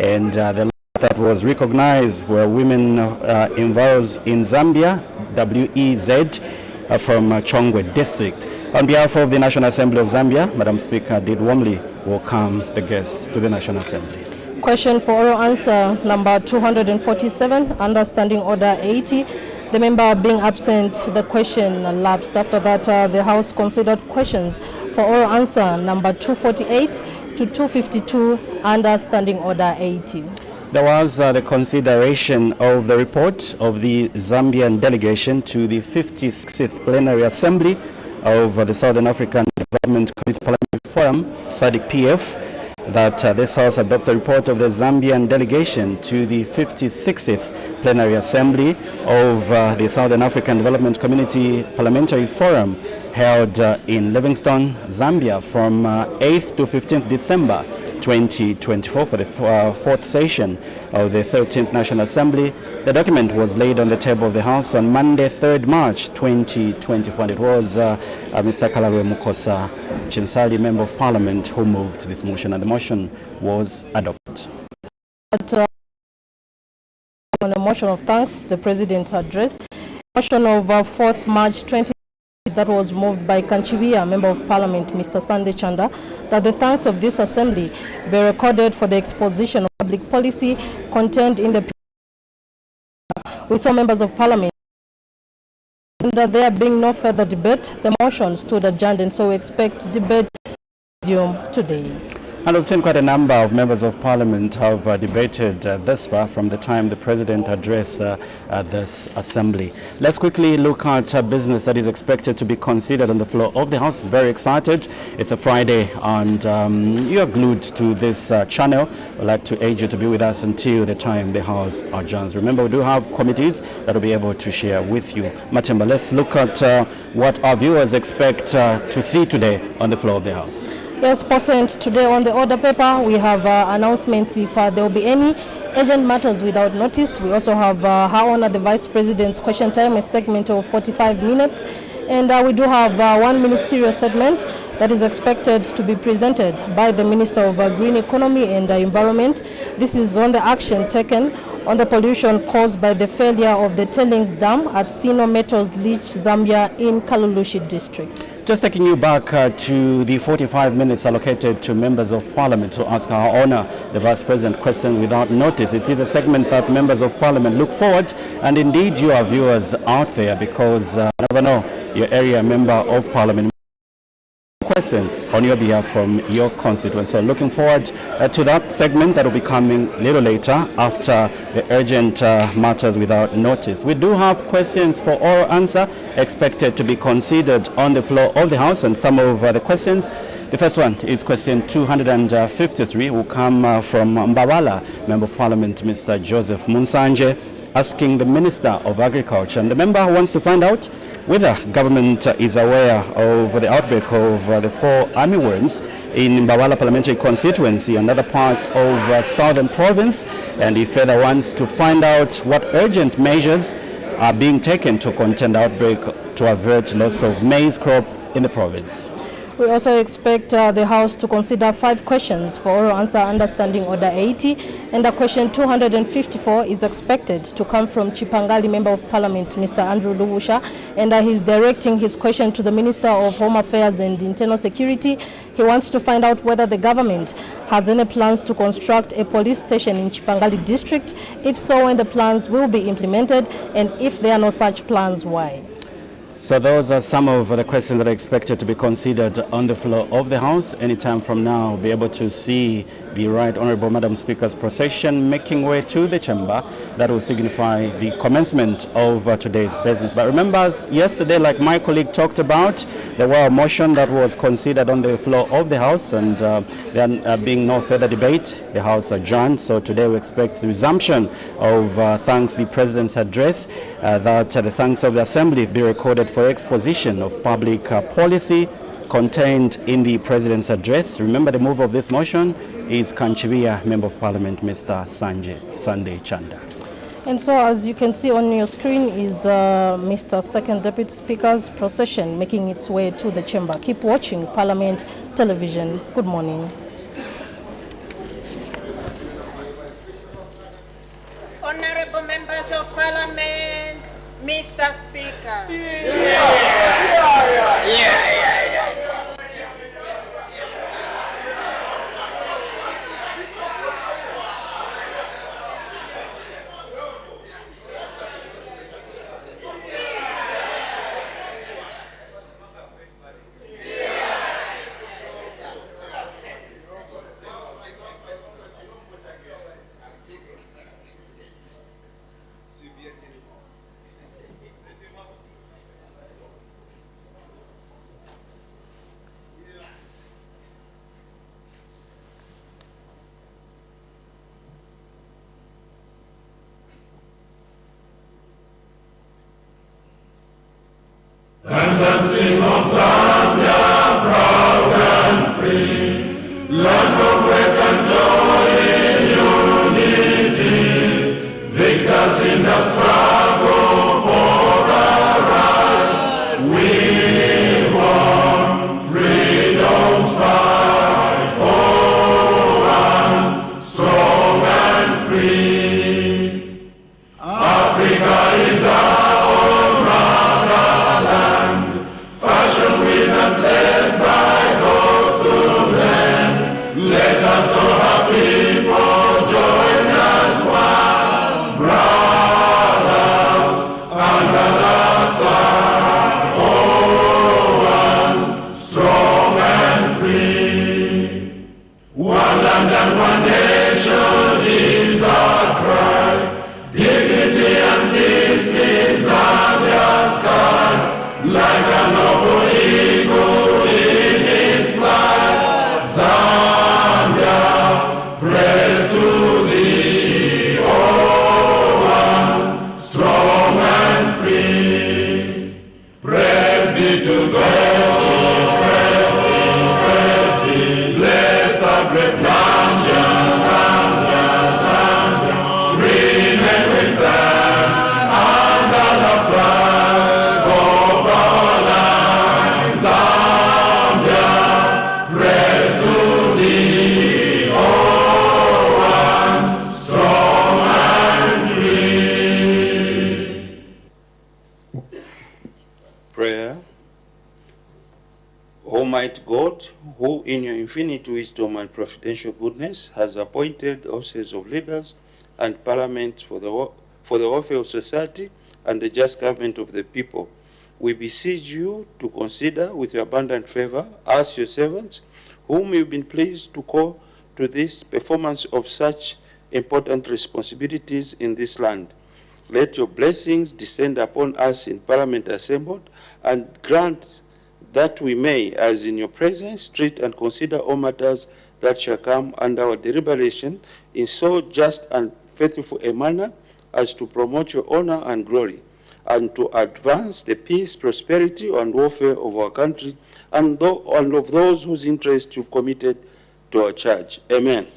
and the that was recognized were women involved in Zambia, WEZ, from Chongwe district. On behalf of the National Assembly of Zambia, Madam Speaker did warmly welcome the guests to the National Assembly. Question for oral answer number 247, under Standing Order 80. The member being absent, the question lapsed. After that, the House considered questions for oral answer number 248 to 252 under Standing Order 80. There was the consideration of the report of the Zambian delegation to the 56th Plenary Assembly of the Southern African Development Community Parliamentary Forum, SADC-PF, that this House adopt a report of the Zambian delegation to the 56th Plenary Assembly of the Southern African Development Community Parliamentary Forum held in Livingstone, Zambia from 8th to 15th December 2024 for the fourth session of the 13th National Assembly. The document was laid on the table of the House on Monday, 3rd March 2024. And it was Mr. Kalawe Mukosa Chinsali, Member of Parliament, who moved this motion, and the motion was adopted. On a motion of thanks, the President's address, motion of 4th March 2024, that was moved by Kanchiwia, Member of Parliament, Mr. Sunday Chanda, that the thanks of this Assembly be recorded for the exposition of public policy contained in the. We saw Members of Parliament, and that there being no further debate, the motion stood adjourned, and so we expect debate today. And we've seen quite a number of members of Parliament have debated thus far from the time the President addressed this Assembly. Let's quickly look at business that is expected to be considered on the floor of the House. Very excited. It's a Friday and you're glued to this channel. I'd like to urge you to be with us until the time the House adjourns. Remember, we do have committees that will be able to share with you. Matemba, let's look at what our viewers expect to see today on the floor of the House. Yes, Percent. Today on the order paper, we have announcements if there will be any urgent matters without notice. We also have Her Honor the Vice President's question time, a segment of 45 minutes. And we do have one ministerial statement that is expected to be presented by the Minister of Green Economy and Environment. This is on the action taken on the pollution caused by the failure of the tailings dam at Sino Metals Leach, Zambia in Kalulushi district. Just taking you back to the 45 minutes allocated to members of Parliament to ask Her Honor the Vice President question without notice. It is a segment that members of Parliament look forward, and indeed you are viewers out there, because never know your area member of Parliament question on your behalf from your constituents. So looking forward to that segment that will be coming a little later after the urgent matters without notice. We do have questions for oral answer expected to be considered on the floor of the House, and some of the questions. The first one is question 253, will come from Mbawala, Member of Parliament, Mr. Joseph Munsanje, asking the Minister of Agriculture. And the member wants to find out whether government is aware of the outbreak of the 4 armyworms in Mbawala parliamentary constituency and other parts of southern province, and he further wants to find out what urgent measures are being taken to contain the outbreak to avert loss of maize crop in the province. We also expect the House to consider 5 questions for oral answer under Standing Order 80, and the question 254 is expected to come from Chipangali, Member of Parliament, Mr. Andrew Lubusha, and he's directing his question to the Minister of Home Affairs and Internal Security. He wants to find out whether the government has any plans to construct a police station in Chipangali district. If so, when the plans will be implemented, and if there are no such plans, why? So those are some of the questions that are expected to be considered on the floor of the House. Anytime from now, we'll be able to see the Right Honourable Madam Speaker's procession making way to the chamber. That will signify the commencement of today's business. But remember, yesterday, like my colleague talked about, there were a motion that was considered on the floor of the House, and there being no further debate, the House adjourned. So today we expect the resumption of thanks the President's address, that the thanks of the Assembly be recorded for exposition of public policy contained in the President's address. Remember, the mover of this motion is Kanchiwia, Member of Parliament, Mr. Sunday Chanda. And so, as you can see on your screen, is Mr. Second Deputy Speaker's procession making its way to the chamber. Keep watching Parliament Television. Good morning. Honorable members of Parliament, Mr. Speaker. Tendency of Zambia, proud and free, land of wealth and joy in unity, victors in the struggle for our rights. We want freedom's fight, oh, one, strong and free. Africa is our own motherland, fashioned with and blessed by those to them. Let us all our people join as one, brothers under the sun. Oh, one, strong and free. One land and one nation is our cry. Dignity and peace in Zambia's sky, like a noble eagle in its flight. Zambia, praise to thee, oh, one, strong and free. Praise be to God, praise be, bless our great Zambia, Zambia, Zambia. Remain we stand under the flag of our land. Zambia, praise to thee, oh, one, strong and free. Prayer. Almighty God, who in your infinite wisdom and providential goodness has appointed officers of leaders and parliament for the welfare of society and the just government of the people, we beseech you to consider with your abundant favor us, your servants, whom you've been pleased to call to this performance of such important responsibilities in this land. Let your blessings descend upon us in Parliament assembled, and grant that we may, as in your presence, treat and consider all matters that shall come under our deliberation in so just and faithful a manner as to promote your honor and glory, and to advance the peace, prosperity, and welfare of our country and of those whose interest you've committed to our church. Amen.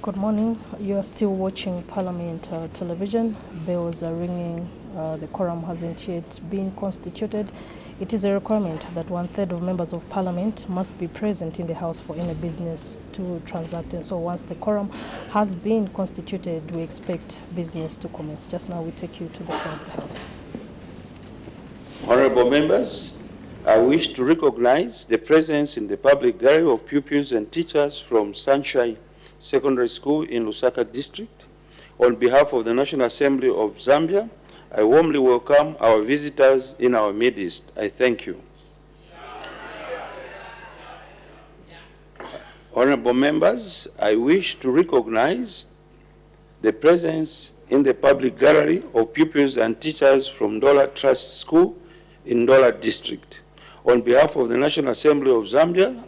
Good morning. You are still watching Parliament television. Bells are ringing. The quorum hasn't yet been constituted. It is a requirement that 1/3 of members of Parliament must be present in the House for any business to transact. And so once the quorum has been constituted, we expect business to commence. Just now we take you to the front of the House. Honorable members, I wish to recognize the presence in the public gallery of pupils and teachers from Sunshine Secondary School in Lusaka District. On behalf of the National Assembly of Zambia, I warmly welcome our visitors in our midst. I thank you. Honorable members, I wish to recognize the presence in the public gallery of pupils and teachers from Ndola Trust School in Ndola District. On behalf of the National Assembly of Zambia,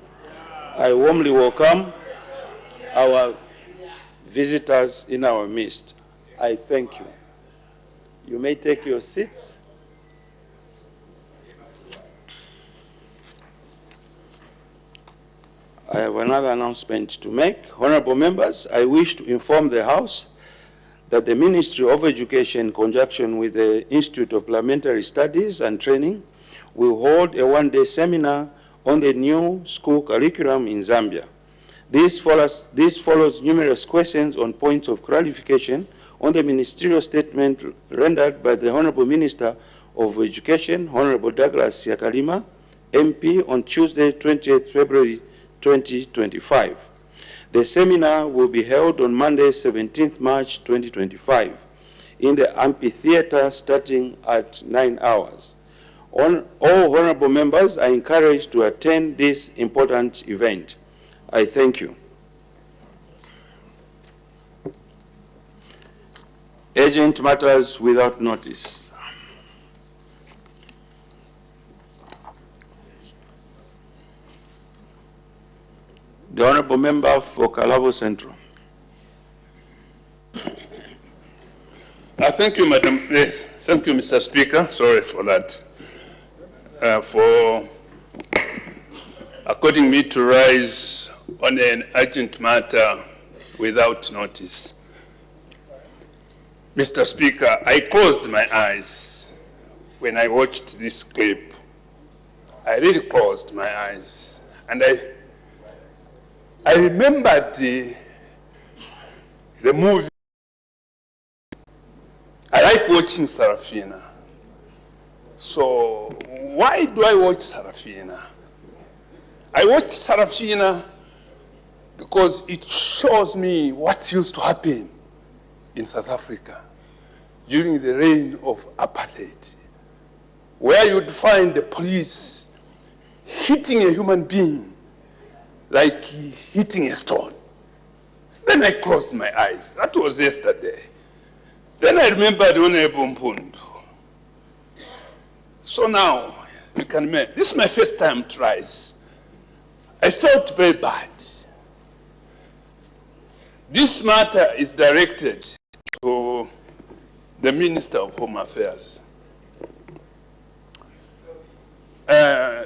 I warmly welcome our visitors in our midst. I thank you. You may take your seats. I have another announcement to make. Honorable members, I wish to inform the House that the Ministry of Education, in conjunction with the Institute of Parliamentary Studies and Training, will hold a one-day seminar on the new school curriculum in Zambia. This follows numerous questions on points of clarification on the ministerial statement rendered by the Honorable Minister of Education, Honorable Douglas Yakalima, MP, on Tuesday, 28th February 2025. The seminar will be held on Monday, 17th March 2025 in the amphitheater starting at 9 hours. All honorable members are encouraged to attend this important event. I thank you. Urgent matters without notice. The Honorable Member for Kalabo Central. Thank you, Madam. Yes, thank you, Mr. Speaker. Sorry for that. For according me to rise on an urgent matter without notice. Mr. Speaker, I closed my eyes when I watched this clip. I really closed my eyes, and I remembered the movie. I like watching Sarafina. So why do I watch Sarafina? I watch Sarafina because it shows me what used to happen in South Africa during the reign of apartheid, where you'd find the police hitting a human being like hitting a stone. Then I closed my eyes. That was yesterday. Then I remembered Honorable Mpundu. So now, you can imagine, this is my first time to rise. I felt very bad. This matter is directed to the Minister of Home Affairs.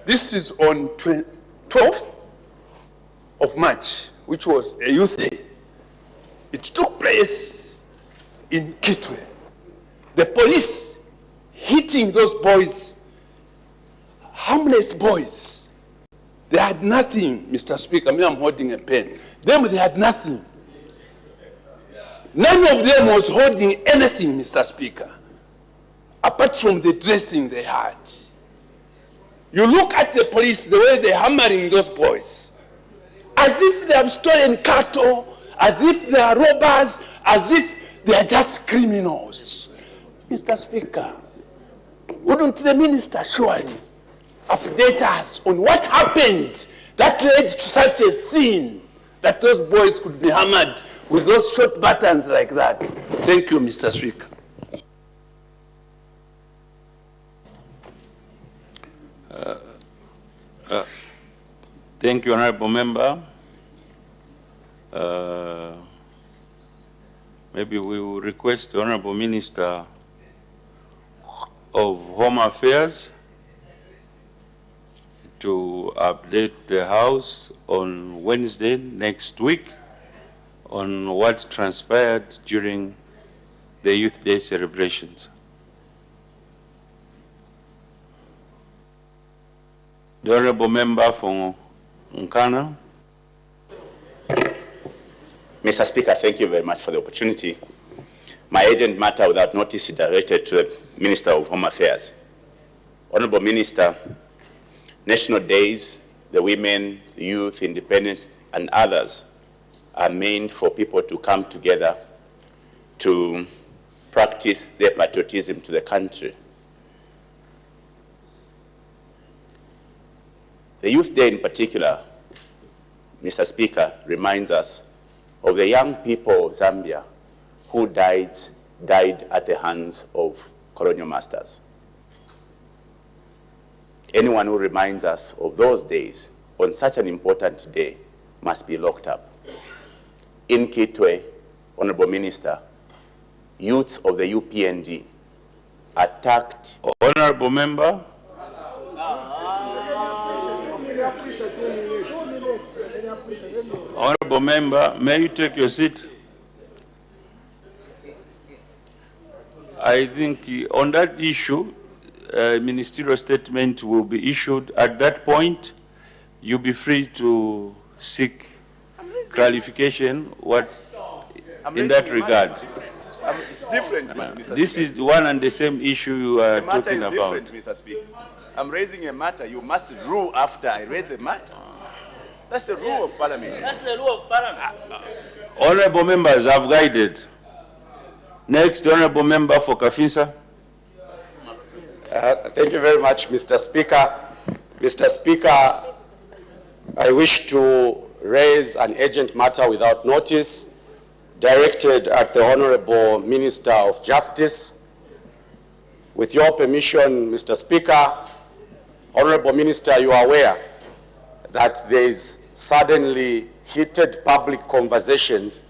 This is on 12th of March, which was a youth day. It took place in Kitwe. The police hitting those boys, harmless boys. They had nothing, Mr. Speaker. Me, I'm holding a pen. Them, they had nothing. None of them was holding anything, Mr. Speaker, apart from the dressing they had. You look at the police, the way they're hammering those boys, as if they have stolen cattle, as if they are robbers, as if they are just criminals. Mr. Speaker, wouldn't the minister surely update us on what happened that led to such a scene that those boys could be hammered with those short buttons like that? Thank you, Mr. Speaker. Thank you, Honorable Member. Maybe we will request the Honorable Minister of Home Affairs to update the House on Wednesday next week on what transpired during the Youth Day celebrations. The Honorable Member for Nkana. Mr. Speaker, thank you very much for the opportunity. My urgent matter without notice is directed to the Minister of Home Affairs. Honorable Minister, national days, the women, the youth, independence, and others are meant for people to come together to practice their patriotism to the country. The Youth Day in particular Mr. Speaker, reminds us of the young people of Zambia who died at the hands of colonial masters. Anyone who reminds us of those days on such an important day must be locked up. In Kitwe, Honorable Minister, youths of the UPND attacked. Honorable Member. Honorable Member, may you take your seat? I think on that issue, a ministerial statement will be issued. At that point, you'll be free to seek clarification in that regard. It's different, Mr. This Speaker. is one and the same issue you are The matter talking is about. different, Mr. Speaker. I'm raising a matter. You must rule after I raise a matter. That's the rule of Parliament. That's the rule of Parliament. Honorable members have guided. Next, Honorable Member for Kafinsa. Thank you very much, Mr. Speaker. Mr. Speaker, I wish to raise an urgent matter without notice directed at the Honorable Minister of Justice. With your permission, Mr. Speaker, Honorable Minister, you are aware that there is suddenly heated public conversations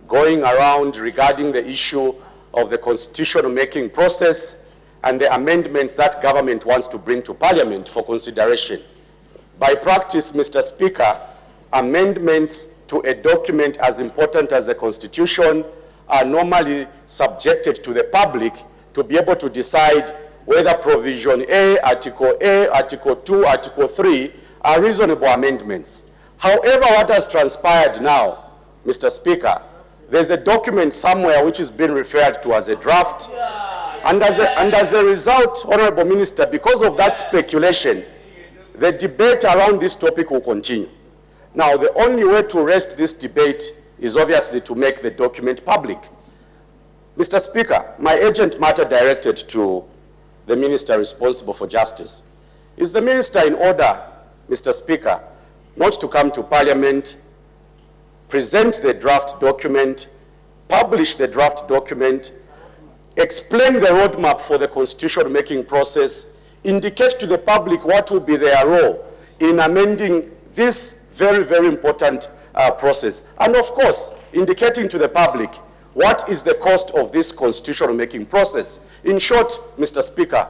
going around regarding the issue of the constitutional making process and the amendments that government wants to bring to Parliament for consideration. By practice, Mr. Speaker, amendments to a document as important as the Constitution are normally subjected to the public to be able to decide whether Provision A, Article 2, Article 3 are reasonable amendments. However, what has transpired now, Mr. Speaker, there's a document somewhere which is being referred to as a draft, and as a result, Honorable Minister, because of that speculation, the debate around this topic will continue. Now, the only way to rest this debate is obviously to make the document public. Mr. Speaker, my urgent matter directed to the Minister responsible for justice. Is the Minister in order, Mr. Speaker, not to come to Parliament, present the draft document, publish the draft document, explain the roadmap for the constitutional making process, indicate to the public what will be their role in amending this very, very important process, and of course, indicating to the public what is the cost of this constitutional making process. In short, Mr. Speaker,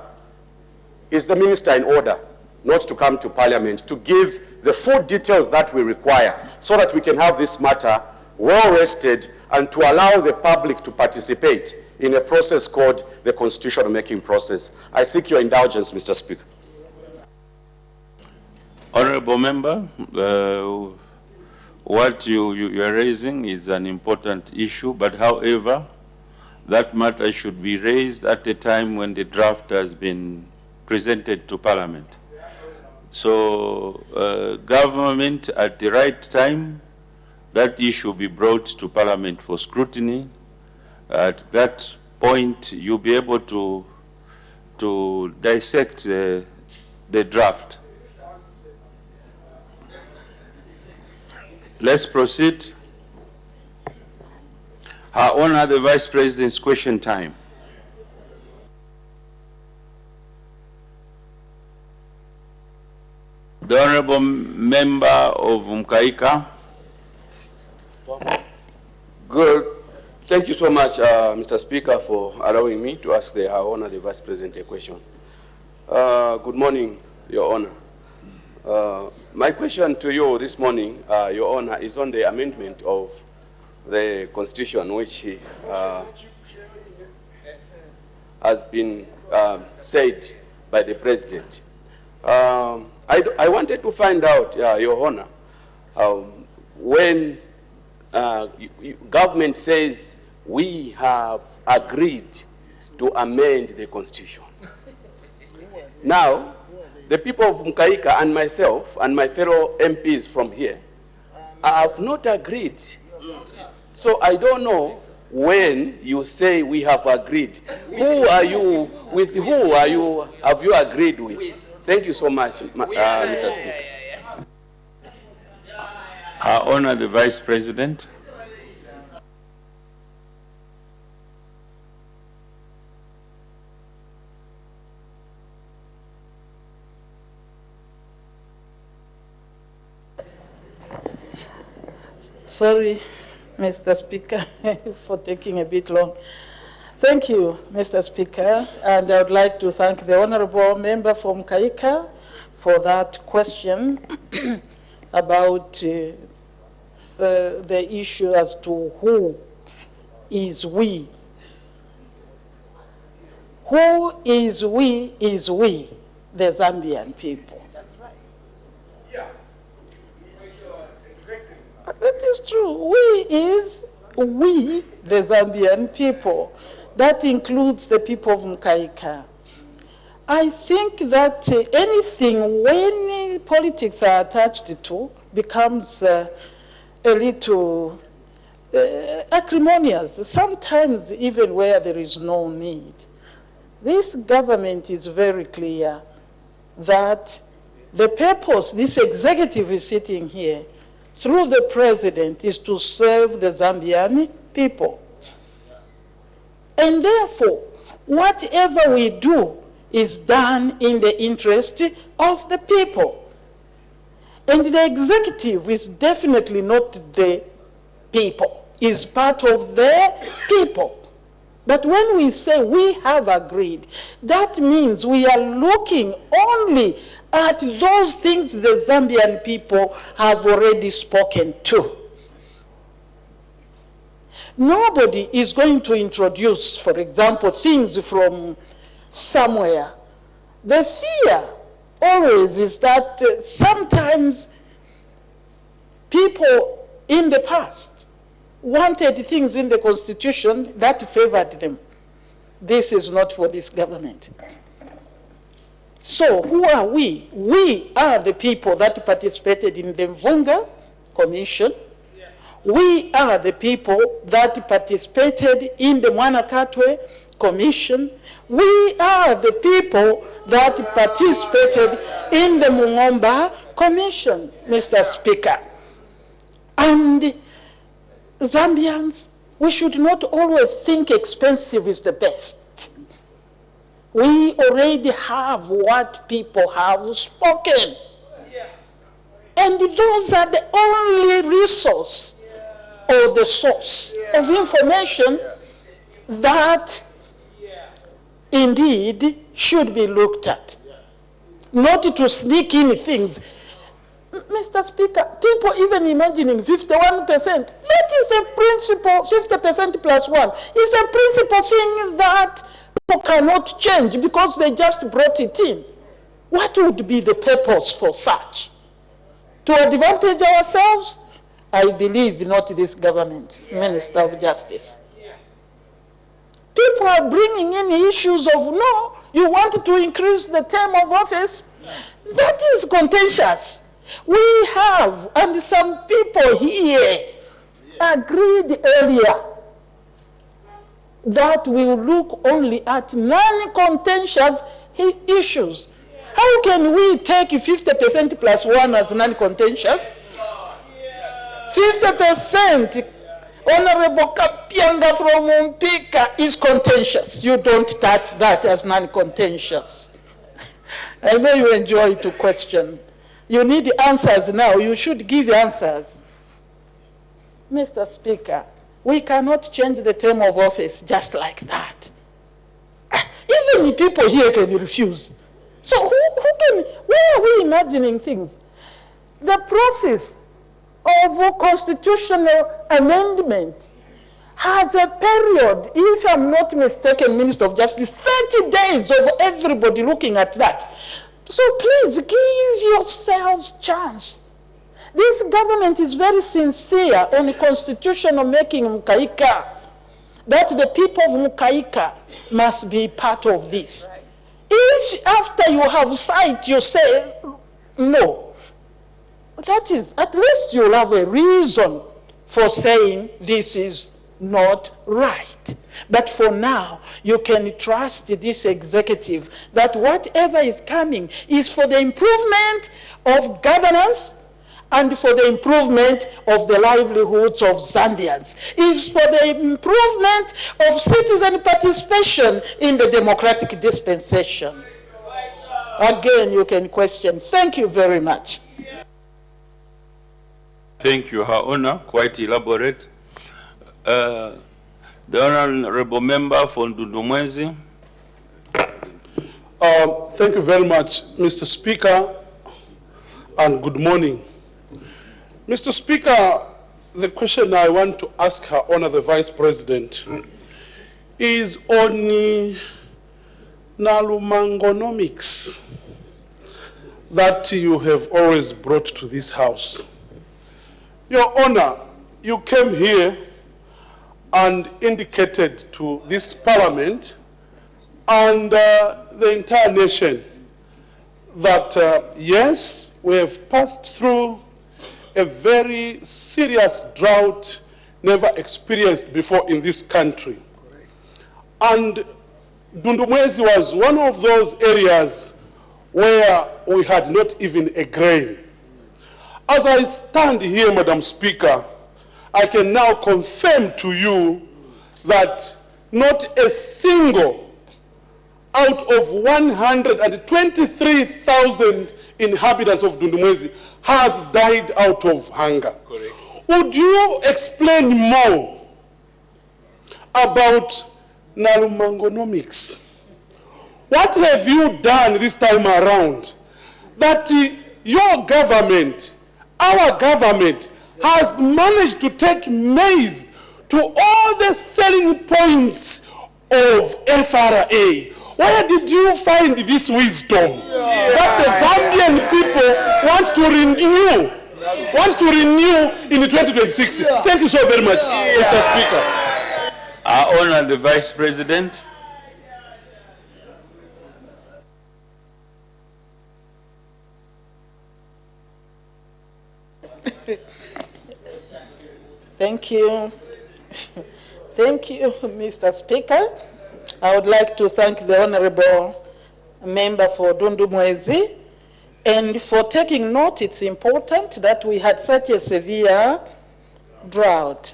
is the Minister in order not to come to Parliament to give the full details that we require so that we can have this matter well rested and to allow the public to participate in a process called the constitutional making process? I seek your indulgence, Mr. Speaker. Honorable Member, what you are raising is an important issue, but however, that matter should be raised at a time when the draft has been presented to Parliament. So, government at the right time, that issue will be brought to Parliament for scrutiny. At that point, you'll be able to dissect the draft. Let's proceed. Her Honor, the Vice President's question time. The Honorable Member of Mkaika. Good. Thank you so much, Mr. Speaker, for allowing me to ask Her Honor, the Vice President, a question. Good morning, Your Honor. My question to you this morning, Your Honor, is on the amendment of the Constitution, which has been said by the President. I wanted to find out, Your Honor, when government says we have agreed to amend the Constitution. Now, the people of Mkaika and myself and my fellow MPs from here have not agreed. So I don't know when you say we have agreed. Who are you, with who are you, have you agreed with? Thank you so much, Mr. Speaker. Her Honor the Vice President. Sorry, Mr. Speaker, for taking a bit long. Thank you, Mr. Speaker, and I would like to thank the Honorable Member from Kaika for that question about the issue as to who is we. Who is we, the Zambian people. That's right. Yeah. That is true. We, the Zambian people. That includes the people of Mkaika. I think that anything when politics are attached to becomes a little acrimonious, sometimes even where there is no need. This government is very clear that the purpose this executive is sitting here through the president is to serve the Zambian people. And therefore, whatever we do is done in the interest of the people. And the executive is definitely not the people, is part of the people. But when we say we have agreed, that means we are looking only at those things the Zambian people have already spoken to. Nobody is going to introduce, for example, things from somewhere. The fear always is that sometimes people in the past wanted things in the Constitution that favored them. This is not for this government. So who are we? We are the people that participated in the Mvunga Commission. We are the people that participated in the Mwanakatwe Commission. We are the people that participated in the Mungomba Commission, Mr. Speaker. And Zambians, we should not always think expensive is the best. We already have what people have spoken. And those are the only resource or the source of information that indeed should be looked at. Not to sneak in things. Mr. Speaker, people even imagining 51%, that is a principle, 50% plus 1, is a principle thing that people cannot change because they just brought it in. What would be the purpose for such? To advantage ourselves? I believe not this government, Minister of Justice. People are bringing in issues of, no, you want to increase the term of office? That is contentious. We have, and some people here agreed earlier that we will look only at non-contentious issues. How can we take 50% plus 1 as non-contentious? 50%, Honorable Kapianga from Mpika, is contentious. You don't touch that as non-contentious. I know you enjoy to question. You need answers now. You should give answers. Mr. Speaker, we cannot change the term of office just like that. Even the people here can refuse. So where are we imagining things? The process of constitutional amendment has a period, if I'm not mistaken, Minister of Justice, 30 days of everybody looking at that. So please give yourselves chance. This government is very sincere on the constitutional making Mkaika, that the people of Mkaika must be part of this. Right. If after you have sight you say no, that is, at least you'll have a reason for saying this is not right. But for now, you can trust this executive that whatever is coming is for the improvement of governance and for the improvement of the livelihoods of Zambians. It's for the improvement of citizen participation in the democratic dispensation. Again, you can question. Thank you very much. Thank you, Her Honor. Quite elaborate. The Honorable Member for Ndundumwezi. Thank you very much, Mr. Speaker, and good morning. Mr. Speaker, the question I want to ask Her Honor the Vice President is on nalumangonomics that you have always brought to this House. Your Honor, you came here and indicated to this Parliament and the entire nation that yes, we have passed through a very serious drought never experienced before in this country. And Ndundumwezi was one of those areas where we had not even a grain. As I stand here, Madam Speaker, I can now confirm to you that not a single out of 123,000 inhabitants of Ndundumwezi has died out of hunger. Correct. Would you explain more about nalumangonomics? What have you done this time around that your government, our government, has managed to take maize to all the selling points of FRA? Where did you find this wisdom that the Zambian people want to renew in 2026? Thank you so very much, Mr. Speaker. I honor the Vice President. Thank you. Thank you, Mr. Speaker. I would like to thank the Honorable Member for Ndundumwezi and for taking note. It's important that we had such a severe drought.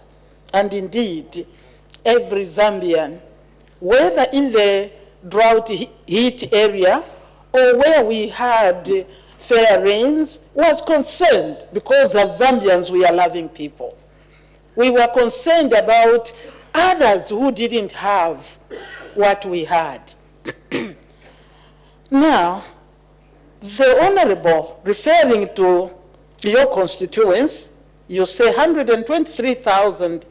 And indeed, every Zambian, whether in the drought-hit area or where we had fair rains, was concerned because as Zambians we are loving people. We were concerned about others who didn't have what we had. Now, the Honorable, referring to your constituents, you say 123,000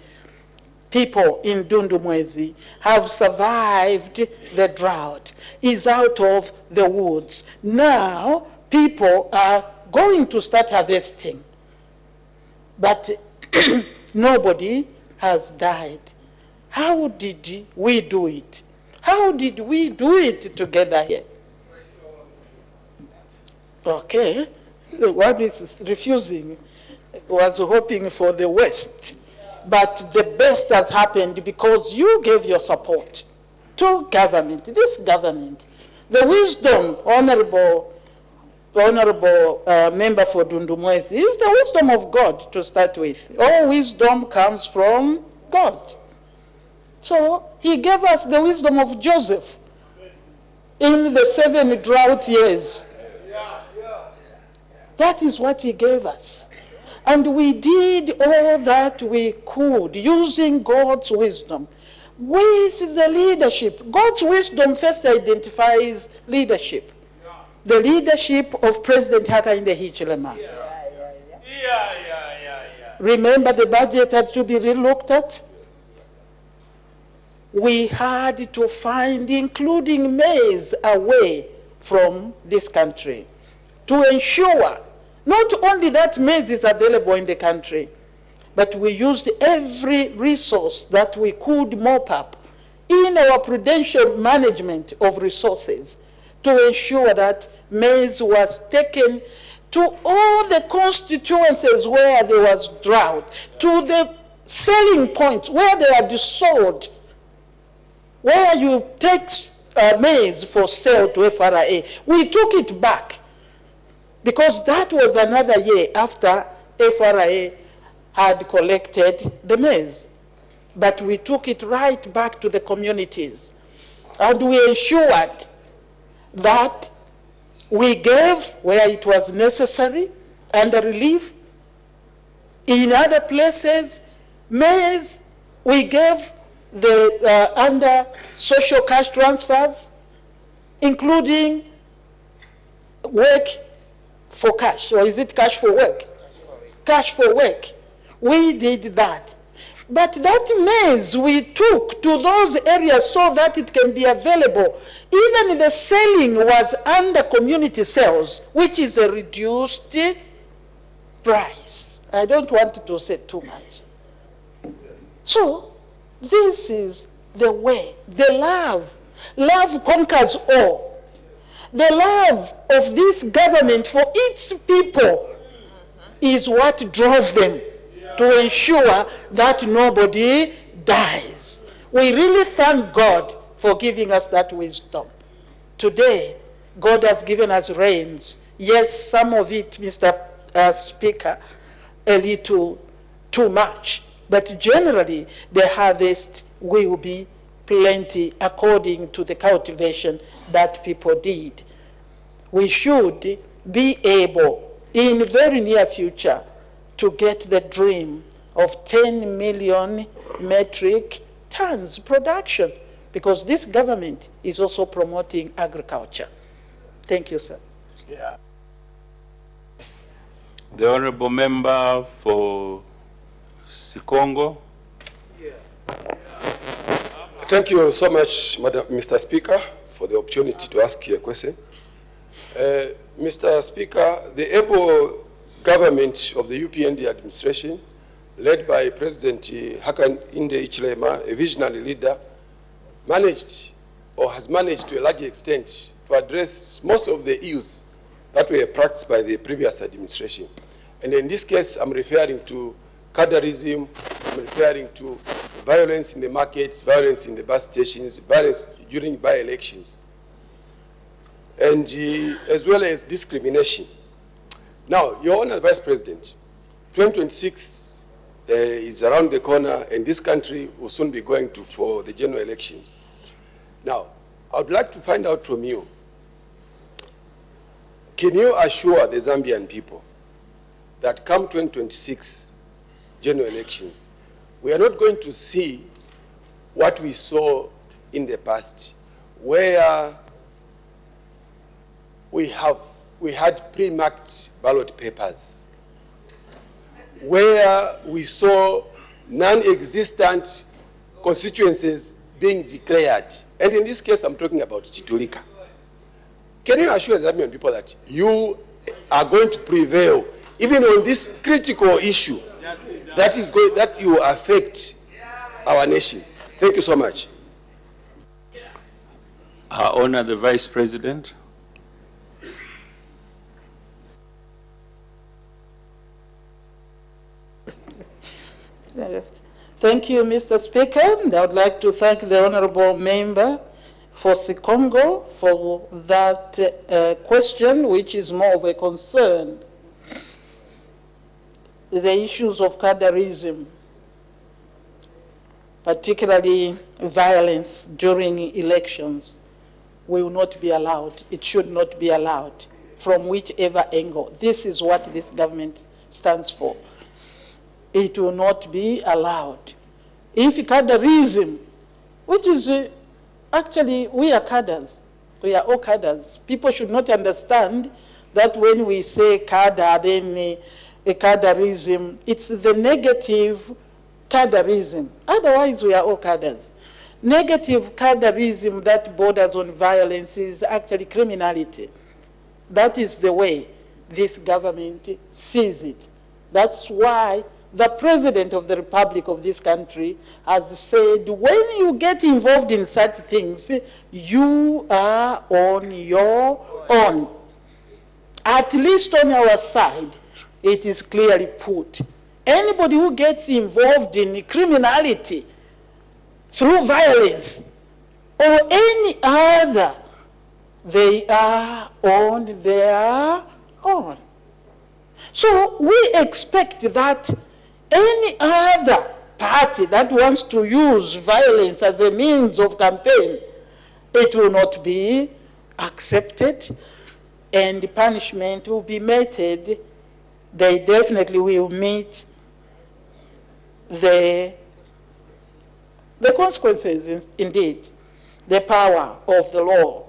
people in Ndundumwezi have survived the drought, is out of the woods. Now, people are going to start harvesting, but nobody has died. How did we do it? How did we do it together here? Okay, the one is refusing was hoping for the worst. But the best has happened because you gave your support to government, this government. The wisdom, Honorable Member for Ndundumwezi, is the wisdom of God to start with. All wisdom comes from God. So he gave us the wisdom of Joseph in the 7 drought years. That is what he gave us. And we did all that we could using God's wisdom with the leadership. God's wisdom first identifies leadership. The leadership of President Hakainde Hichilema. Remember, the budget had to be relooked at. We had to find, including maize, a way from this country to ensure not only that maize is available in the country, but we used every resource that we could mop up in our prudential management of resources to ensure that maize was taken to all the constituencies where there was drought, to the selling points where they are sold, where you take maize for sale to FRA. We took it back because that was another year after FRA had collected the maize. But we took it right back to the communities. And we ensured that we gave where it was necessary under relief. In other places, maize, we gave the under social cash transfers, including work for cash, or is it cash for work? Cash for work. We did that. But that maize we took to those areas so that it can be available. Even the selling was under community sales, which is a reduced price. I don't want to say too much. So, this is the way. The love. Love conquers all. The love of this government for its people is what drove them to ensure that nobody dies. We really thank God for giving us that wisdom. Today, God has given us rains. Yes, some of it, Mr. Speaker, a little too much. But generally, the harvest will be plenty according to the cultivation that people did. We should be able, in the very near future, to get the dream of 10 million metric tons production, because this government is also promoting agriculture. Thank you, sir. Yeah. The Honorable Member for Sikongo. Thank you so much, Mr. Speaker, for the opportunity to ask you a question. Mr. Speaker, the able government of the UPND administration, led by President Hakan Inde Ichilema, a visionary leader, managed or has managed to a large extent to address most of the ills that were practiced by the previous administration. And in this case, I'm referring to cadreism, I'm referring to violence in the markets, violence in the bus stations, violence during by-elections, and as well as discrimination. Now, Your Honor, Vice President, 2026 is around the corner, and this country will soon be going for the general elections. Now, I would like to find out from you, can you assure the Zambian people that come 2026 general elections, we are not going to see what we saw in the past, where we had pre-marked ballot papers, where we saw non-existent constituencies being declared. And in this case, I'm talking about Chitulika. Can you assure the Zambian people that you are going to prevail even on this critical issue that will affect our nation? Thank you so much. Her Honor, the Vice President. Thank you, Mr. Speaker. And I would like to thank the Honorable Member for Sikongo for that question, which is more of a concern. The issues of cadreism, particularly violence during elections, will not be allowed. It should not be allowed from whichever angle. This is what this government stands for. It will not be allowed. If cadreism, which is actually, we are cadres. We are all cadres. People should not understand that when we say cadre, then cadreism, it's the negative cadreism. Otherwise, we are all cadres. Negative cadreism that borders on violence is actually criminality. That is the way this government sees it. That's why the President of the Republic of this country has said, when you get involved in such things, you are on your own. At least on our side, it is clearly put. Anybody who gets involved in criminality through violence or any other, they are on their own. So we expect that any other party that wants to use violence as a means of campaign, it will not be accepted, and the punishment will be meted. They definitely will meet the consequences, indeed, the power of the law.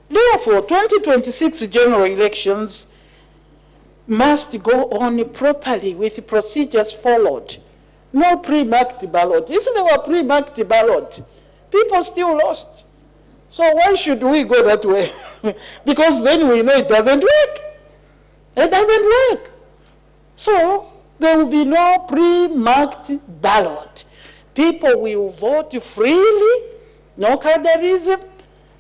Therefore, 2026 general elections must go on properly with procedures followed. No pre-marked ballot. If there were pre-marked ballot, people still lost. So why should we go that way? Because then we know it doesn't work. It doesn't work. So there will be no pre-marked ballot. People will vote freely, no colorism.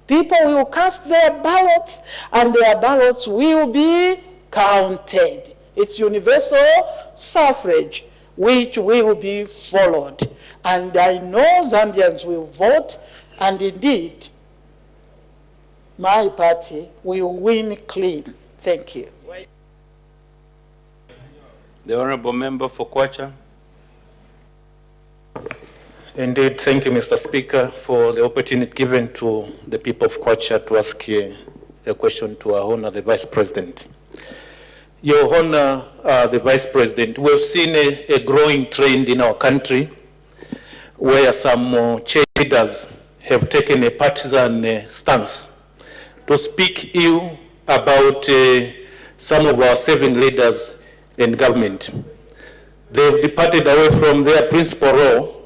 People will cast their ballots, and their ballots will be counted. It's universal suffrage, which will be followed. And I know Zambians will vote, and indeed, my party will win clean. Thank you. The Honourable Member for Kwacha. Indeed, thank you, Mr. Speaker, for the opportunity given to the people of Kwacha to ask a question to Our Honour the Vice President. Your Honour, the Vice President, we've seen a growing trend in our country where some church leaders have taken a partisan stance to speak ill about some of our serving leaders in government. They've departed away from their principal role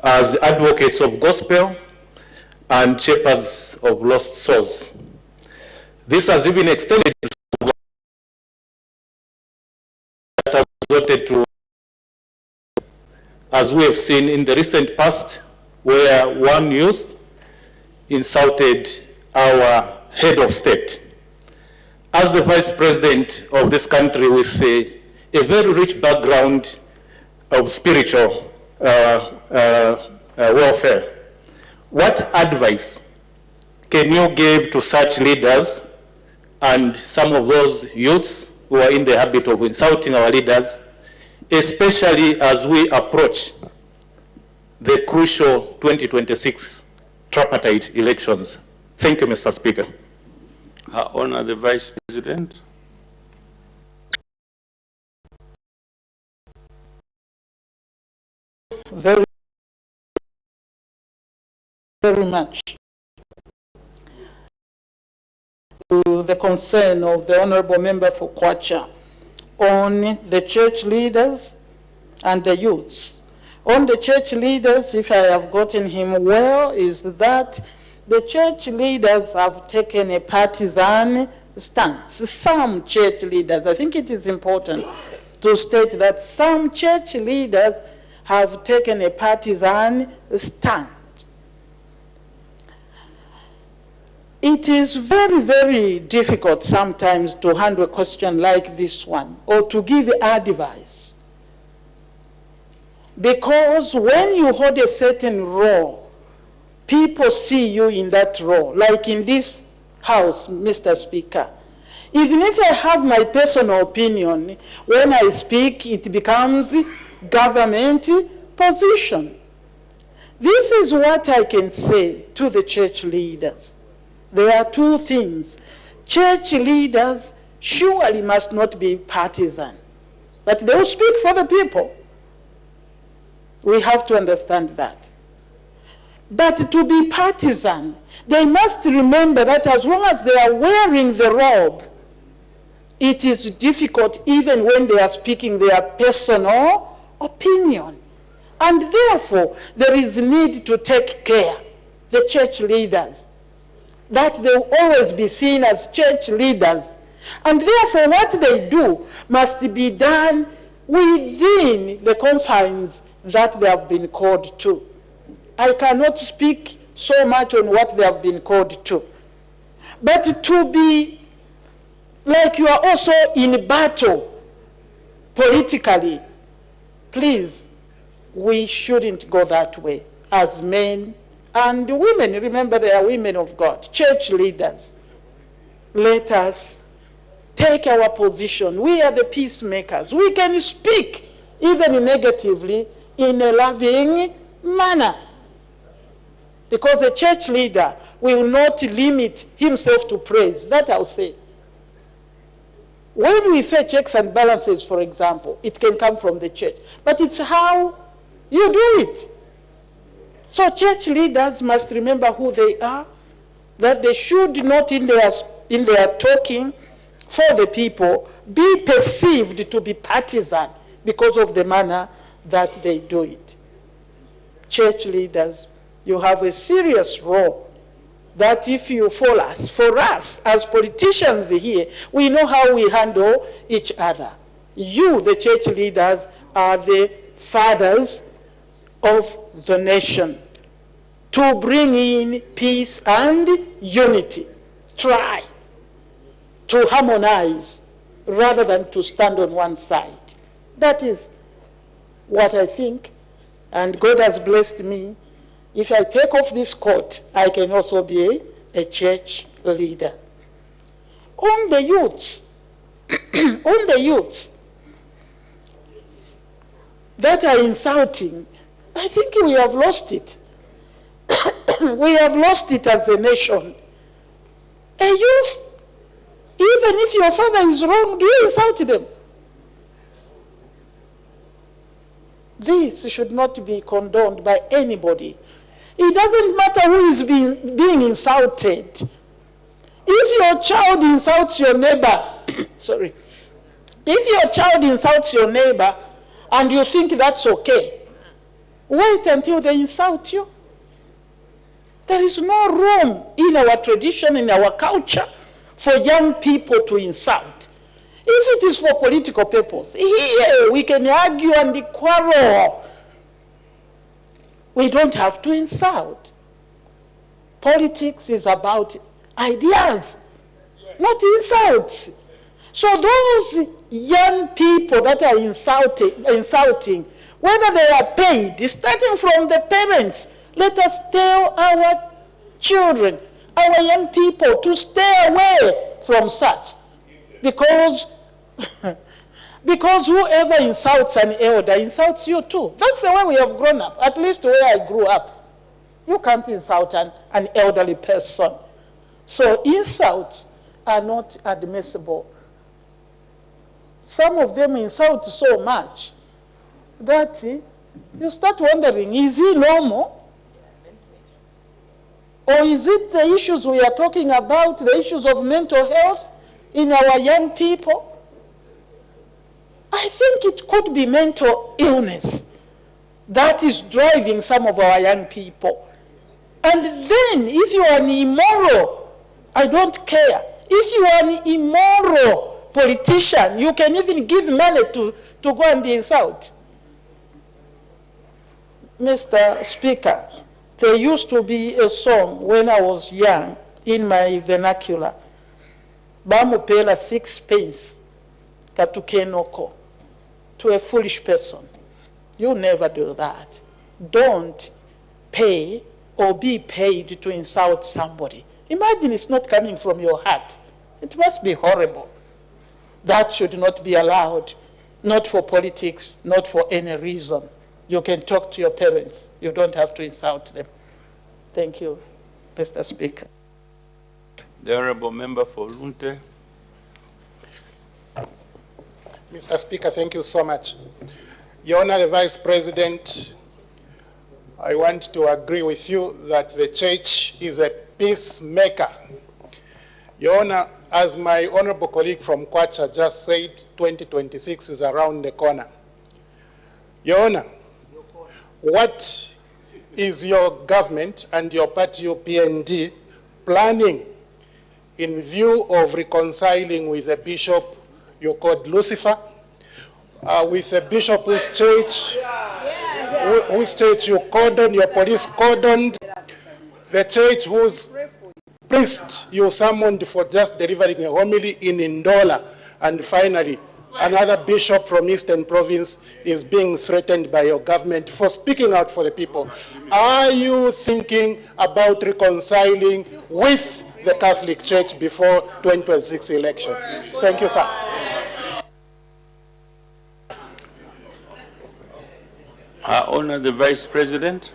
as advocates of gospel and shepherds of lost souls. This has even extended to, as we have seen in the recent past, where one youth insulted our head of state. As the Vice President of this country with a very rich background of spiritual welfare, what advice can you give to such leaders and some of those youths who are in the habit of insulting our leaders, especially as we approach the crucial 2026 tripartite elections? Thank you, Mr. Speaker. Her Honour the Vice President. Very much to the concern of the Honourable Member for Kwacha on the church leaders and the youths. On the church leaders, if I have gotten him well, is that the church leaders have taken a partisan stance. Some church leaders, I think it is important to state that some church leaders have taken a partisan stand. It is very, very difficult sometimes to handle a question like this one or to give advice. Because when you hold a certain role, people see you in that role, like in this House, Mr. Speaker. Even if I have my personal opinion, when I speak, it becomes government position. This is what I can say to the church leaders. There are two things. Church leaders surely must not be partisan, but they will speak for the people. We have to understand that. But to be partisan, they must remember that as long as they are wearing the robe, it is difficult even when they are speaking their personal opinion. And therefore, there is need to take care, the church leaders, that they will always be seen as church leaders. And therefore, what they do must be done within the confines that they have been called to. I cannot speak so much on what they have been called to. But to be like you are also in battle politically, please, we shouldn't go that way as men and women. Remember, they are women of God, church leaders. Let us take our position. We are the peacemakers. We can speak even negatively in a loving manner. Because a church leader will not limit himself to praise. That I'll say. When we say checks and balances, for example, it can come from the church. But it's how you do it. So church leaders must remember who they are, that they should not in their talking for the people be perceived to be partisan because of the manner that they do it. Church leaders, you have a serious role that if you follow us, for us as politicians here, we know how we handle each other. You, the church leaders, are the fathers of the nation to bring in peace and unity. Try to harmonize rather than to stand on one side. That is what I think, and God has blessed me. If I take off this coat, I can also be a church leader. On the youths, on the youths that are insulting, I think we have lost it. We have lost it as a nation. A youth, even if your father is wrong, do you insult them? This should not be condoned by anybody. It doesn't matter who is being insulted. If your child insults your neighbor, sorry, if your child insults your neighbor and you think that's okay, wait until they insult you. There is no room in our tradition, in our culture, for young people to insult. If it is for political purpose, here we can argue and quarrel. We don't have to insult. Politics is about ideas, not insults. So those young people that are insulting, whether they are paid, starting from the parents, let us tell our children, our young people, to stay away from such. Because whoever insults an elder insults you too. That's the way we have grown up, at least where I grew up. You can't insult an elderly person. So insults are not admissible. Some of them insult so much that you start wondering, is he normal? Or is it the issues we are talking about, the issues of mental health in our young people? I think it could be mental illness that is driving some of our young people. And then, if you are an immoral, I don't care. If you are an immoral politician, you can even give money to go and insult. Mr. Speaker, there used to be a song when I was young in my vernacular. Bamupela 6 pence katukenoko to a foolish person. You never do that. Don't pay or be paid to insult somebody. Imagine it's not coming from your heart. It must be horrible. That should not be allowed. Not for politics, not for any reason. You can talk to your parents. You don't have to insult them. Thank you, Mr. Speaker. The Honourable Member for Lunte. Mr. Speaker, thank you so much. Your Honor, the Vice President, I want to agree with you that the church is a peacemaker. Your Honor, as my honourable colleague from Kwacha just said, 2026 is around the corner. Your Honor, what is your government and your party, UPND, planning in view of reconciling with a bishop you called Lucifer, with a bishop whose church you cordoned, your police cordoned, the church whose priest you summoned for just delivering a homily in Ndola, and finally another bishop from Eastern Province is being threatened by your government for speaking out for the people. Are you thinking about reconciling with the Catholic Church before 2026 elections. Thank you, sir. Her Honor the Vice President.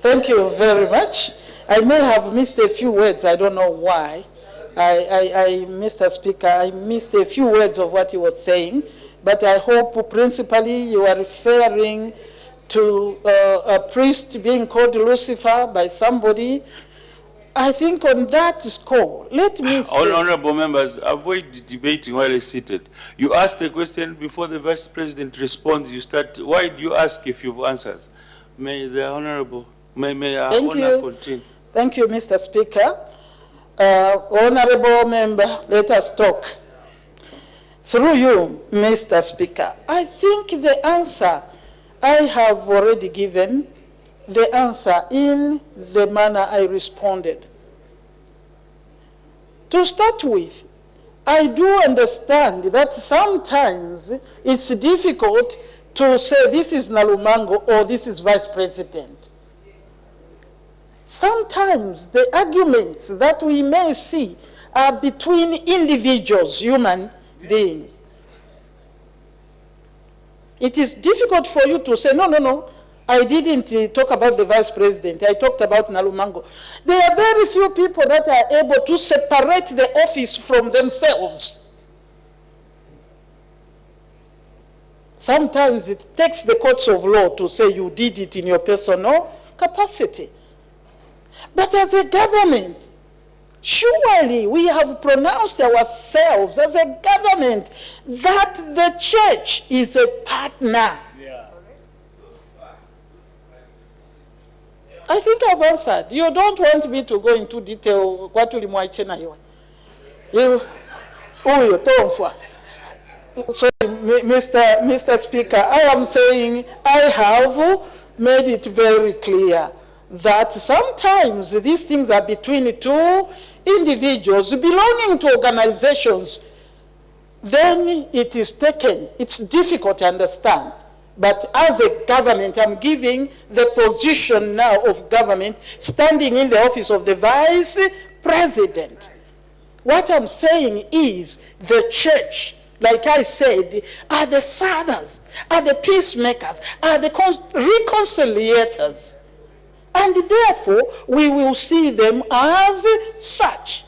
Thank you very much. I may have missed a few words. I don't know why. Mr. Speaker, I missed a few words of what you were saying, but I hope principally you are referring to a priest being called Lucifer by somebody. I think on that score, let me say... Honorable members, avoid debating while seated. You asked a question before the Vice President responds. You start. Why do you ask if you've answered? May the Honorable... May our Honor continue. Thank you, Mr. Speaker. Honorable member, let us talk. Through you, Mr. Speaker, I think the answer I have already given, the answer in the manner I responded. To start with, I do understand that sometimes it's difficult to say this is Nalumango or this is Vice President. Sometimes the arguments that we may see are between individuals, human beings. It is difficult for you to say, no, I didn't talk about the Vice President, I talked about Nalumango. There are very few people that are able to separate the office from themselves. Sometimes it takes the courts of law to say you did it in your personal capacity. But as a government, surely we have pronounced ourselves as a government that the church is a partner. Yeah. I think I've answered. You don't want me to go into detail. What will Sorry, Mr. Speaker, I am saying I have made it very clear that sometimes these things are between two individuals belonging to organizations. Then it is taken. It's difficult to understand. But as a government, I'm giving the position now of government standing in the office of the Vice President. What I'm saying is the church, like I said, are the fathers, are the peacemakers, are the reconciliators. And therefore, we will see them as such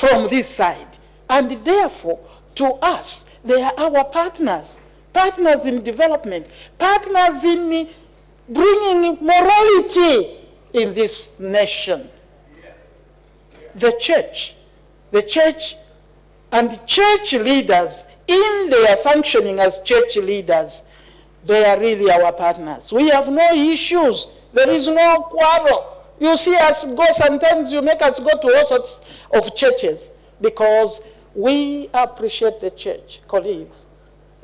from this side. And therefore, to us, they are our partners. Partners in development. Partners in bringing morality in this nation. The church and church leaders, in their functioning as church leaders, they are really our partners. We have no issues. There is no quarrel. You see us go, sometimes you make us go to all sorts of churches because we appreciate the church, colleagues.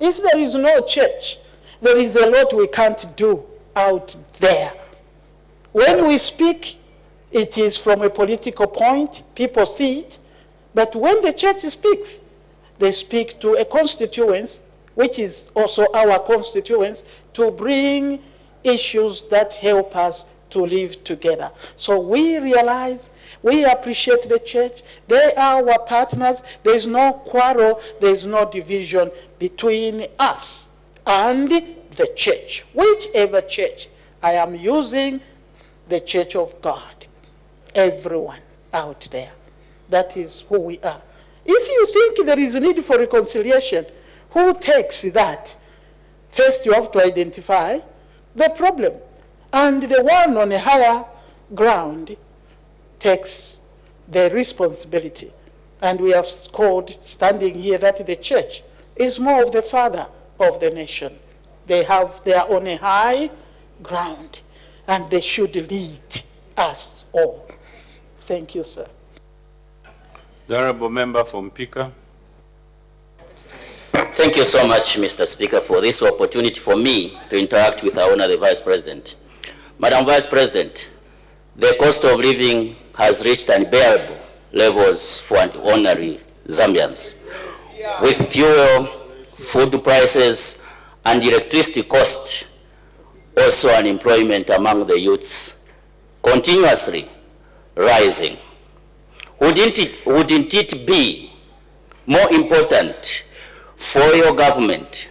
If there is no church, there is a lot we can't do out there. When we speak, it is from a political point, people see it, but when the church speaks, they speak to a constituents, which is also our constituents, to bring issues that help us to live together. So we realize, we appreciate the church. They are our partners. There is no quarrel, there is no division between us and the church. Whichever church, I am using the church of God. Everyone out there. That is who we are. If you think there is a need for reconciliation, who takes that? First you have to identify the problem. And the one on a higher ground takes the responsibility. And we have called, standing here, that the church is more of the father of the nation. They are on a high ground, and they should lead us all. Thank you, sir. The Honourable Member from Pika. Thank you so much, Mr. Speaker, for this opportunity for me to interact with our Honour the Vice President. Madam Vice President, the cost of living has reached unbearable levels for ordinary Zambians. With fuel, food prices, and electricity costs also unemployment among the youths continuously rising. Wouldn't it be more important for your government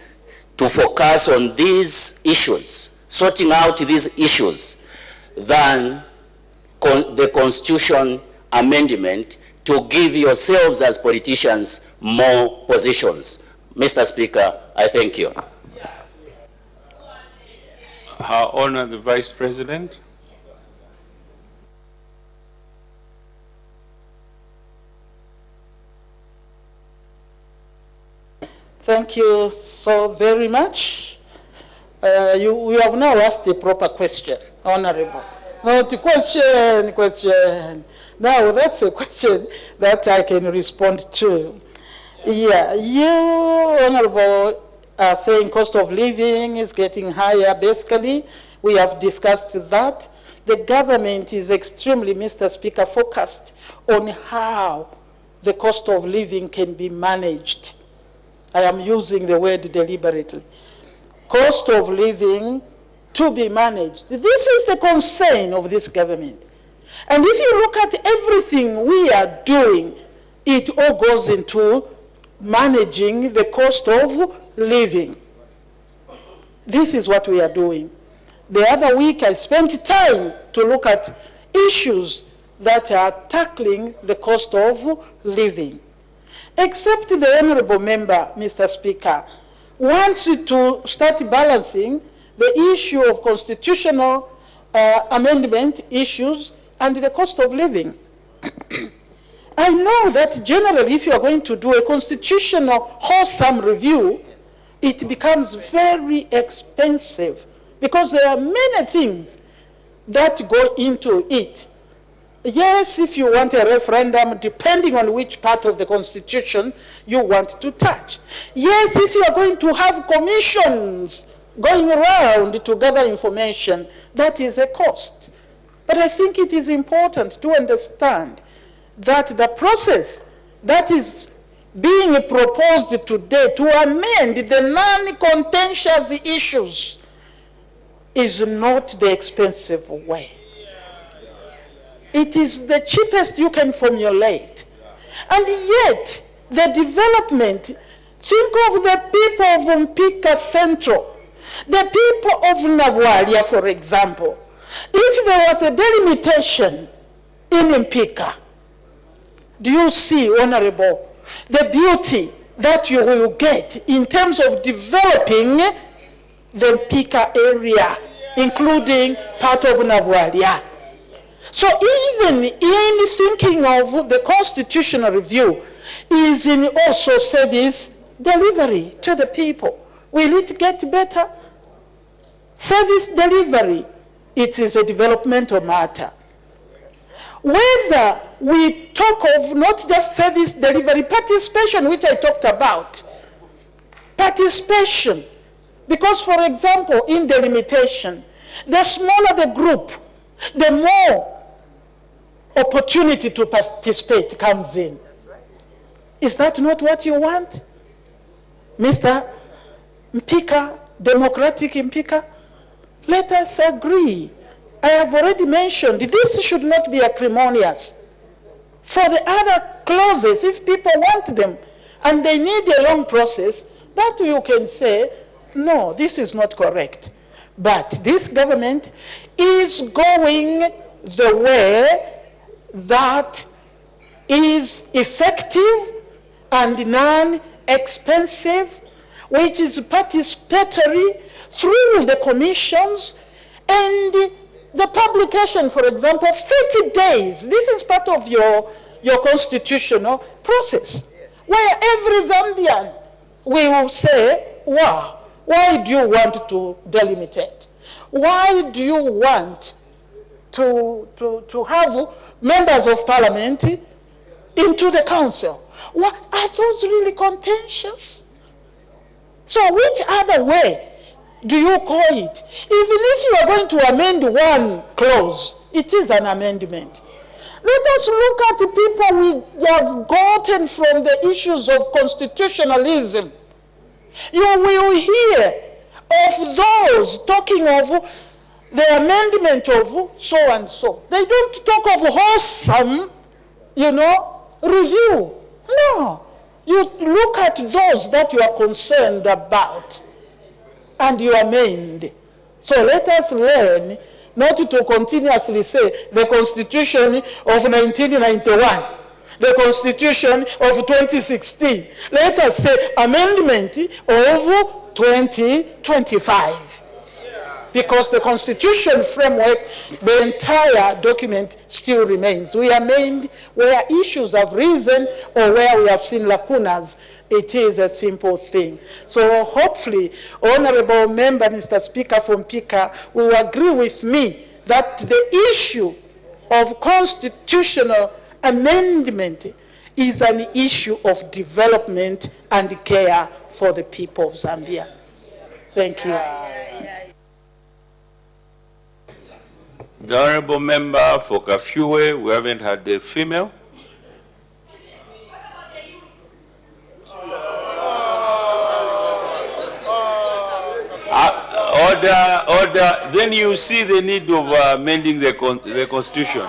to focus on these issues, sorting out these issues, than the Constitution amendment to give yourselves as politicians more positions? Mr. Speaker, I thank you. Her Honor the Vice President. Thank you so very much. You have now asked the proper question, Honorable. Not question. Now that's a question that I can respond to. Yeah, you, Honorable, are saying cost of living is getting higher. Basically, we have discussed that. The government is extremely, Mr. Speaker, focused on how the cost of living can be managed. I am using the word deliberately. Cost of living to be managed. This is the concern of this government. And if you look at everything we are doing, it all goes into managing the cost of living. This is what we are doing. The other week I spent time to look at issues that are tackling the cost of living. Except the honorable member, Mr. Speaker, wants to start balancing the issue of constitutional amendment issues and the cost of living. I know that generally if you are going to do a constitutional wholesome review, it becomes very expensive because there are many things that go into it. Yes, if you want a referendum, depending on which part of the Constitution you want to touch. Yes, if you are going to have commissions going around to gather information, that is a cost. But I think it is important to understand that the process that is being proposed today to amend the non-contentious issues is not the expensive way. It is the cheapest you can formulate. And yet, the development, think of the people of Mpika Central, the people of Nabwalia, for example. If there was a delimitation in Mpika, do you see, Honorable, the beauty that you will get in terms of developing the Mpika area, including part of Nabwalia? So even in thinking of the constitutional review is in also service delivery to the people. Will it get better? Service delivery, it is a developmental matter. Whether we talk of not just service delivery, participation, which I talked about. Participation. Because, for example, in delimitation, the smaller the group, the more opportunity to participate comes in. Is that not what you want? Mr. Mpika, Democratic Mpika? Let us agree. I have already mentioned this should not be acrimonious. For the other clauses, if people want them and they need a long process, that you can say, no, this is not correct. But this government is going the way that is effective and non-expensive, which is participatory through the commissions and the publication, for example, of 30 days. This is part of your constitutional process, where every Zambian will say, wow, why do you want to delimitate? Why do you want to have members of parliament into the council? What, are those really contentious? So which other way do you call it? Even if you are going to amend one clause, it is an amendment. Let us look at the people we have gotten from the issues of constitutionalism. You will hear of those talking of the amendment of so and so. They don't talk of wholesome, review. No. You look at those that you are concerned about and you amend. So let us learn not to continuously say the Constitution of 1991, the Constitution of 2016. Let us say amendment of 2025. Because the Constitution framework, the entire document still remains. We amend where issues have risen or where we have seen lacunas. It is a simple thing. So hopefully, Honorable Member, Mr. Speaker from Pika, will agree with me that the issue of constitutional amendment is an issue of development and care for the people of Zambia. Thank you. The Honorable Member for Kafue, we haven't had the female. Order. Then you see the need of amending the Constitution.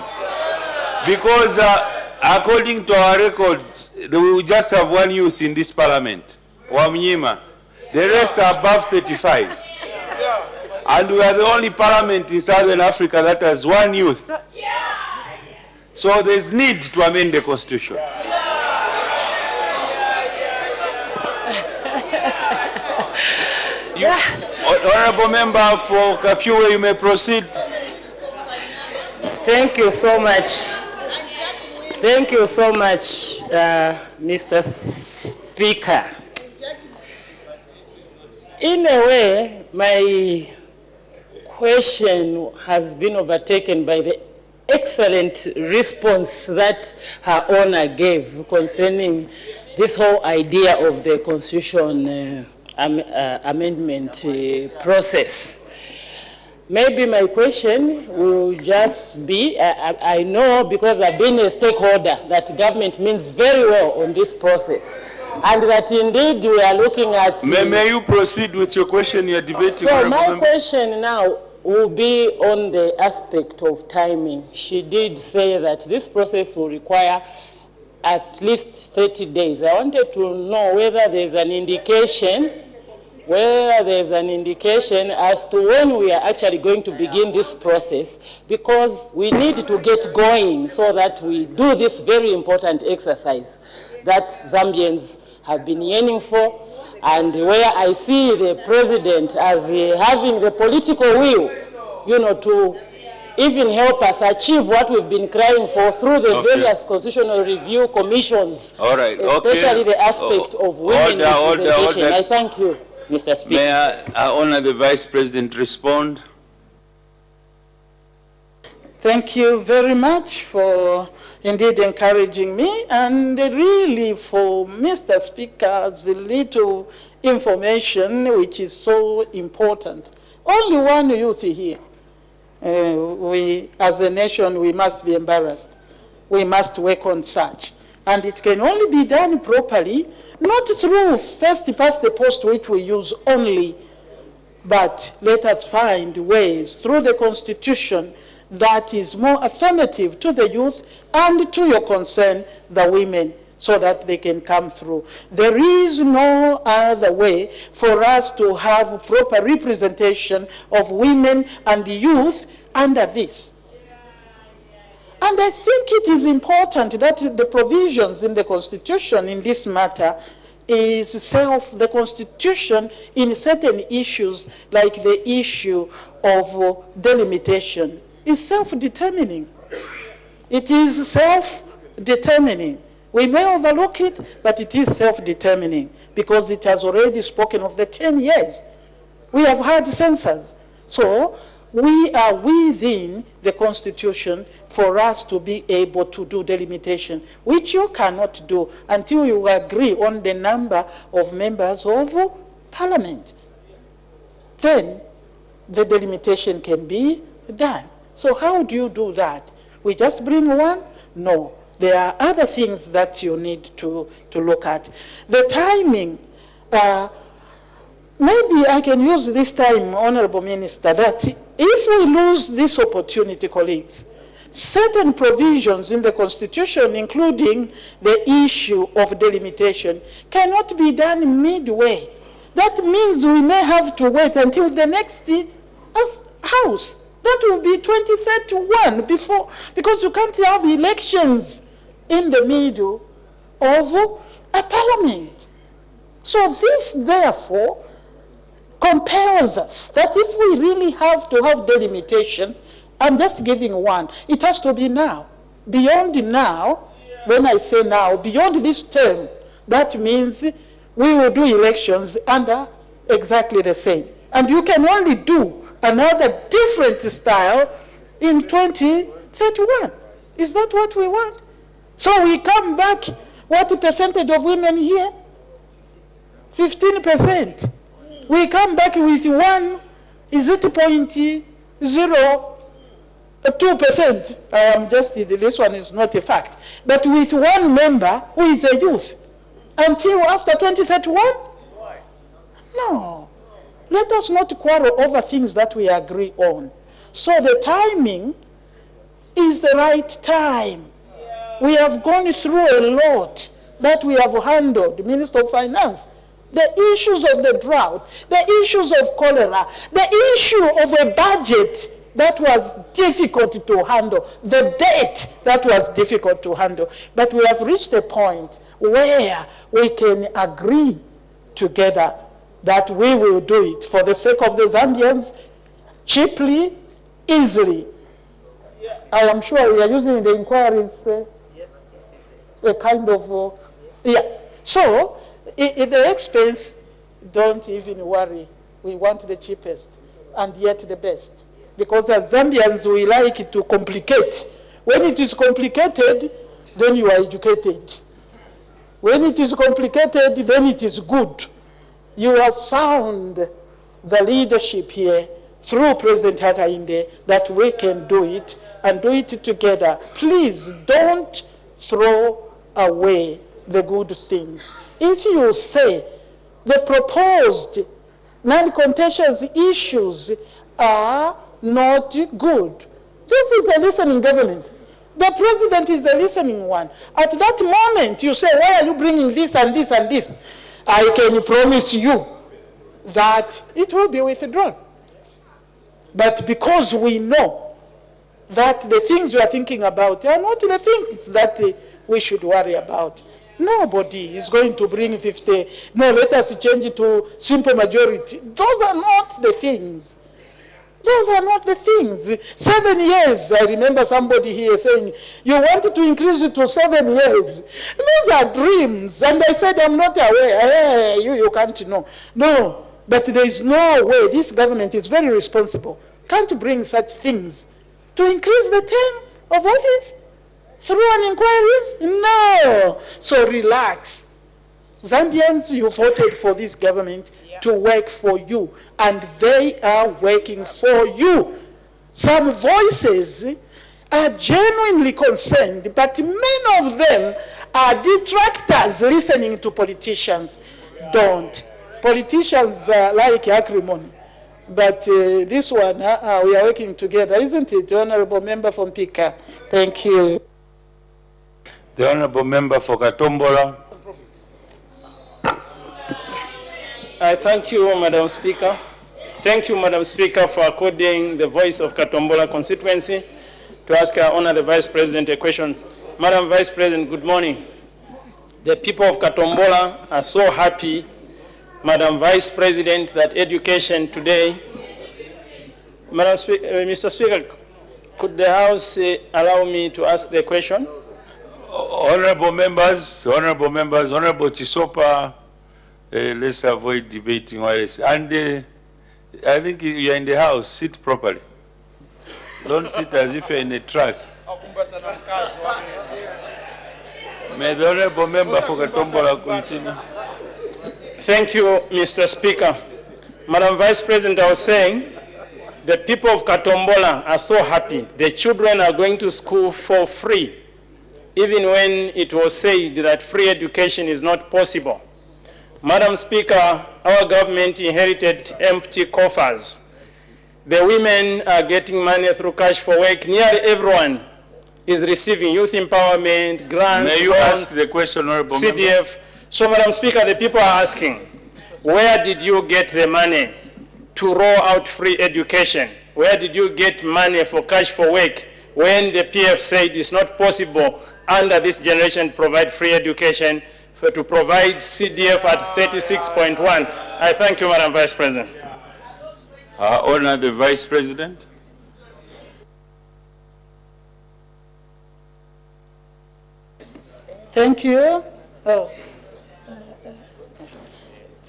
Because according to our records, we just have one youth in this parliament, Wamnyima. The rest are above 35. And we are the only parliament in Southern Africa that has one youth. So there's need to amend the Constitution. Honorable Member for Kafue, you may proceed. Thank you so much. Thank you so much, Mr. Speaker. In a way, my question has been overtaken by the excellent response that Her Honor gave concerning this whole idea of the Constitution amendment process. Maybe my question will just be, I know because I've been a stakeholder that government means very well on this process. And that indeed we are looking at... May you proceed with your question? You are debating. So my question now will be on the aspect of timing. She did say that this process will require at least 30 days. I wanted to know whether there's an indication, as to when we are actually going to begin this process, because we need to get going so that we do this very important exercise that Zambians have been yearning for, and where I see the President as having the political will, to even help us achieve what we've been crying for through the various constitutional review commissions, all right, especially the aspect of women representation. I thank you, Mr. Speaker. May I honor the Vice President respond? Thank you very much for indeed encouraging me, and really for Mr. Speaker's little information which is so important. Only one youth here. We, as a nation, we must be embarrassed. We must work on such. And it can only be done properly, not through first past the post which we use only, but let us find ways through the Constitution that is more affirmative to the youth and to your concern, the women, so that they can come through. There is no other way for us to have proper representation of women and youth under this. And I think it is important that the provisions in the Constitution in this matter is the Constitution in certain issues, like the issue of delimitation, is self-determining. It is self-determining. We may overlook it, but it is self-determining because it has already spoken of the 10 years. We have had censors. So we are within the Constitution for us to be able to do delimitation, which you cannot do until you agree on the number of members of Parliament. Then the delimitation can be done. So how do you do that? We just bring one? No. There are other things that you need to look at. The timing, maybe I can use this time, Honorable Minister, that if we lose this opportunity, colleagues, certain provisions in the Constitution, including the issue of delimitation, cannot be done midway. That means we may have to wait until the next House. That will be 2031 before, because you can't have elections in the middle of a parliament. So this, therefore, compels us that if we really have to have delimitation, I'm just giving one, it has to be now. Beyond now, when I say now, beyond this term, that means we will do elections under exactly the same. And you can only do another different style in 2031. Is that what we want? So we come back, what percentage of women here? 15%. We come back with 0.02%. I am just, this one is not a fact. But with one member who is a youth, until after 2031? No. Let us not quarrel over things that we agree on. So the timing is the right time. We have gone through a lot that we have handled, Minister of Finance. The issues of the drought, the issues of cholera, the issue of a budget that was difficult to handle, the debt that was difficult to handle. But we have reached a point where we can agree together that we will do it for the sake of the Zambians, cheaply, easily. I am sure we are using the inquiries a kind of, So, the expense, don't even worry. We want the cheapest and yet the best. Because as Zambians, we like it to complicate. When it is complicated, then you are educated. When it is complicated, then it is good. You have found the leadership here through President Hakainde that we can do it and do it together. Please don't throw away the good things. If you say the proposed non-contentious issues are not good, this is a listening government. The president is a listening one. At that moment, you say, why are you bringing this and this and this? I can promise you that it will be withdrawn. But because we know that the things you are thinking about are not the things that we should worry about. Nobody is going to bring 50. No, let us change it to simple majority. Those are not the things. Those are not the things. 7 years, I remember somebody here saying, you wanted to increase it to 7 years. Those are dreams. And I said, I'm not aware. Hey, you can't know. No, but there is no way. This government is very responsible. Can't bring such things to increase the term of office through an inquiries? No. So relax. Zambians, you voted for this government to work for you, and they are working for you. Some voices are genuinely concerned, but many of them are detractors listening to politicians. Don't. Politicians like acrimony. But this one, we are working together, isn't it, Honorable Member from Pika? Thank you. The Honorable Member for Katombola. I thank you, Madam Speaker. Thank you, Madam Speaker, for according the voice of Katombola constituency to ask our Honor the Vice President a question. Madam Vice President, good morning. The people of Katombola are so happy, Madam Vice President, that education today. Mr. Speaker, could the House allow me to ask the question? Honorable members, Honorable Chisopa, let's avoid debating. And I think you are in the House. Sit properly. Don't sit as if you're in a truck. May the Honorable Member for Katombola continue. Thank you, Mr. Speaker. Madam Vice President, I was saying the people of Katombola are so happy. The children are going to school for free, even when it was said that free education is not possible. Madam Speaker, our government inherited empty coffers. The women are getting money through cash for work. Nearly everyone is receiving youth empowerment, grants, May you loans, ask the question, Honorable CDF. Member? So, Madam Speaker, the people are asking, where did you get the money to roll out free education? Where did you get money for cash for work when the PF said it's not possible under this generation to provide free education, to provide CDF at 36.1? I thank you, Madam Vice President. Honor the Vice President. Thank you.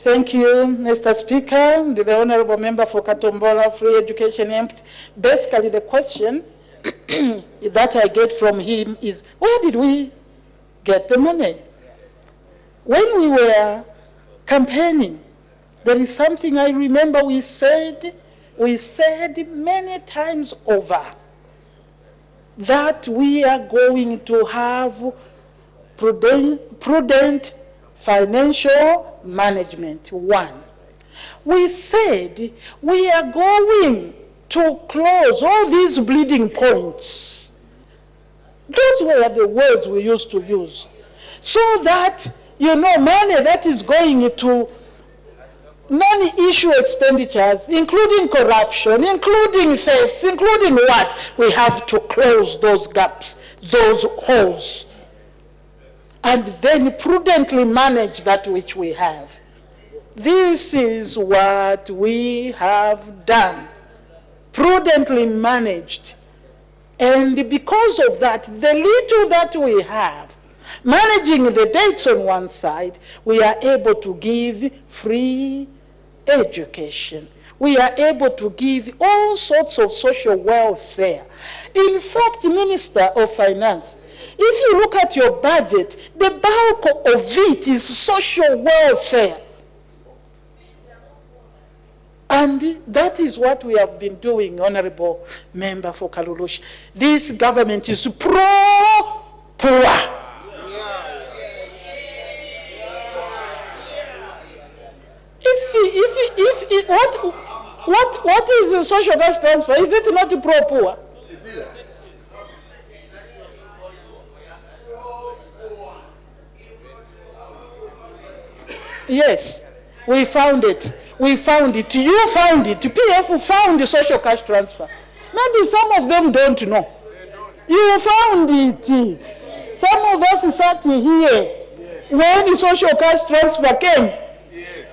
Thank you, Mr. Speaker, the Honorable Member for Katombola, Free Education Empty. Basically, the question that I get from him is, where did we get the money? When we were campaigning, there is something I remember we said many times over, that we are going to have prudent financial management. One, we said we are going to close all these bleeding points. Those were the words we used to use. So that, money that is going to non-issue expenditures, including corruption, including thefts, including what? We have to close those gaps, those holes, and then prudently manage that which we have. This is what we have done, prudently managed. And because of that, the little that we have, managing the dates on one side, we are able to give free education. We are able to give all sorts of social welfare. In fact, Minister of Finance, if you look at your budget, the bulk of it is social welfare. And that is what we have been doing, Honorable Member for Kalulush. This government is pro-poor. What is the social cash transfer? Is it not pro-poor? Yes, we found it. We found it. You found it. PF found the social cash transfer. Maybe some of them don't know. You found it. Some of us sat here when the social cash transfer came.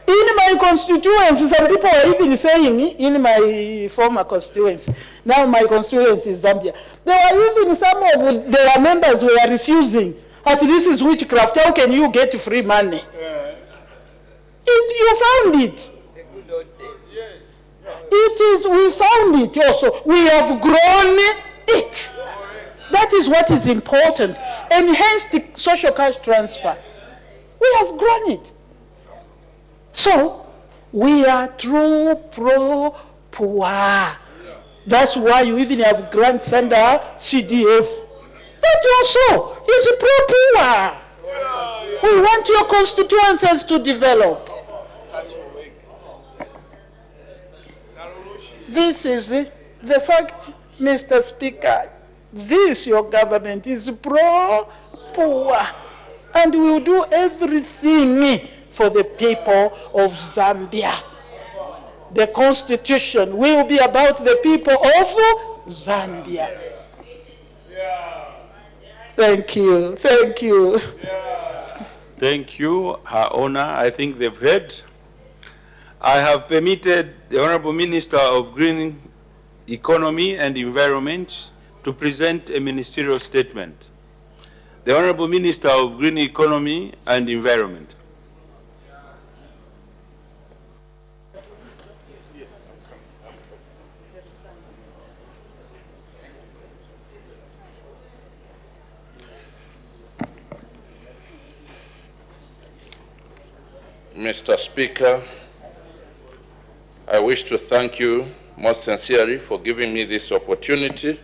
In my constituency, some people are even saying, in my former constituency, now my constituency is Zambia, there were even some of their members were refusing. This is witchcraft. How can you get free money? You found it. We found it also. We have grown it. That is what is important. And hence the social cash transfer. We have grown it. So, we are true pro-poor. That's why you even have grants under CDF. That also is pro-poor. We want your constituencies to develop. This is the fact, Mr. Speaker. This, your government, is pro-poor. And we will do everything for the people of Zambia. The Constitution will be about the people of Zambia. Thank you. Thank you. Thank you, Her Honor. I think they've heard. I have permitted the Honorable Minister of Green Economy and Environment to present a ministerial statement. The Honorable Minister of Green Economy and Environment. Mr. Speaker, I wish to thank you most sincerely for giving me this opportunity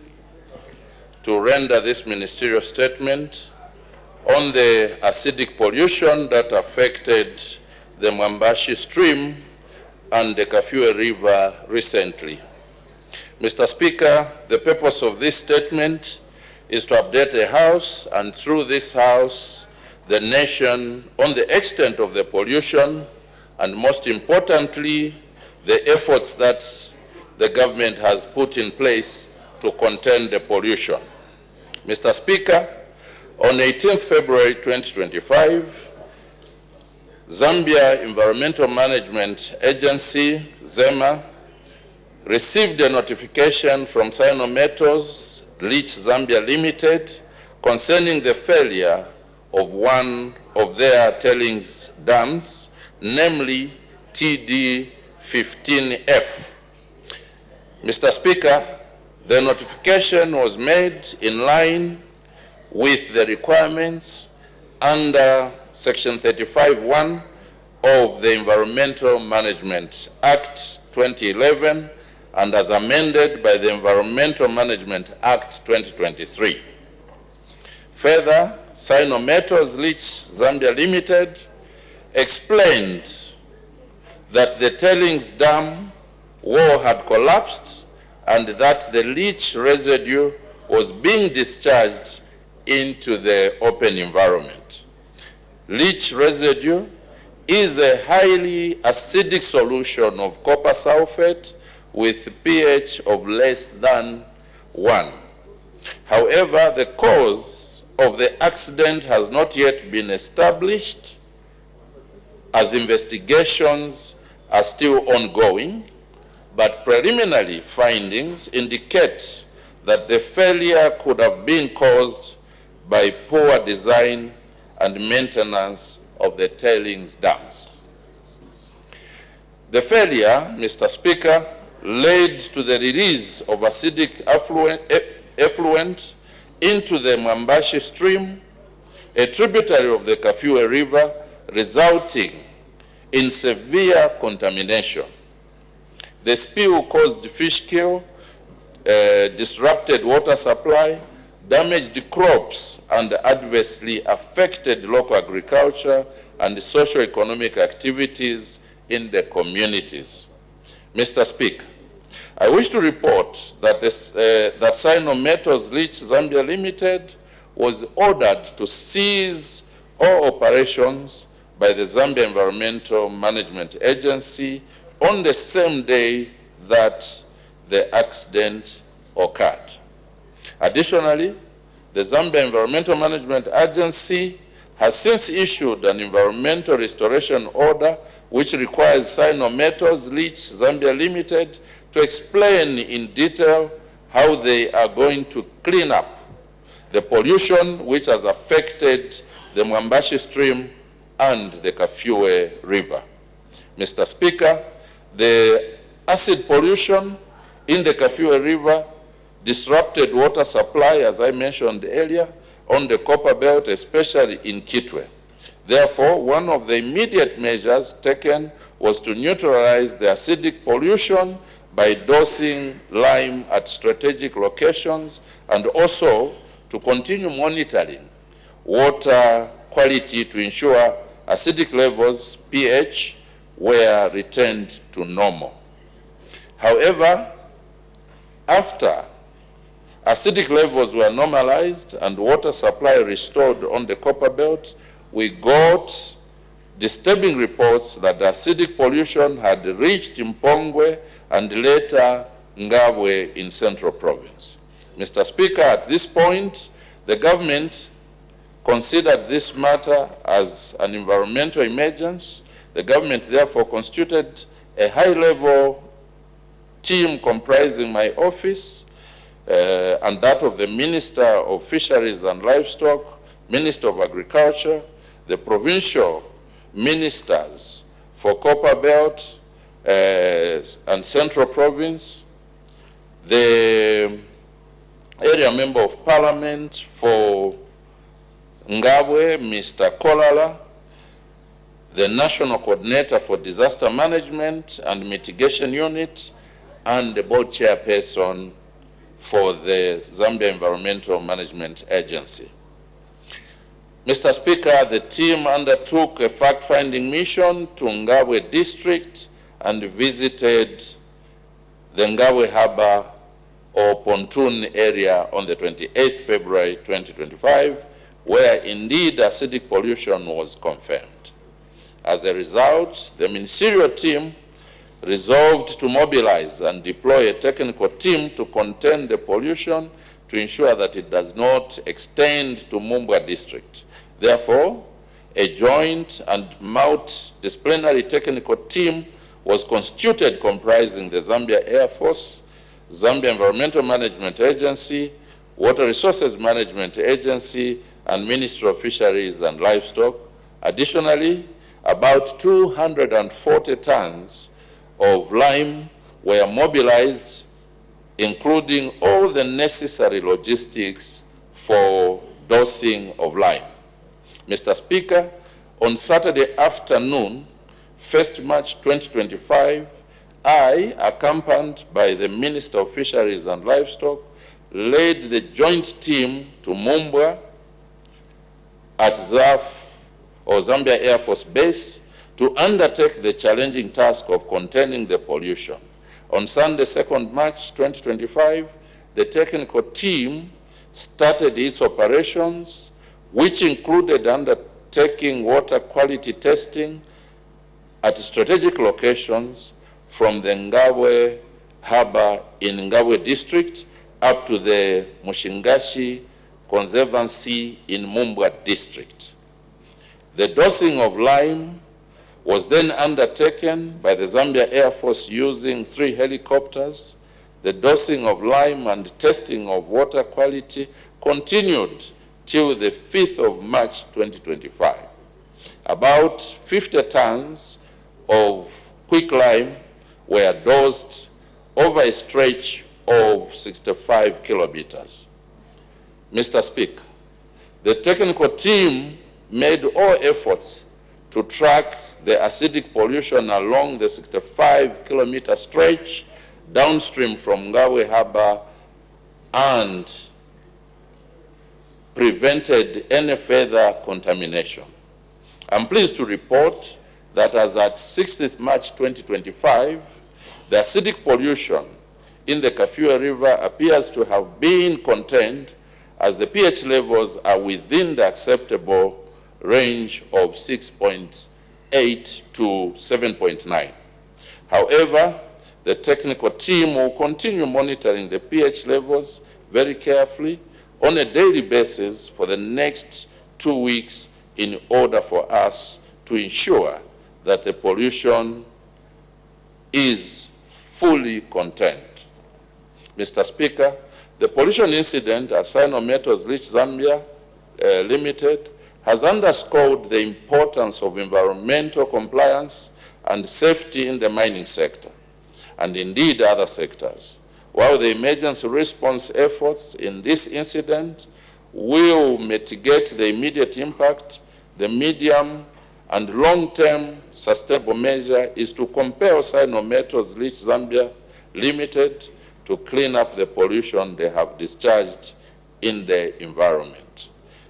to render this ministerial statement on the acidic pollution that affected the Mwambashi stream and the Kafue River recently. Mr. Speaker, the purpose of this statement is to update the House and through this House, the nation on the extent of the pollution and most importantly, the efforts that the government has put in place to contain the pollution. Mr. Speaker, on 18th February 2025, Zambia Environmental Management Agency, ZEMA, received a notification from Sinometals Leach Zambia Limited concerning the failure of one of their tailings dams, namely TD15F. Mr. Speaker, the notification was made in line with the requirements under Section 35(1) of the Environmental Management Act 2011 and as amended by the Environmental Management Act 2023. Further, Sinometals Leach Zambia Limited explained that the tailings dam wall had collapsed and that the leach residue was being discharged into the open environment. Leach residue is a highly acidic solution of copper sulfate with pH of less than 1. However, the cause of the accident has not yet been established as investigations are still ongoing, but preliminary findings indicate that the failure could have been caused by poor design and maintenance of the tailings dams. The failure, Mr. Speaker, led to the release of acidic effluent into the Mwambashi stream, a tributary of the Kafue River, resulting in severe contamination. The spill caused fish kill, disrupted water supply, damaged crops, and adversely affected local agriculture and socio-economic activities in the communities. Mr. Speaker, I wish to report that, that Sinometals Leach Zambia Limited was ordered to cease all operations by the Zambia Environmental Management Agency on the same day that the accident occurred. Additionally, the Zambia Environmental Management Agency has since issued an environmental restoration order which requires Sinometals Leach Zambia Limited to explain in detail how they are going to clean up the pollution which has affected the Mwambashi stream and the Kafue River. Mr. Speaker, the acid pollution in the Kafue River disrupted water supply, as I mentioned earlier, on the copper belt, especially in Kitwe. Therefore, one of the immediate measures taken was to neutralize the acidic pollution by dosing lime at strategic locations and also to continue monitoring water quality to ensure acidic levels, pH, were returned to normal. However, after acidic levels were normalized and water supply restored on the copper belt, we got disturbing reports that the acidic pollution had reached Mpongwe and later Ngabwe in Central Province. Mr. Speaker, at this point, the government considered this matter as an environmental emergency. The government therefore constituted a high-level team comprising my office and that of the Minister of Fisheries and Livestock, Minister of Agriculture, the provincial ministers for Copper Belt and Central Province, the area member of Parliament for Ngabwe, Mr. Kolala, the National Coordinator for Disaster Management and Mitigation Unit, and the board chairperson for the Zambia Environmental Management Agency. Mr. Speaker, the team undertook a fact-finding mission to Ngabwe district and visited the Ngabwe Harbour or pontoon area on the 28th February 2025, where indeed acidic pollution was confirmed. As a result, the ministerial team resolved to mobilize and deploy a technical team to contain the pollution to ensure that it does not extend to Mumbwa district. Therefore, a joint and multidisciplinary technical team was constituted comprising the Zambia Air Force, Zambia Environmental Management Agency, Water Resources Management Agency, and Ministry of Fisheries and Livestock. Additionally, about 240 tons of lime were mobilized, including all the necessary logistics for dosing of lime. Mr. Speaker, on Saturday afternoon, 1st March 2025, I, accompanied by the Minister of Fisheries and Livestock, led the joint team to Mumbwa at ZAF or Zambia Air Force Base to undertake the challenging task of containing the pollution. On Sunday, 2nd March 2025, the technical team started its operations, which included undertaking water quality testing at strategic locations from the Ngabwe Harbour in Ngabwe district up to the Mushingashi Conservancy in Mumbwa district. The dosing of lime was then undertaken by the Zambia Air Force using 3 helicopters. The dosing of lime and testing of water quality continued till the 5th of March 2025. About 50 tons of quicklime were dosed over a stretch of 65 kilometers. Mr. Speaker, the technical team made all efforts to track the acidic pollution along the 65-kilometer stretch downstream from Ngabwe Harbour and prevented any further contamination. I'm pleased to report that as at 16th March 2025, the acidic pollution in the Kafue River appears to have been contained as the pH levels are within the acceptable range of 6.8 to 7.9. However, the technical team will continue monitoring the pH levels very carefully on a daily basis for the next 2 weeks in order for us to ensure that the pollution is fully contained. Mr. Speaker, the pollution incident at Sino-Metals Leach Zambia Limited has underscored the importance of environmental compliance and safety in the mining sector, and indeed other sectors. While the emergency response efforts in this incident will mitigate the immediate impact, the medium and long-term sustainable measure is to compel Sino-Metals Leach Zambia Limited to clean up the pollution they have discharged in the environment.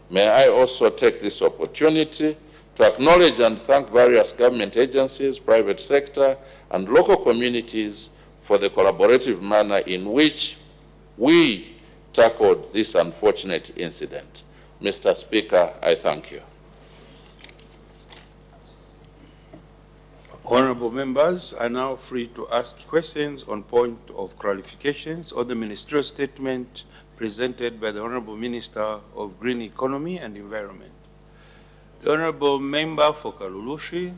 May I also take this opportunity to acknowledge and thank various government agencies, private sector, and local communities for the collaborative manner in which we tackled this unfortunate incident. Mr. Speaker, I thank you. Honorable members are now free to ask questions on point of clarifications on the ministerial statement presented by the Honorable Minister of Green Economy and Environment. The Honorable Member for Kalulushi.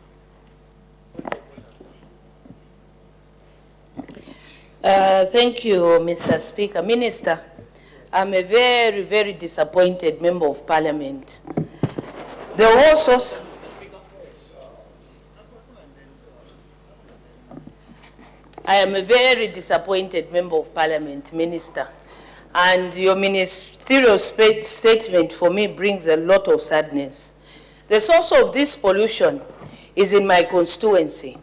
Thank you, Mr. Speaker. Minister, I'm a very, very disappointed Member of Parliament. There were also I am a very disappointed Member of Parliament, Minister, and your ministerial statement for me brings a lot of sadness. The source of this pollution is in my constituency,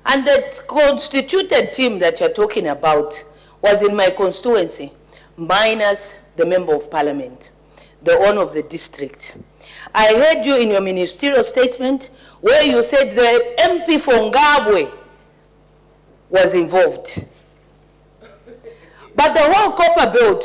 and the constituted team that you're talking about was in my constituency, minus the Member of Parliament, the owner of the district. I heard you in your ministerial statement where you said the MP for Ngabwe was involved. But the whole copper belt,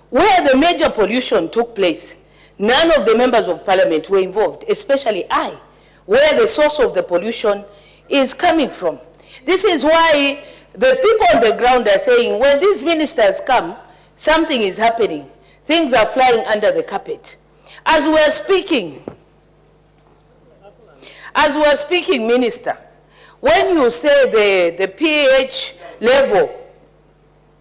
where the major pollution took place, none of the members of parliament were involved, especially I, where the source of the pollution is coming from. This is why the people on the ground are saying, when these ministers come, something is happening. Things are flying under the carpet. As we are speaking, Minister, when you say the pH level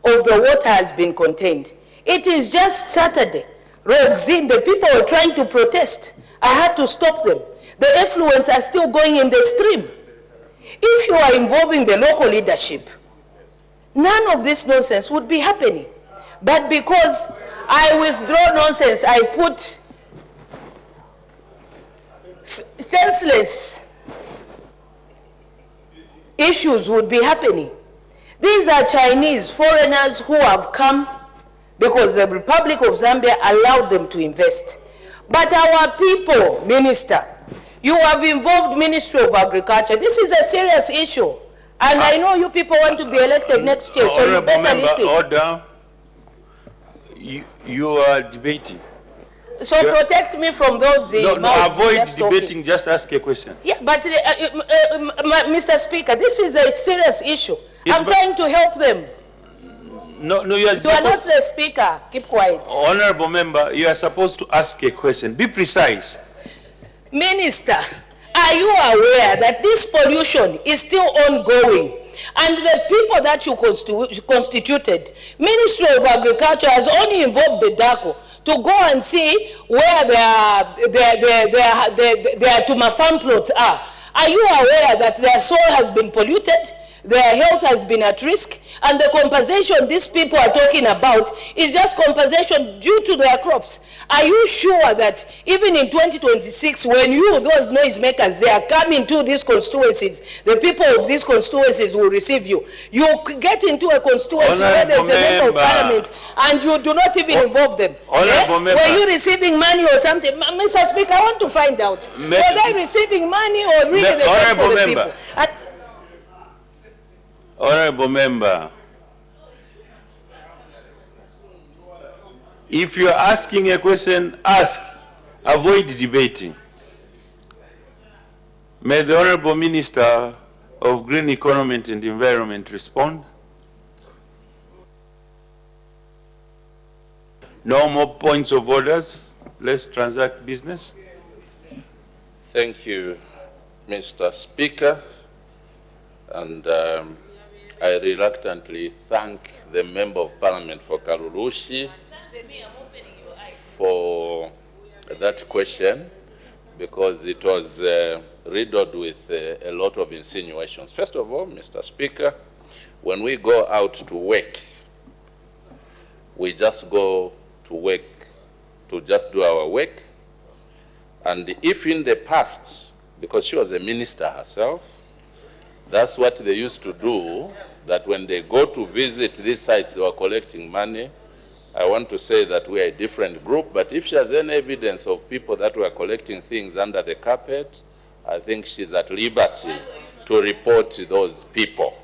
of the water has been contained, it is just Saturday. Roxin, the people were trying to protest. I had to stop them. The effluents are still going in the stream. If you are involving the local leadership, none of this nonsense would be happening. But because I withdraw nonsense, I put senseless issues would be happening. These are Chinese foreigners who have come because the Republic of Zambia allowed them to invest. But our people, Minister, you have involved Ministry of Agriculture. This is a serious issue. And I know you people want to be elected next year, so you better listen. Order. You are debating. So protect me from those No, avoid debating, just ask a question. Yeah, but Mr. Speaker, this is a serious issue. Yes, I'm trying to help them. No, you are not the Speaker. Keep quiet. Honorable member, you are supposed to ask a question. Be precise. Minister, are you aware that this pollution is still ongoing? And the people that you constituted, Ministry of Agriculture has only involved the DACO to go and see where their Tuma farm plots are. Are you aware that their soil has been polluted, their health has been at risk, and the compensation these people are talking about is just compensation due to their crops? Are you sure that even in 2026, when you, those noisemakers, they are coming to these constituencies, the people of these constituencies will receive you? You get into a constituency where there's a member of parliament and you do not even involve them. Were you receiving money or something? Mr. Speaker, I want to find out. Were they receiving money or really the best for the people? Honorable member, if you are asking a question, ask. Avoid debating. May the Honorable Minister of Green Economy and Environment respond. No more points of orders. Let's transact business. Thank you, Mr. Speaker. And I reluctantly thank the Member of Parliament for Kalurushi for that question, because it was riddled with a lot of insinuations. First of all, Mr. Speaker, when we go out to work, we just go to work to just do our work. And if in the past, because she was a minister herself, that's what they used to do, that when they go to visit these sites, they were collecting money. I want to say that we are a different group, but if she has any evidence of people that were collecting things under the carpet, I think she's at liberty to report those people.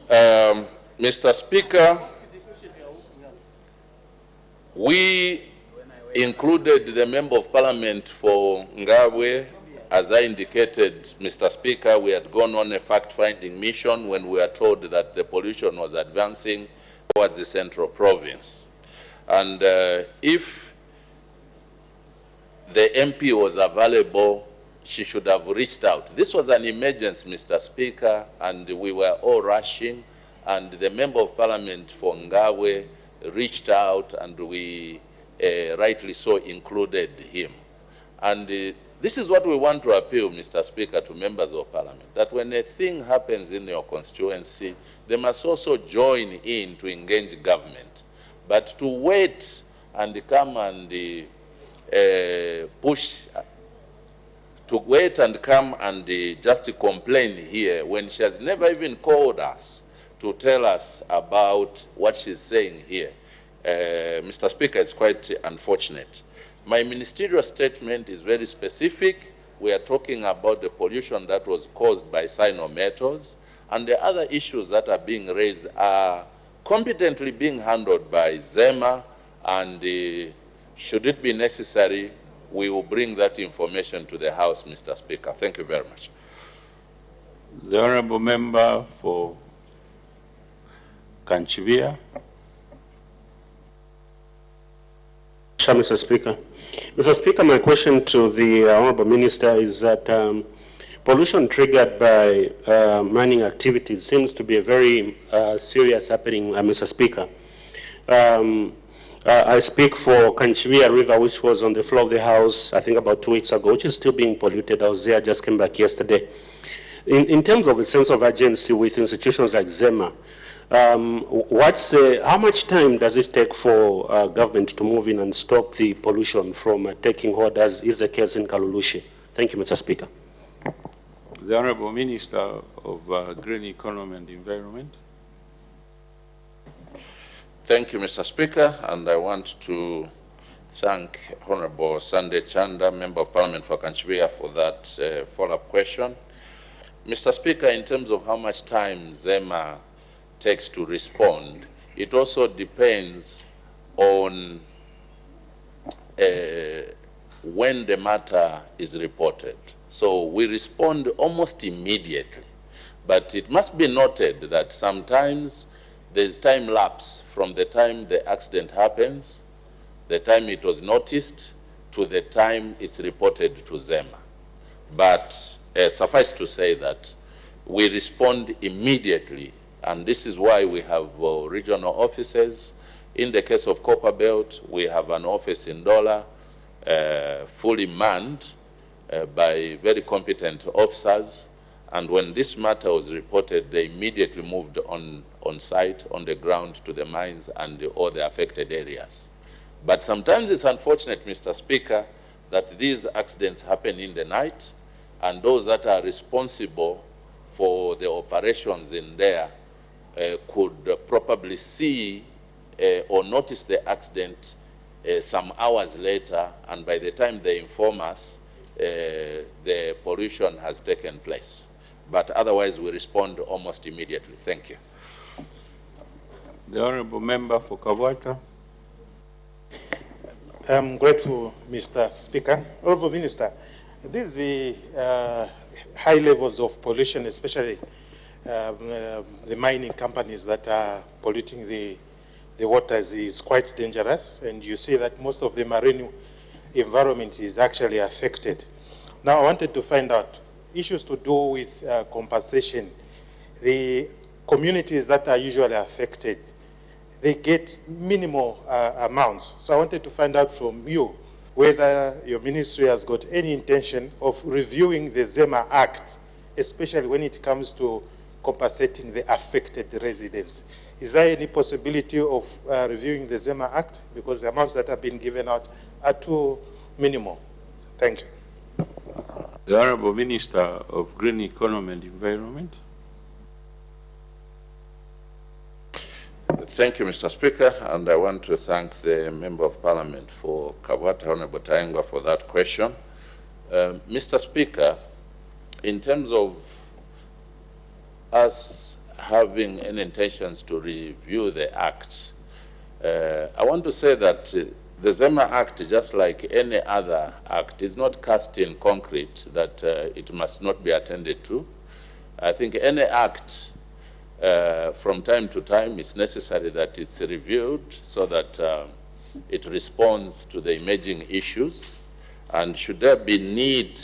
Mr. Speaker, we included the Member of Parliament for Ngabwe. As I indicated, Mr. Speaker, we had gone on a fact-finding mission when we were told that the pollution was advancing towards the central province. And if the MP was available, she should have reached out. This was an emergency, Mr. Speaker, and we were all rushing, and the Member of Parliament for Ngabwe reached out, and we rightly so included him. And this is what we want to appeal, Mr. Speaker, to members of Parliament, that when a thing happens in your constituency, they must also join in to engage government. But to wait and come and come and just complain here when she has never even called us to tell us about what she's saying here, Mr. Speaker, it's quite unfortunate. My ministerial statement is very specific. We are talking about the pollution that was caused by cyanometals, and the other issues that are being raised are competently being handled by ZEMA, and should it be necessary, we will bring that information to the House, Mr. Speaker. Thank you very much. The Honourable Member for Kanchivia. Mr. Speaker. Mr. Speaker, my question to the Honourable Minister is that pollution triggered by mining activities seems to be a very serious happening, Mr. Speaker. I speak for Kanchivia River, which was on the floor of the House, I think about 2 weeks ago, which is still being polluted. I was there, just came back yesterday. In terms of a sense of urgency with institutions like ZEMA, how much time does it take for government to move in and stop the pollution from taking hold, as is the case in Kalulushi? Thank you, Mr. Speaker. The Honourable Minister of Green Economy and Environment. Thank you, Mr. Speaker, and I want to thank Honourable Sunday Chanda, Member of Parliament for Kanchivia, for that follow-up question. Mr. Speaker, in terms of how much time ZEMA takes to respond, it also depends on when the matter is reported. So we respond almost immediately, but it must be noted that sometimes there's time lapse from the time the accident happens, the time it was noticed, to the time it's reported to ZEMA. But suffice to say that we respond immediately, and this is why we have regional offices. In the case of Copperbelt, we have an office in Dola, fully manned by very competent officers, and when this matter was reported, they immediately moved on site, on the ground, to the mines and all the affected areas. But sometimes it's unfortunate, Mr. Speaker, that these accidents happen in the night, and those that are responsible for the operations in there could probably see or notice the accident some hours later, and by the time they inform us, the pollution has taken place. But otherwise, we respond almost immediately. Thank you. The Honourable Member for Kabwata. I'm grateful, Mr. Speaker. Honourable Minister, these high levels of pollution, especially the mining companies that are polluting the waters, is quite dangerous, and you see that most of the marine environment is actually affected. Now, I wanted to find out issues to do with compensation. The communities that are usually affected, they get minimal amounts. So I wanted to find out from you whether your ministry has got any intention of reviewing the ZEMA Act, especially when it comes to compensating the affected residents. Is there any possibility of reviewing the ZEMA Act? Because the amounts that have been given out are too minimal. Thank you. The Honourable Minister of Green Economy and Environment. Thank you, Mr. Speaker, and I want to thank the Member of Parliament for Kabwata, Honourable Taengwa, for that question. Mr. Speaker, in terms of us having any intentions to review the Act, I want to say that the ZEMA Act, just like any other act, is not cast in concrete that it must not be attended to. I think any act, from time to time, it's necessary that it's reviewed so that it responds to the emerging issues. And should there be need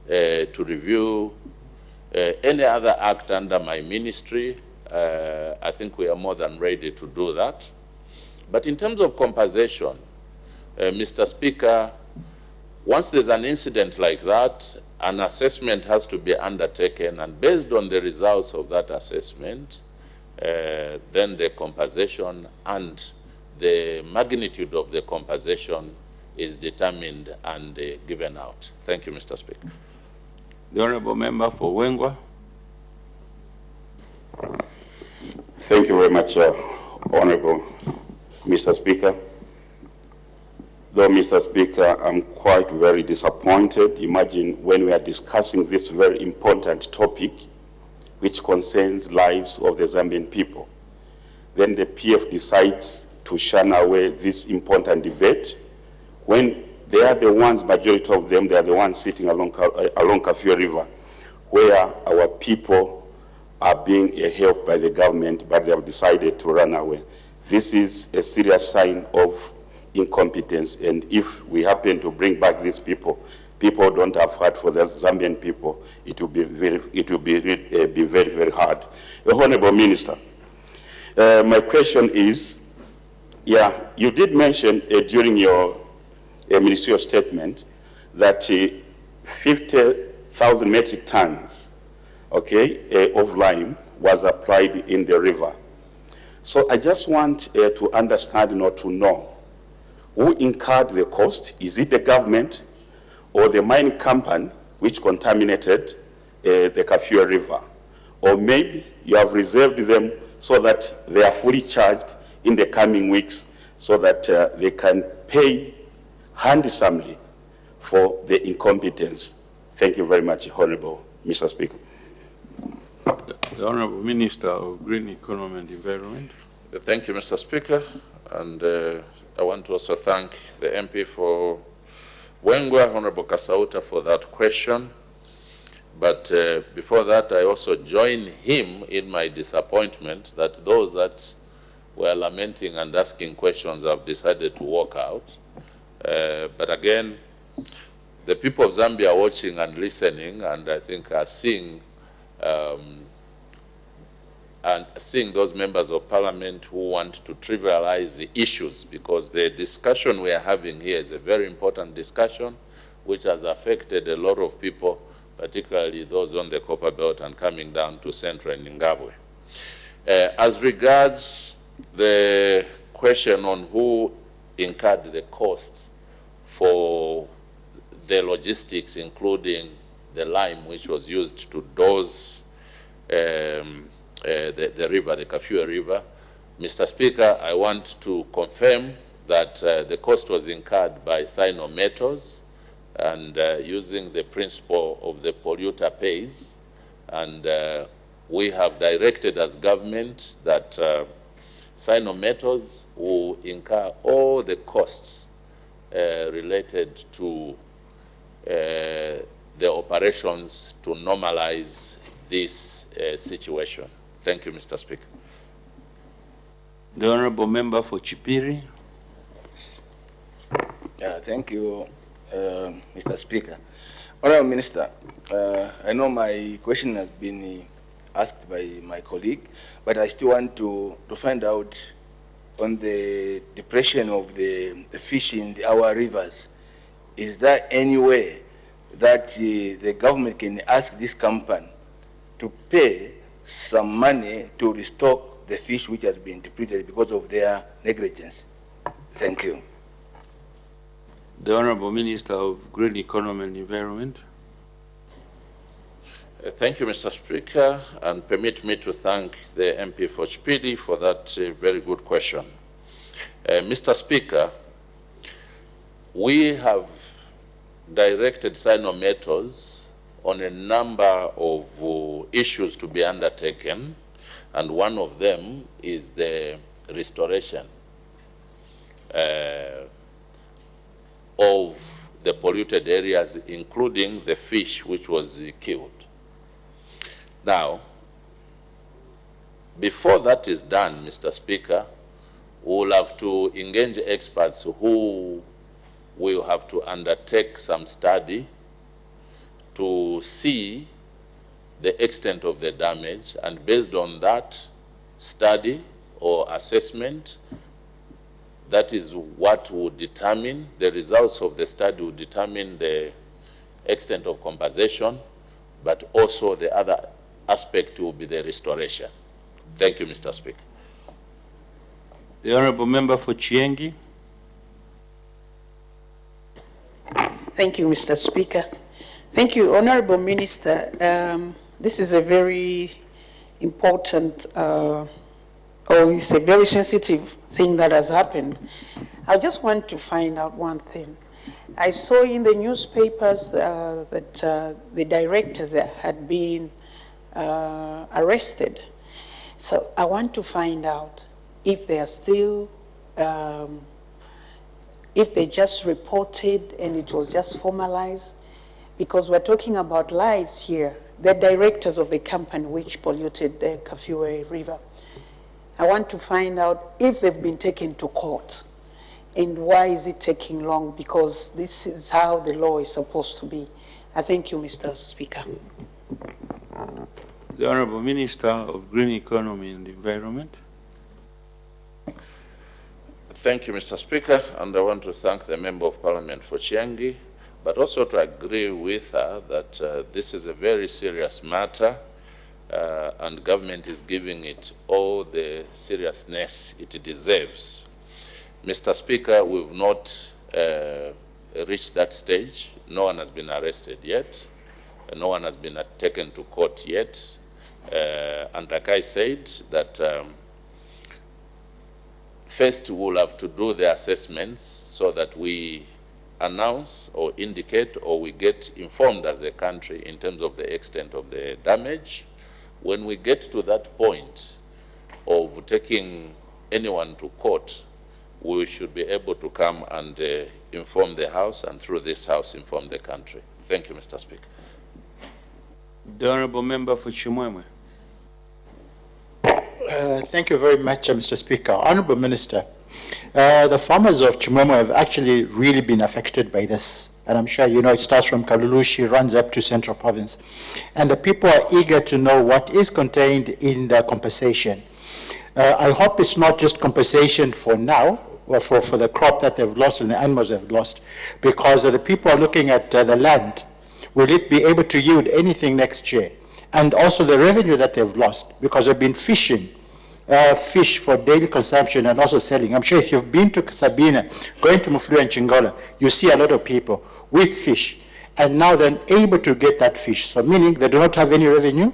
to review any other act under my ministry, I think we are more than ready to do that. But in terms of compensation, Mr. Speaker, once there's an incident like that, an assessment has to be undertaken, and based on the results of that assessment, then the compensation and the magnitude of the compensation is determined and given out. Thank you, Mr. Speaker. The Honourable Member for Wengwa. Thank you very much, Honourable Mr. Speaker. though, Mr. Speaker, I'm quite very disappointed. Imagine when we are discussing this very important topic, which concerns lives of the Zambian people, then the PF decides to shun away this important debate when they are the ones, majority of them, they are the ones sitting along Kafue River, where our people are being helped by the government, but they have decided to run away. This is a serious sign of incompetence, and if we happen to bring back these people, people don't have heart for the Zambian people, it will be very, very hard. Honorable Minister, my question is, you did mention during your ministerial statement that 50,000 metric tons, of lime was applied in the river. So I just want to understand or to know who incurred the cost. Is it the government or the mining company which contaminated the Kafue River? Or maybe you have reserved them so that they are fully charged in the coming weeks so that they can pay handsomely for the incompetence. Thank you very much, Honorable Mr. Speaker. The Honorable Minister of Green Economy and Environment. Thank you, Mr. Speaker. And I want to also thank the MP for Wengwa, Honorable Kasauta, for that question. But before that, I also join him in my disappointment that those that were lamenting and asking questions have decided to walk out. But again, the people of Zambia are watching and listening, and I think are seeing those members of parliament who want to trivialize the issues, because the discussion we are having here is a very important discussion which has affected a lot of people, particularly those on the Copper Belt and coming down to Central and Ngabwe. As regards the question on who incurred the cost for the logistics, including the lime which was used to dose the river, the Kafue River, Mr. Speaker, I want to confirm that the cost was incurred by Sino-Metals, and using the principle of the polluter pays, and we have directed as government that Sino-Metals will incur all the costs related to the operations to normalize this situation. Thank you, Mr. Speaker. The Honorable Member for Chipiri. Thank you, Mr. Speaker. Honorable Minister, I know my question has been asked by my colleague, but I still want to find out on the depression of the fish in our rivers. Is there any way that the government can ask this company to pay some money to restock the fish which has been depleted because of their negligence? Thank you. The Honorable Minister of Green Economy and Environment. Thank you, Mr. Speaker, and permit me to thank the MP for Chipiri for that very good question. Mr. Speaker, we have directed Sino-Metals on a number of issues to be undertaken, and one of them is the restoration of the polluted areas, including the fish which was killed. Now, before that is done, Mr. Speaker, we will have to engage experts who will have to undertake some study to see the extent of the damage, and based on that study or assessment, that is what will determine, the results of the study will determine the extent of compensation, but also the other aspect will be the restoration. Thank you, Mr. Speaker. The Honorable Member for Chiengi. Thank you, Mr. Speaker. Thank you, Honorable Minister. This is a very important or it's a very sensitive thing that has happened. I just want to find out one thing. I saw in the newspapers that the directors had been arrested. So I want to find out if they are still, if they just reported and it was just formalized, because we're talking about lives here. The directors of the company which polluted the Kafue River. I want to find out if they've been taken to court and why is it taking long, because this is how the law is supposed to be. I thank you, Mr. Speaker. The Honourable Minister of Green Economy and Environment. Thank you, Mr. Speaker, and I want to thank the Member of Parliament for Chiangi, but also to agree with her that this is a very serious matter and government is giving it all the seriousness it deserves. Mr. Speaker, we've not reached that stage. No one has been arrested yet. No one has been taken to court yet. And like I said, that first we'll have to do the assessments so that we announce or indicate or we get informed as a country in terms of the extent of the damage. When we get to that point of taking anyone to court, we should be able to come and inform the House, and through this House inform the country. Thank you, Mr. Speaker. The Honourable Member for Chimwemwe. Thank you very much, Mr. Speaker. Honourable Minister, the farmers of Chimwemwe have actually really been affected by this. And I'm sure you know it starts from Kalulushi, runs up to Central Province. And the people are eager to know what is contained in the compensation. I hope it's not just compensation for now, or for the crop that they've lost and the animals they've lost, because the people are looking at the land. Will it be able to yield anything next year? And also the revenue that they've lost, because they've been fishing fish for daily consumption and also selling. I'm sure if you've been to Sabina, going to Mufulu and Chingola, you see a lot of people with fish, and now they're able to get that fish. So meaning they do not have any revenue.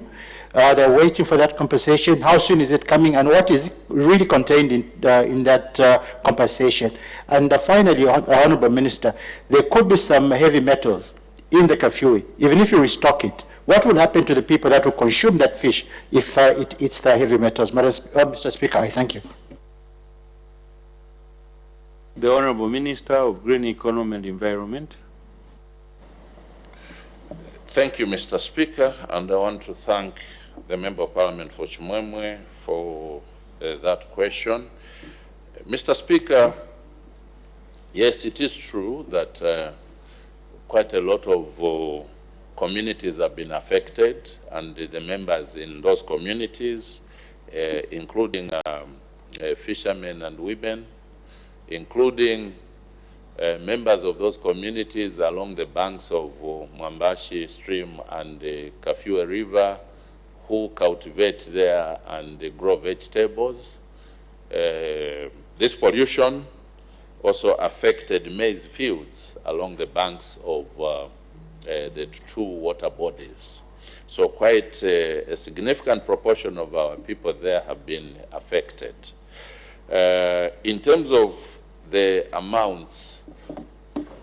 They're waiting for that compensation. How soon is it coming, and what is really contained in that compensation? And finally, Honourable Minister, there could be some heavy metals in the Kafue. Even if you restock it, what will happen to the people that will consume that fish if it eats the heavy metals? Mr. Speaker, I thank you. The Honourable Minister of Green Economy and Environment. Thank you, Mr. Speaker, and I want to thank the Member of Parliament for Chimwemwe for that question. Mr. Speaker, yes, it is true that quite a lot of communities have been affected, and the members in those communities, including fishermen and women, including members of those communities along the banks of Mwambashi stream and the Kafue River, who cultivate there and grow vegetables. This pollution also affected maize fields along the banks of the two water bodies. So quite a significant proportion of our people there have been affected. In terms of the amounts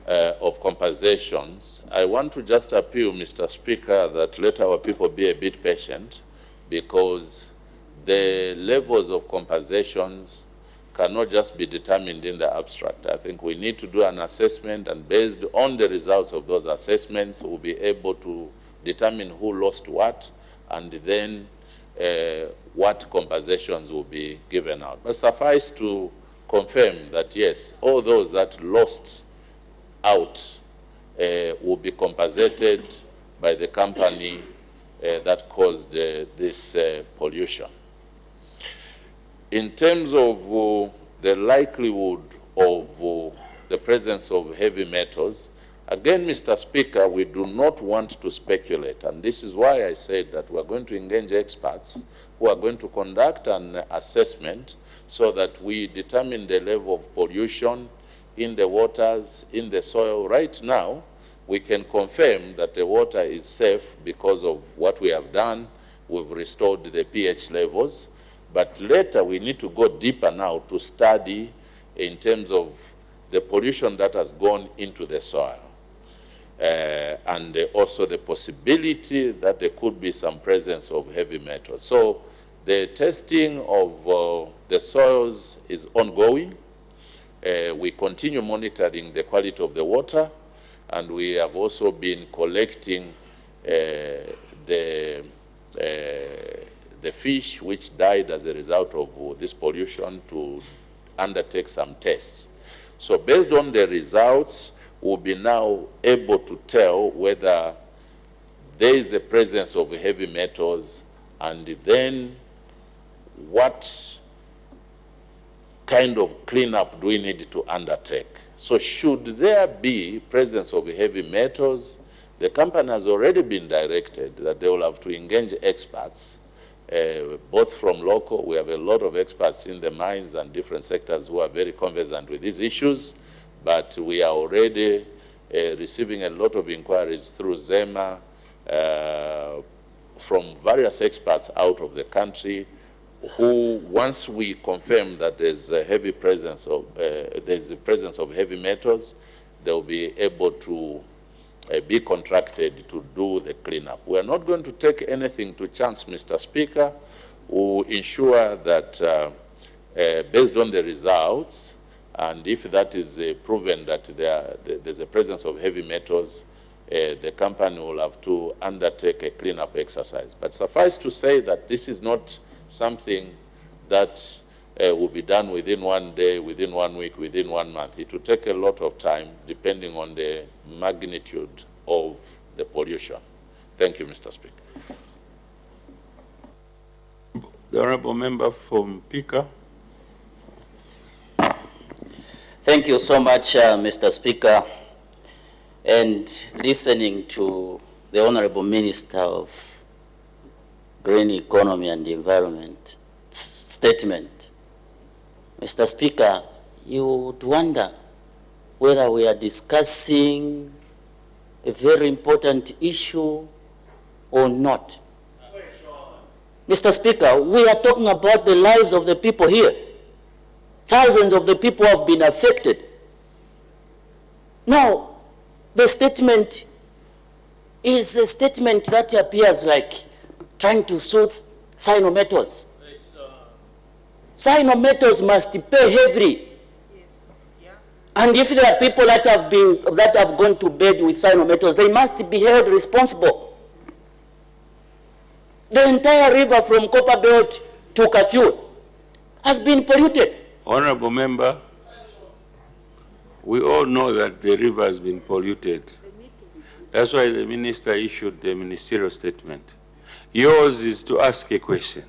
of compensations, I want to just appeal, Mr. Speaker, that let our people be a bit patient, because the levels of compensations cannot just be determined in the abstract. I think we need to do an assessment, and based on the results of those assessments, we'll be able to determine who lost what, and then what compensations will be given out. But suffice to confirm that, yes, all those that lost out will be compensated by the company that caused this pollution. In terms of the likelihood of the presence of heavy metals, again, Mr. Speaker, we do not want to speculate, and this is why I said that we are going to engage experts who are going to conduct an assessment so that we determine the level of pollution in the waters, in the soil. Right now, we can confirm that the water is safe because of what we have done. We've restored the pH levels. But later we need to go deeper now to study in terms of the pollution that has gone into the soil. And also the possibility that there could be some presence of heavy metals. So the testing of the soils is ongoing. We continue monitoring the quality of the water, and we have also been collecting the fish which died as a result of this pollution to undertake some tests. So based on the results, we'll be now able to tell whether there is a presence of heavy metals, and then what kind of cleanup do we need to undertake. So should there be presence of heavy metals, the company has already been directed that they will have to engage experts, both from local. We have a lot of experts in the mines and different sectors who are very conversant with these issues, but we are already receiving a lot of inquiries through ZEMA from various experts out of the country who, once we confirm that there's a heavy presence of heavy metals, they'll be able to be contracted to do the cleanup. We are not going to take anything to chance, Mr. Speaker. We'll ensure that based on the results, and if that is proven that there's a presence of heavy metals, the company will have to undertake a cleanup exercise. But suffice to say that this is not something that will be done within 1 day, within 1 week, within 1 month. It will take a lot of time depending on the magnitude of the pollution. Thank you, Mr. Speaker. The Honourable Member from Pika. Thank you so much, Mr. Speaker. And listening to the Honourable Minister of Green Economy and the Environment statement, Mr. Speaker, you would wonder whether we are discussing a very important issue or not. Mr. Speaker, we are talking about the lives of the people here. Thousands of the people have been affected. Now, the statement is a statement that appears like trying to soothe cyanometals. Cyanometals must pay heavily. And if there are people that have gone to bed with cyanometals, they must be held responsible. The entire river from Copperbelt to Kafue has been polluted. Honourable Member, we all know that the river has been polluted. That's why the Minister issued the ministerial statement. Yours is to ask a question.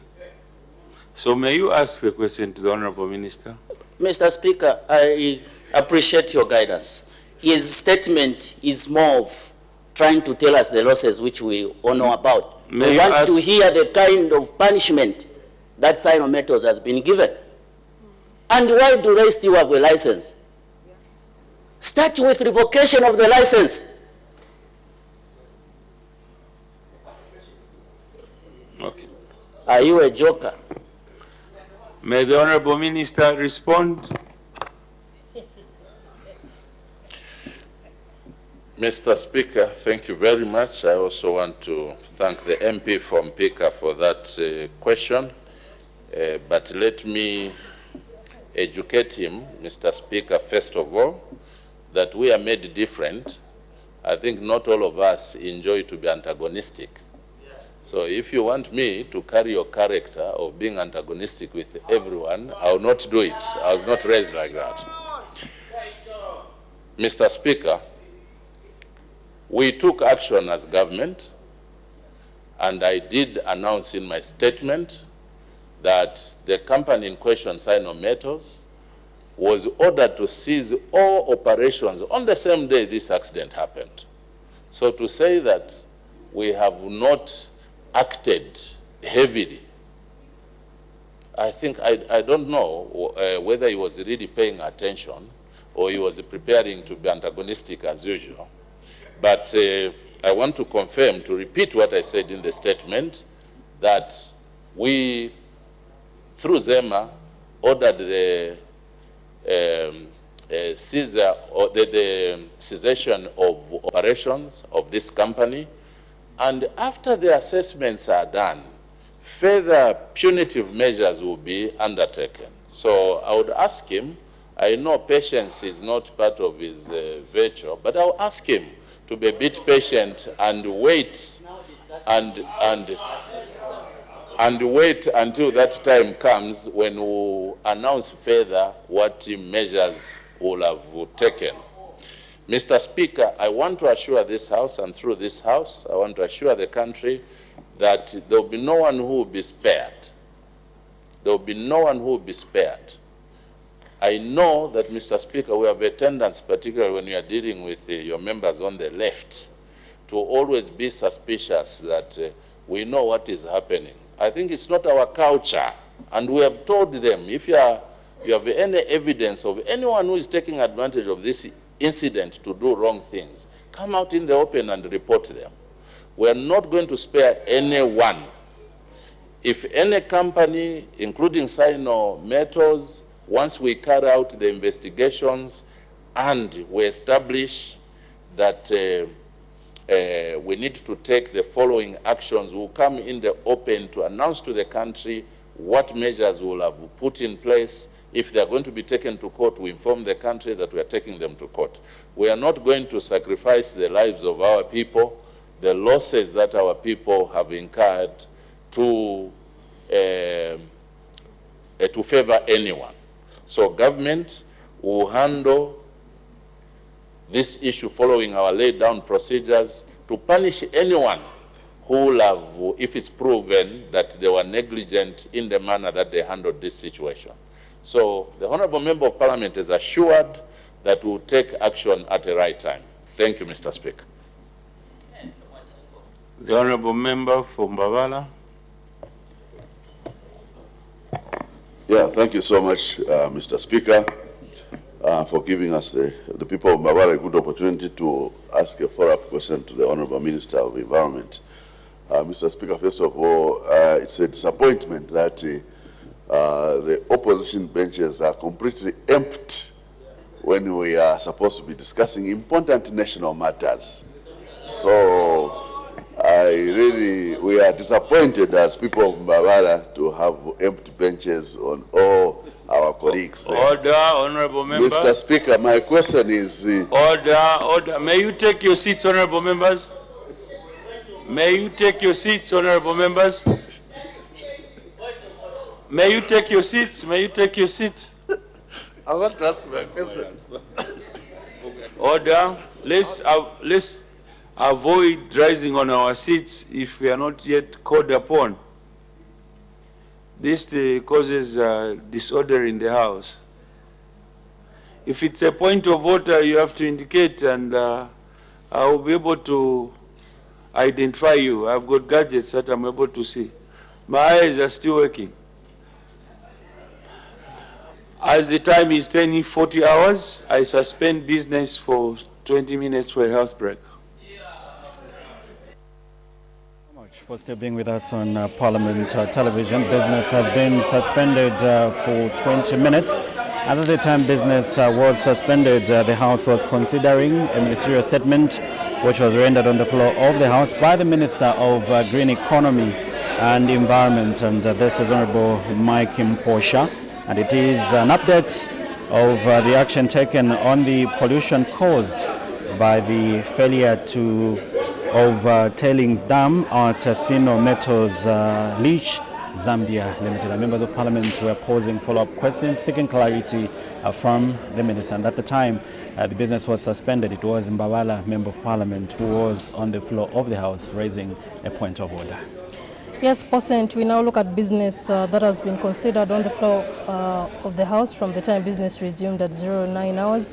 So may you ask the question to the Honourable Minister? Mr. Speaker, I appreciate your guidance. His statement is more of trying to tell us the losses which we all know about. We want to hear the kind of punishment that cyanometals has been given. And why do they still have a license? Start with revocation of the license. Okay. Are you a joker? May the Honourable Minister respond. Mr. Speaker, thank you very much. I also want to thank the MP from Pika for that question. But let me educate him, Mr. Speaker, first of all, that we are made different. I think not all of us enjoy to be antagonistic. So if you want me to carry your character of being antagonistic with everyone, I will not do it. I was not raised like that. Mr. Speaker, we took action as government, and I did announce in my statement that the company in question, Cyanometals, was ordered to cease all operations on the same day this accident happened. So to say that we have not acted heavily, I think, I don't know whether he was really paying attention or he was preparing to be antagonistic as usual. But I want to confirm, to repeat what I said in the statement, that we through Zema, ordered the seizure or the cessation of operations of this company. And after the assessments are done, further punitive measures will be undertaken. So I would ask him, I know patience is not part of his virtue, but I'll ask him to be a bit patient and wait and wait until that time comes when we'll announce further what measures we'll have taken. Mr. Speaker, I want to assure this House, and through this House, I want to assure the country that there will be no one who will be spared. There will be no one who will be spared. I know that, Mr. Speaker, we have a tendency, particularly when you are dealing with your members on the left, to always be suspicious that we know what is happening. I think it's not our culture, and we have told them, if you have any evidence of anyone who is taking advantage of this incident to do wrong things, come out in the open and report them. We are not going to spare anyone. If any company, including Sino Metals, once we carry out the investigations and we establish that we need to take the following actions, we'll come in the open to announce to the country what measures we'll have put in place. If they are going to be taken to court, we inform the country that we are taking them to court. We are not going to sacrifice the lives of our people, the losses that our people have incurred to favor anyone. So government will handle this issue following our laid down procedures to punish anyone who will have, if it's proven that they were negligent in the manner that they handled this situation. So the Honourable Member of Parliament is assured that we will take action at the right time. Thank you, Mr. Speaker. The Honourable Member for Mbavala. Yeah, thank you so much, Mr. Speaker, for giving us, the people of Mbavala, a good opportunity to ask a follow-up question to the Honourable Minister of Environment. Mr. Speaker, first of all, it's a disappointment that the opposition benches are completely empty when we are supposed to be discussing important national matters. So we are disappointed as people of Mbavala to have empty benches on all our colleagues there. Order, Honourable Member. Mr. Speaker, my question is... Order. May you take your seats, Honourable Members? May you take your seats, Honourable Members? May you take your seats? May you take your seats? I want to ask my question. Order. Let's avoid rising on our seats if we are not yet called upon. This causes disorder in the House. If it's a point of order, you have to indicate, and I will be able to identify you. I've got gadgets that I'm able to see. My eyes are still working. As the time is 10:40 hours, I suspend business for 20 minutes for a house break. For still being with us on Parliament Television. Business has been suspended for 20 minutes. At the time business was suspended, the House was considering a ministerial statement which was rendered on the floor of the House by the Minister of Green Economy and Environment, and this is Honourable Mike Mposha, and it is an update of the action taken on the pollution caused by the failure of tailings dam at Sino Metals Leach, Zambia Limited. The members of Parliament were posing follow-up questions, seeking clarity from the Minister. And at the time the business was suspended, it was Mbavala, Member of Parliament, who was on the floor of the House raising a point of order. Yes, President, we now look at business that has been considered on the floor of the House from the time business resumed at 09 hours.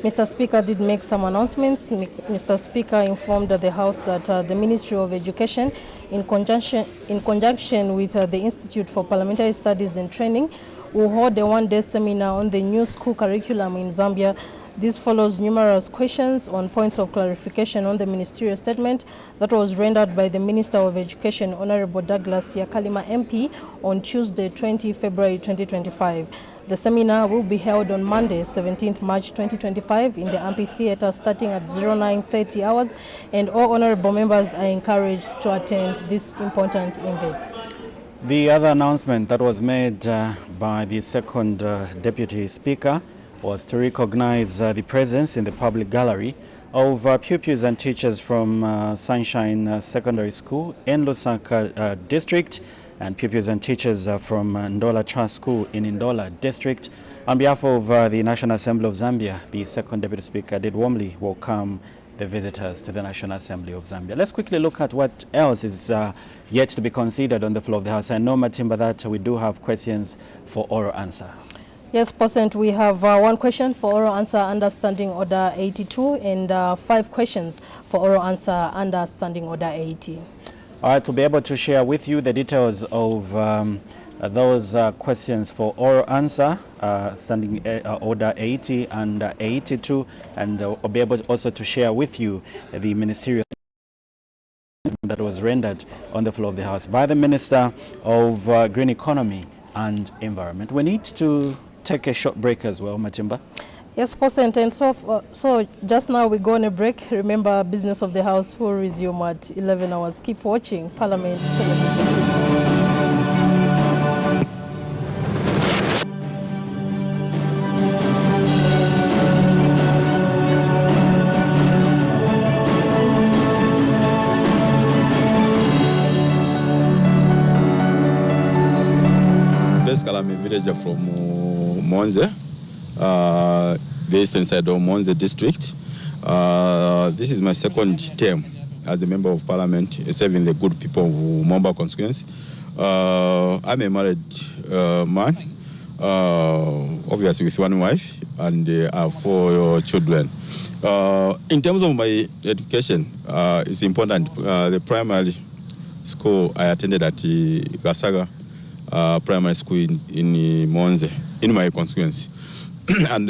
Mr. Speaker did make some announcements. Mr. Speaker informed the House that the Ministry of Education, in conjunction with the Institute for Parliamentary Studies and Training, will hold a one-day seminar on the new school curriculum in Zambia This follows numerous questions on points of clarification on the ministerial statement that was rendered by the Minister of Education, Honorable Douglas Yakalima MP, on Tuesday, 20 February 2025. The seminar will be held on Monday, 17th March 2025 in the amphitheater starting at 09:30 hours, and all honorable members are encouraged to attend this important event. The other announcement that was made by the second Deputy Speaker was to recognize the presence in the public gallery of pupils and teachers from Sunshine Secondary School in Lusaka District and pupils and teachers from Ndola Trust School in Ndola District. On behalf of the National Assembly of Zambia, the second Deputy Speaker did warmly welcome the visitors to the National Assembly of Zambia. Let's quickly look at what else is yet to be considered on the floor of the House. I know, Matimba, that we do have questions for oral answer. Yes, President, we have one question for oral answer under Standing Order 82 and 5 questions for oral answer under Standing Order 80. All right, to be able to share with you the details of those questions for oral answer, Standing Order 80 and 82, and we'll be able also to share with you the ministerial that was rendered on the floor of the House by the Minister of Green Economy and Environment. We need to take a short break as well, Matimba. Yes, President, and so just now we go on a break. Remember, Business of the House will resume at 11 hours. Keep watching Parliament Television. I'm a villager from Monze, the eastern side of Monze district. This is my second term as a member of parliament, serving the good people of Momba constituency. I'm a married man, obviously with one wife, and I have 4 children. In terms of my education, it's important. The primary school I attended at Gasaga primary school in Monze, in my constituency. And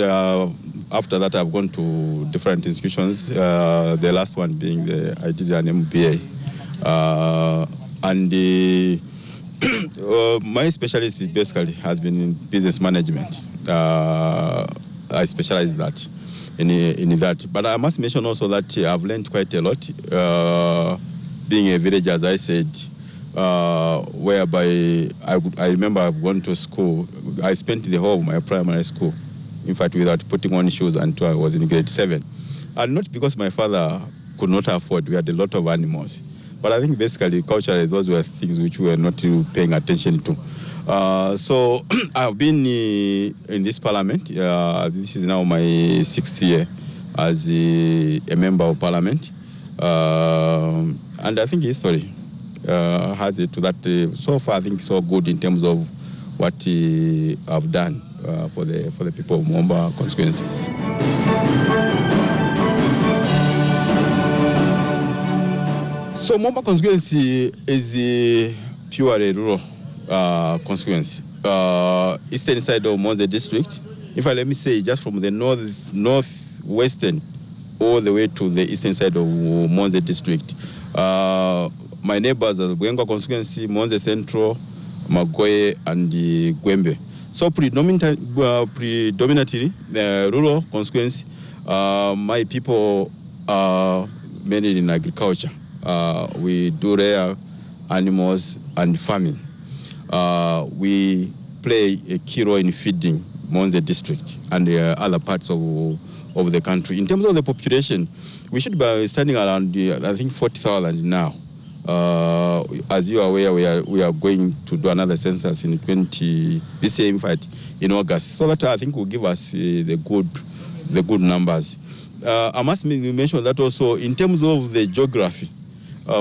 after that, I've gone to different institutions, the last one being I did an MBA. My specialty basically has been in business management. I specialize in that. But I must mention also that I've learned quite a lot, being a villager, as I said, whereby I remember I've gone to school. I spent the whole of my primary school, in fact, without putting on shoes until I was in grade 7. And not because my father could not afford. We had a lot of animals. But I think basically, culturally, those were things which we were not paying attention to. So I've been in this parliament. This is now my 6th year as a member of parliament. And I think history has it to that. So far, I think so good in terms of what I've done for the people of Momba constituency. So Momba constituency is a purely rural constituency. Eastern side of Monze district. In fact, let me say just from the northwestern all the way to the eastern side of Monze district. My neighbors are the Bwenga constituency, Monze Central, Magoye, and the Gwembe. So predominantly the rural constituency, my people are mainly in agriculture. We do rear animals and farming. We play a key role in feeding Monze district and other parts of the country. In terms of the population, we should be standing around, I think, 40,000 now. As you are aware, we are going to do another census in this year, in fact, in August. So that I think will give us the good numbers. I must mention that also in terms of the geography,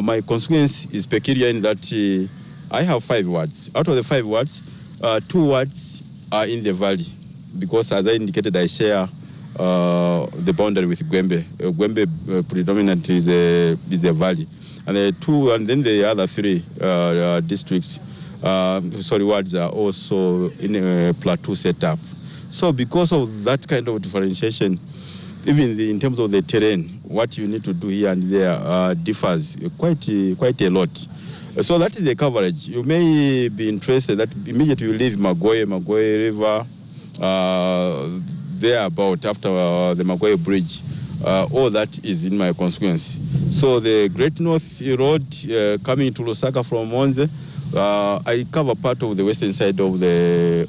my constituency is peculiar in that I have 5 wards. Out of the 5 wards, 2 wards are in the valley, because as I indicated, I share the boundary with Gwembe. Gwembe predominantly is a valley. And then the other 3 districts, wards are also in a plateau setup. So because of that kind of differentiation, even in terms of the terrain, what you need to do here and there differs quite a lot. So that is the coverage. You may be interested that immediately you leave Magoye River, thereabout after the Magoye Bridge, all that is in my constituency. So the Great North Road coming to Lusaka from Monze, I cover part of the western side of the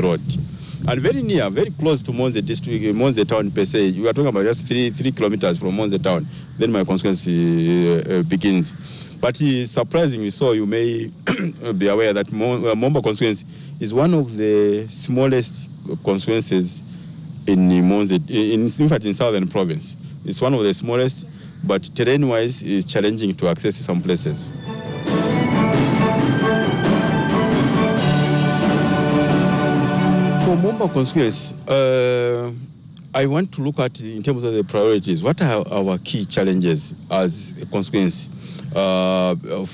road, and very near, very close to Monze district, Monze town per se. You are talking about just 3 kilometers from Monze town. Then my constituency begins. But surprisingly, so you may be aware that Momba constituency is one of the smallest constituencies in Monze, in fact in southern province. It's one of the smallest, but terrain-wise is challenging to access some places. For Momba constituency, I want to look at, in terms of the priorities, what are our key challenges as a constituency?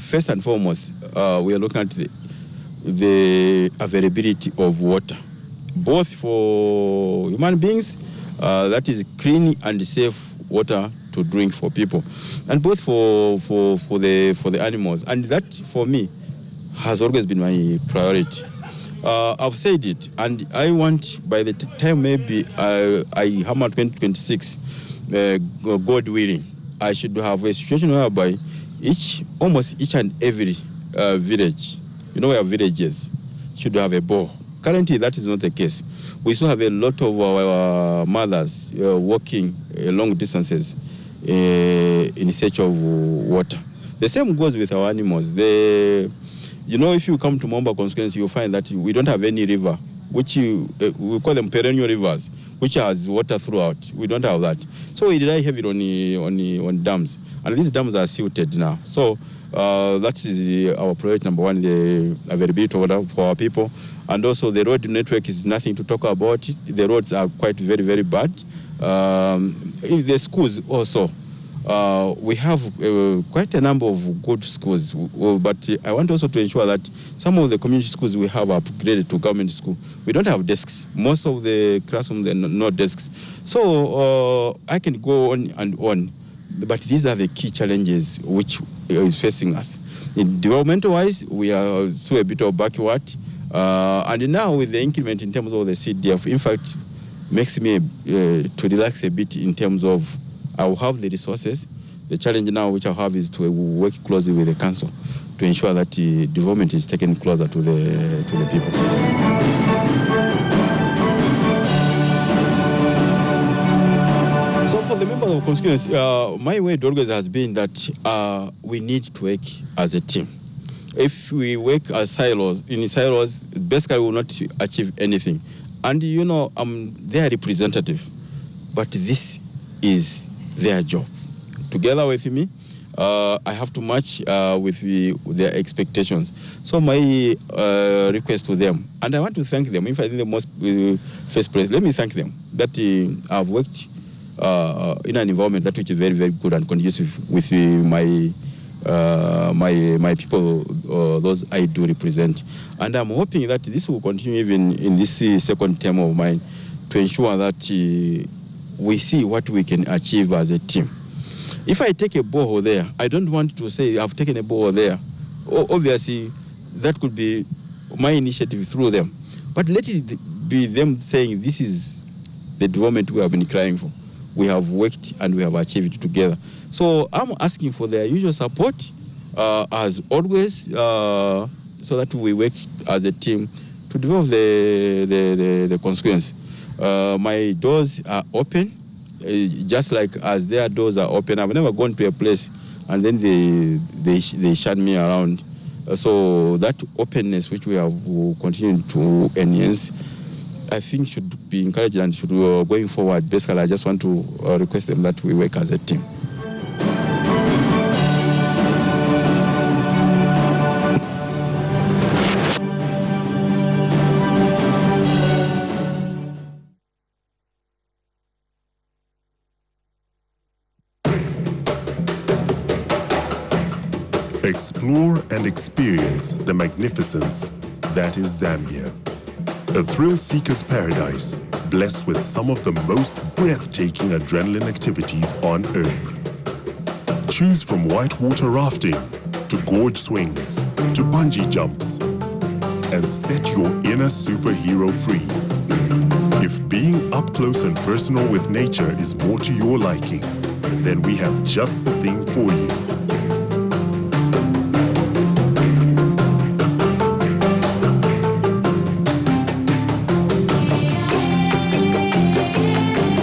First and foremost, we are looking at the availability of water, both for human beings, that is clean and safe water to drink for people, and both for the animals. And that, for me, has always been my priority. I've said it, and I want, by the time maybe I hammer 2026, God willing, I should have a situation whereby almost each and every village, we have villages, should have a bore. Currently, that is not the case. We still have a lot of our mothers walking long distances in search of water. The same goes with our animals. If you come to Momba constituency, you'll find that we don't have any river, which we call them perennial rivers, which has water throughout. We don't have that. So we rely heavily on dams. And these dams are silted now. So that is our priority number one, the availability of water for our people. And also the road network is nothing to talk about. The roads are quite very, very bad. In the schools also, we have quite a number of good schools, but I want also to ensure that some of the community schools we have are upgraded to government school. We don't have desks. Most of the classrooms are not desks. So I can go on and on, but these are the key challenges which is facing us. In developmental-wise, we are still a bit of backward, and now with the increment in terms of the CDF, in fact, makes me to relax a bit in terms of I will have the resources. The challenge now which I have is to work closely with the council to ensure that development is taken closer to the people. So for the members of constituency, my word always has been that we need to work as a team. If we work as silos, basically we will not achieve anything. And I'm their representative, but this is their job. Together with me, I have to match with their expectations. So my request to them, and I want to thank them. In fact, in the most first place, let me thank them that I've worked in an environment that which is very, very good and conducive with my people, those I do represent. And I'm hoping that this will continue even in this second term of mine to ensure that we see what we can achieve as a team. If I take a borehole there, I don't want to say I've taken a borehole there. Obviously, that could be my initiative through them. But let it be them saying this is the development we have been crying for. We have worked and we have achieved it together. So I'm asking for their usual support, as always, so that we work as a team to develop the constituency. My doors are open, just like as their doors are open. I've never gone to a place and then they shut me around. So that openness which we have continued to enhance, I think should be encouraged and should going forward. Basically, I just want to request them that we work as a team. Explore and experience the magnificence that is Zambia. A thrill-seeker's paradise, blessed with some of the most breathtaking adrenaline activities on Earth. Choose from whitewater rafting, to gorge swings, to bungee jumps, and set your inner superhero free. If being up close and personal with nature is more to your liking, then we have just the thing for you.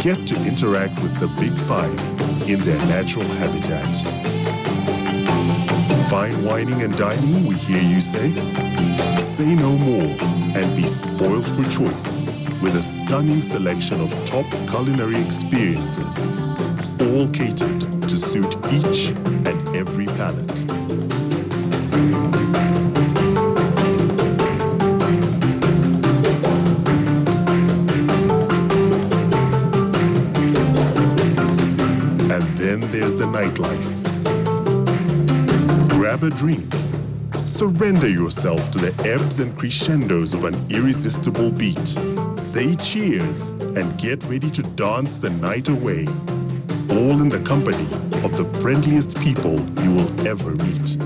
Get to interact with the Big Five in their natural habitat. Fine wining and dining, we hear you say? Say no more and be spoiled for choice with a stunning selection of top culinary experiences, all catered to suit each and every palate. And then there's the nightlife. Grab a drink. Surrender yourself to the ebbs and crescendos of an irresistible beat. Say cheers and get ready to dance the night away. All in the company of the friendliest people you will ever meet.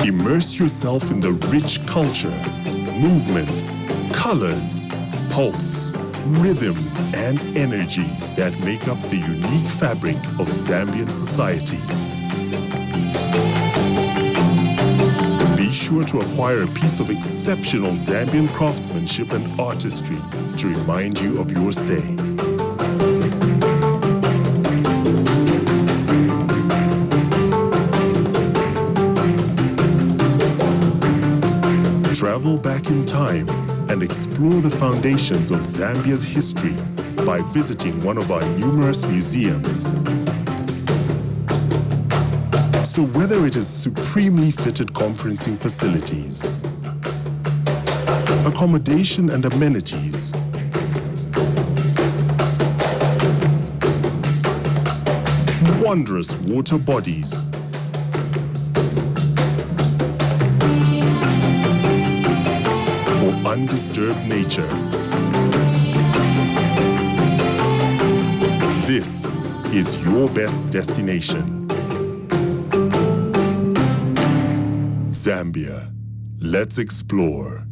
Immerse yourself in the rich culture, movements, colors, pulse, rhythms, and energy that make up the unique fabric of Zambian society. Be sure to acquire a piece of exceptional Zambian craftsmanship and artistry to remind you of your stay. Travel back in time and explore the foundations of Zambia's history by visiting one of our numerous museums. So whether it is supremely fitted conferencing facilities, accommodation and amenities, wondrous water bodies, or undisturbed nature, this is your best destination. Zambia. Let's explore.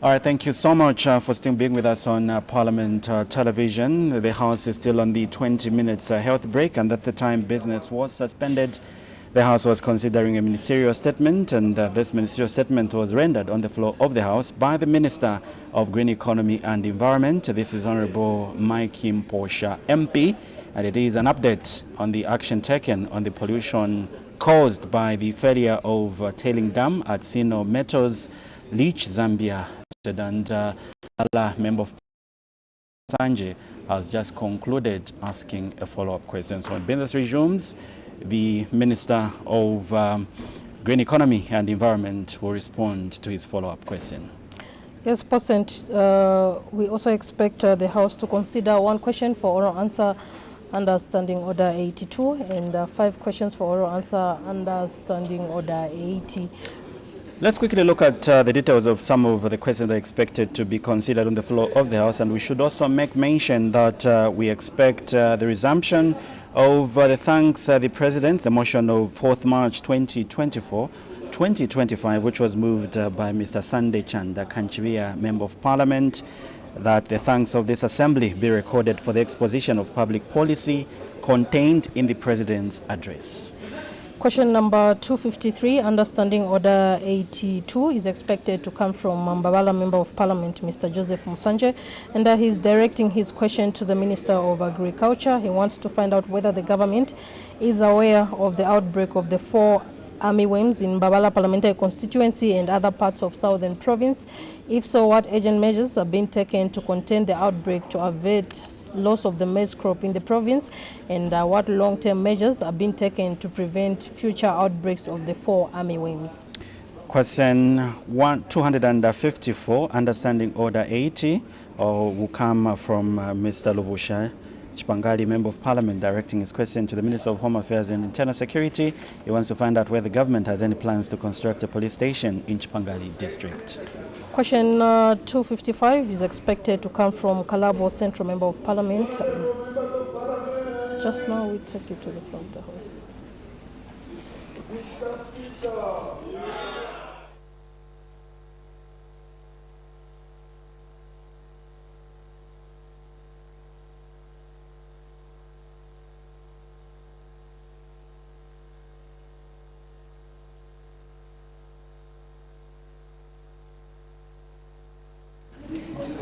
All right, thank you so much for still being with us on Parliament Television. The House is still on the 20 minutes health break, and at the time business was suspended. The House was considering a ministerial statement, and this ministerial statement was rendered on the floor of the House by the Minister of Green Economy and Environment. This is Honorable Mike Mposha, MP, and it is an update on the action taken on the pollution caused by the failure of tailing dam at Sino Metals, Leach, Zambia. And Allah, Member of Sanje, has just concluded asking a follow-up question. So when business resumes, the Minister of Green Economy and Environment will respond to his follow-up question. Yes, President, we also expect the House to consider one question for oral answer under Standing Order 82 and 5 questions for oral answer under Standing Order 80. Let's quickly look at the details of some of the questions that are expected to be considered on the floor of the House, and we should also make mention that we expect the resumption of the thanks the President, the motion of 4th March 2025, which was moved by Mr. Sunday Chanda Kanchivia, Member of Parliament, that the thanks of this Assembly be recorded for the exposition of public policy contained in the President's address. Question number 253, Understanding Order 82, is expected to come from Mbabala Member of Parliament, Mr. Joseph Musanje, and he's directing his question to the Minister of Agriculture. He wants to find out whether the government is aware of the outbreak of the 4 armyworms in Mbabala Parliamentary Constituency and other parts of Southern Province. If so, what urgent measures are being taken to contain the outbreak to avert loss of the maize crop in the province, and what long-term measures are being taken to prevent future outbreaks of the 4 armyworms? Question 254, Understanding Order 80, will come from Mr. Lubusha Chipangali, Member of Parliament, directing his question to the Minister of Home Affairs and Internal Security. He wants to find out whether the government has any plans to construct a police station in Chipangali district. Question 255 is expected to come from Kalabo Central Member of Parliament. Just now we take you to the front of the House.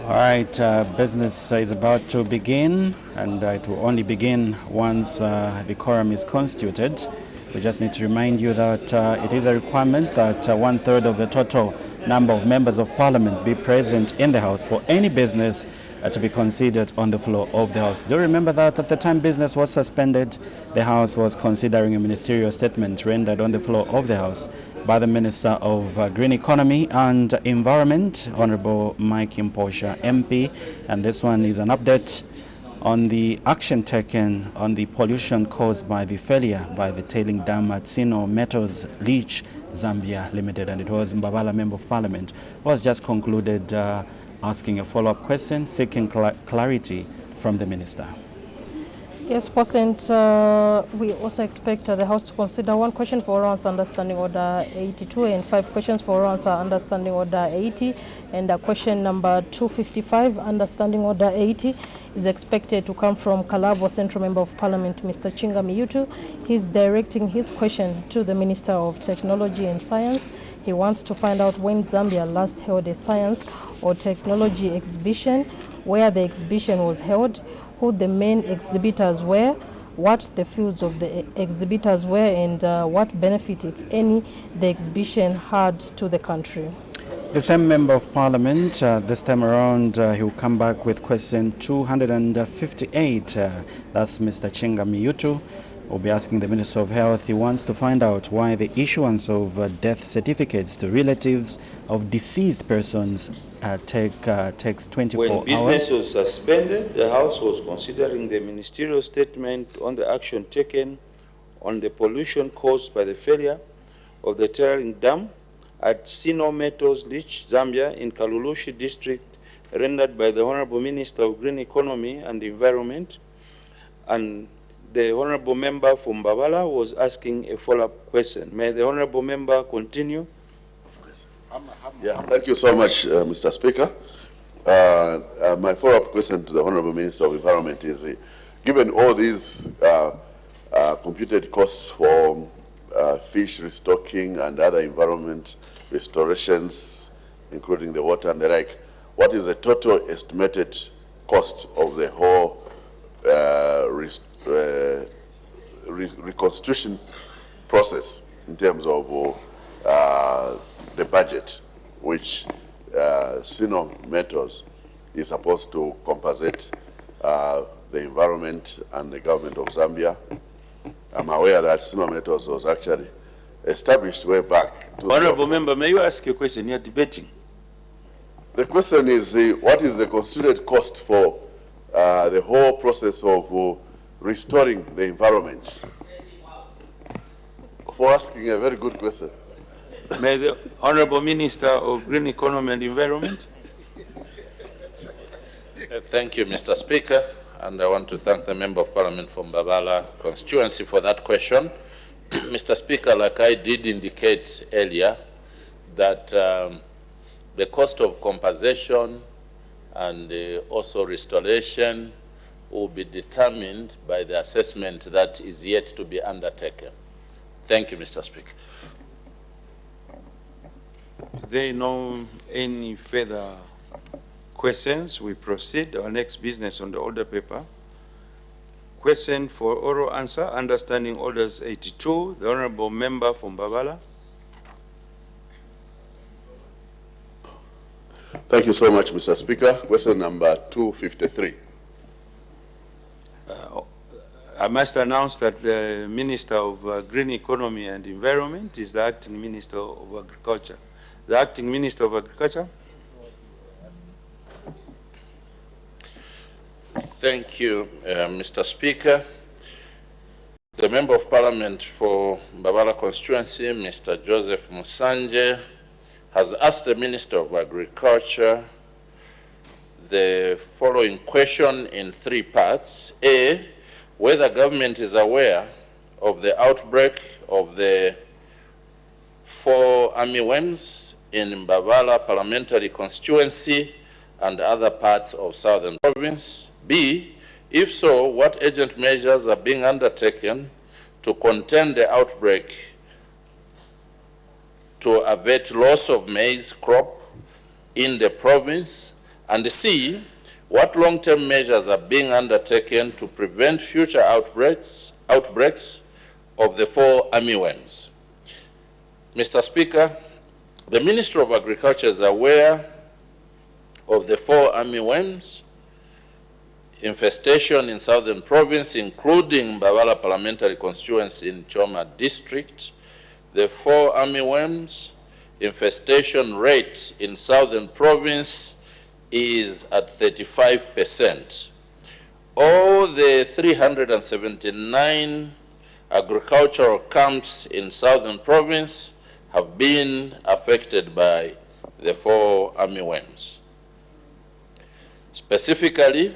All right, business is about to begin, and it will only begin once the quorum is constituted. We just need to remind you that it is a requirement that 1/3 of the total number of members of Parliament be present in the House for any business to be considered on the floor of the House. Do remember that at the time business was suspended, the House was considering a ministerial statement rendered on the floor of the House by the Minister of Green Economy and Environment, Honorable Mike Mposha, MP, and this one is an update on the action taken on the pollution caused by the failure by the tailing dam at Sino Metals, Leach, Zambia Limited, and it was Mbabala Member of Parliament was just concluded asking a follow-up question, seeking clarity from the Minister. Yes, President, we also expect the House to consider one question for oral answer Understanding Order 82 and 5 questions for oral answer Understanding Order 80, and question number 255, Understanding Order 80, is expected to come from Kalabo Central Member of Parliament, Mr. Chinga Miyutu. He's directing his question to the Minister of Technology and Science. He wants to find out when Zambia last held a science or technology exhibition, where the exhibition was held, who the main exhibitors were, what the fields of the exhibitors were, and what benefit, if any, the exhibition had to the country. The same Member of Parliament, this time around, he will come back with question 258. That's Mr. Chinga Miyutu. Will be asking the Minister of Health. He wants to find out why the issuance of death certificates to relatives of deceased persons takes 24 hours. When business was suspended, the House was considering the ministerial statement on the action taken on the pollution caused by the failure of the tailing dam at Sino Metals Leach, Zambia, in Kalulushi district, rendered by the Honorable Minister of Green Economy and Environment, and the Honorable Member from Mbabala was asking a follow-up question. May the Honorable Member continue? Yeah, thank you so much, Mr. Speaker. My follow-up question to the Honorable Minister of Environment is, given all these computed costs for fish restocking and other environment restorations, including the water and the like, what is the total estimated cost of the whole reconstruction process in terms of the budget, which Sino Metals is supposed to compensate the environment and the government of Zambia? I'm aware that Sino Metals was actually established way back. Honorable Member, may you ask a question? You're debating. The question is, what is the considered cost for the whole process of restoring the environment? For asking a very good question. May the Honorable Minister of Green Economy and Environment. Thank you, Mr. Speaker, and I want to thank the Member of Parliament from Mbabala constituency for that question. Mr. Speaker, like I did indicate earlier, that the cost of compensation and also restoration will be determined by the assessment that is yet to be undertaken. Thank you, Mr. Speaker. There are no any further questions. We proceed. Our next business on the order paper. Question for oral answer, understanding orders 82. The Honorable Member from Mbabala. Thank you so much, Mr. Speaker. Question number 253. I must announce that the Minister of Green Economy and Environment is the Acting Minister of Agriculture. The Acting Minister of Agriculture. Thank you, Mr. Speaker. The Member of Parliament for Mbabala constituency, Mr. Joseph Musanje, has asked the Minister of Agriculture the following question in three parts. A, whether government is aware of the outbreak of the 4 armyworms in Mbabala parliamentary constituency and other parts of southern province. B, if so, what urgent measures are being undertaken to contain the outbreak to avert loss of maize crop in the province? And C, what long-term measures are being undertaken to prevent future outbreaks of the 4 armyworms? Mr. Speaker, the Ministry of Agriculture is aware of the 4 armyworms infestation in southern province, including Mbabala parliamentary constituency in Choma district. The 4 armyworms infestation rate in southern province is at 35%. All the 379 agricultural camps in southern province have been affected by the 4 armyworms. Specifically,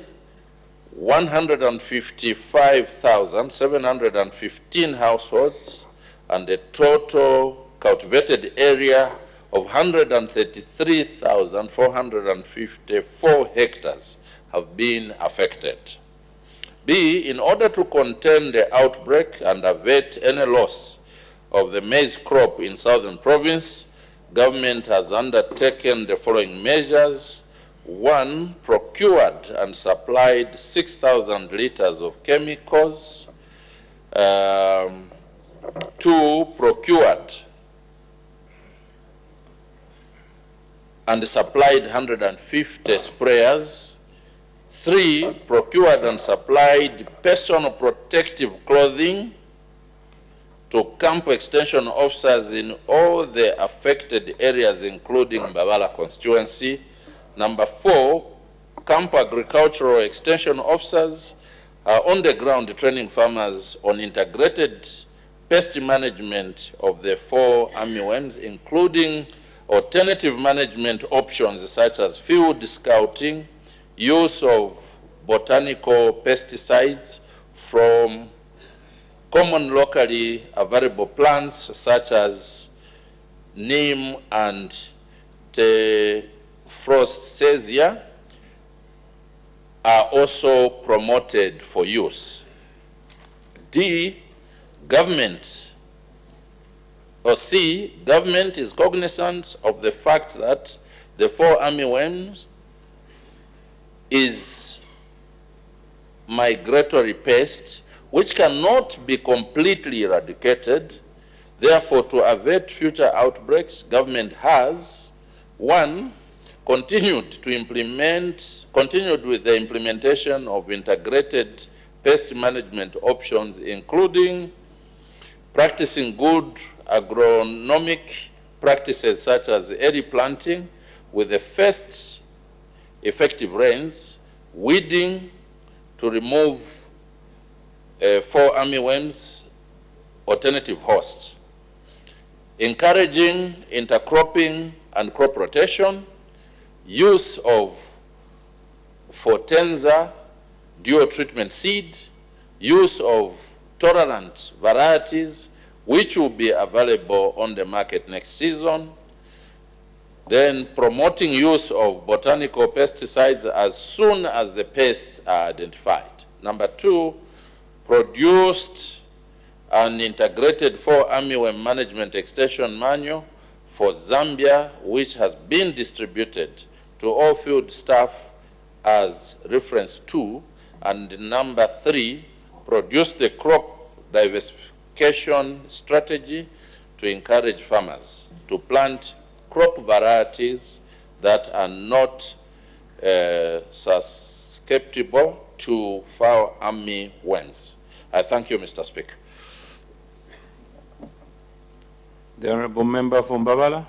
155,715 households and a total cultivated area of 133,454 hectares have been affected. B, in order to contain the outbreak and avert any loss of the maize crop in southern province, government has undertaken the following measures. 1, procured and supplied 6,000 liters of chemicals. 2, procured and supplied 150 sprayers. 3, procured and supplied personal protective clothing to camp extension officers in all the affected areas, including Mbabala constituency. Number 4, camp agricultural extension officers are on the ground training farmers on integrated pest management of the 4 armyworms, including alternative management options such as field scouting, use of botanical pesticides from common locally available plants such as neem and Tephrosia are also promoted for use. D, government, or C, government is cognizant of the fact that the 4 armyworms is migratory pest which cannot be completely eradicated. Therefore, to avert future outbreaks, government has, 1, continued with the implementation of integrated pest management options, including practicing good agronomic practices such as early planting with the first effective rains, weeding to remove 4 armyworms alternative hosts, encouraging intercropping and crop rotation, use of Fortenza dual treatment seed, use of tolerant varieties which will be available on the market next season, then promoting use of botanical pesticides as soon as the pests are identified. Number 2, produced an integrated 4 armyworm management extension manual for Zambia, which has been distributed to all field staff as reference 2. And number 3, produced the crop diversification strategy to encourage farmers to plant crop varieties that are not susceptible to foul armyworms. I thank you, Mr. Speaker. The Honourable Member from Mbabala.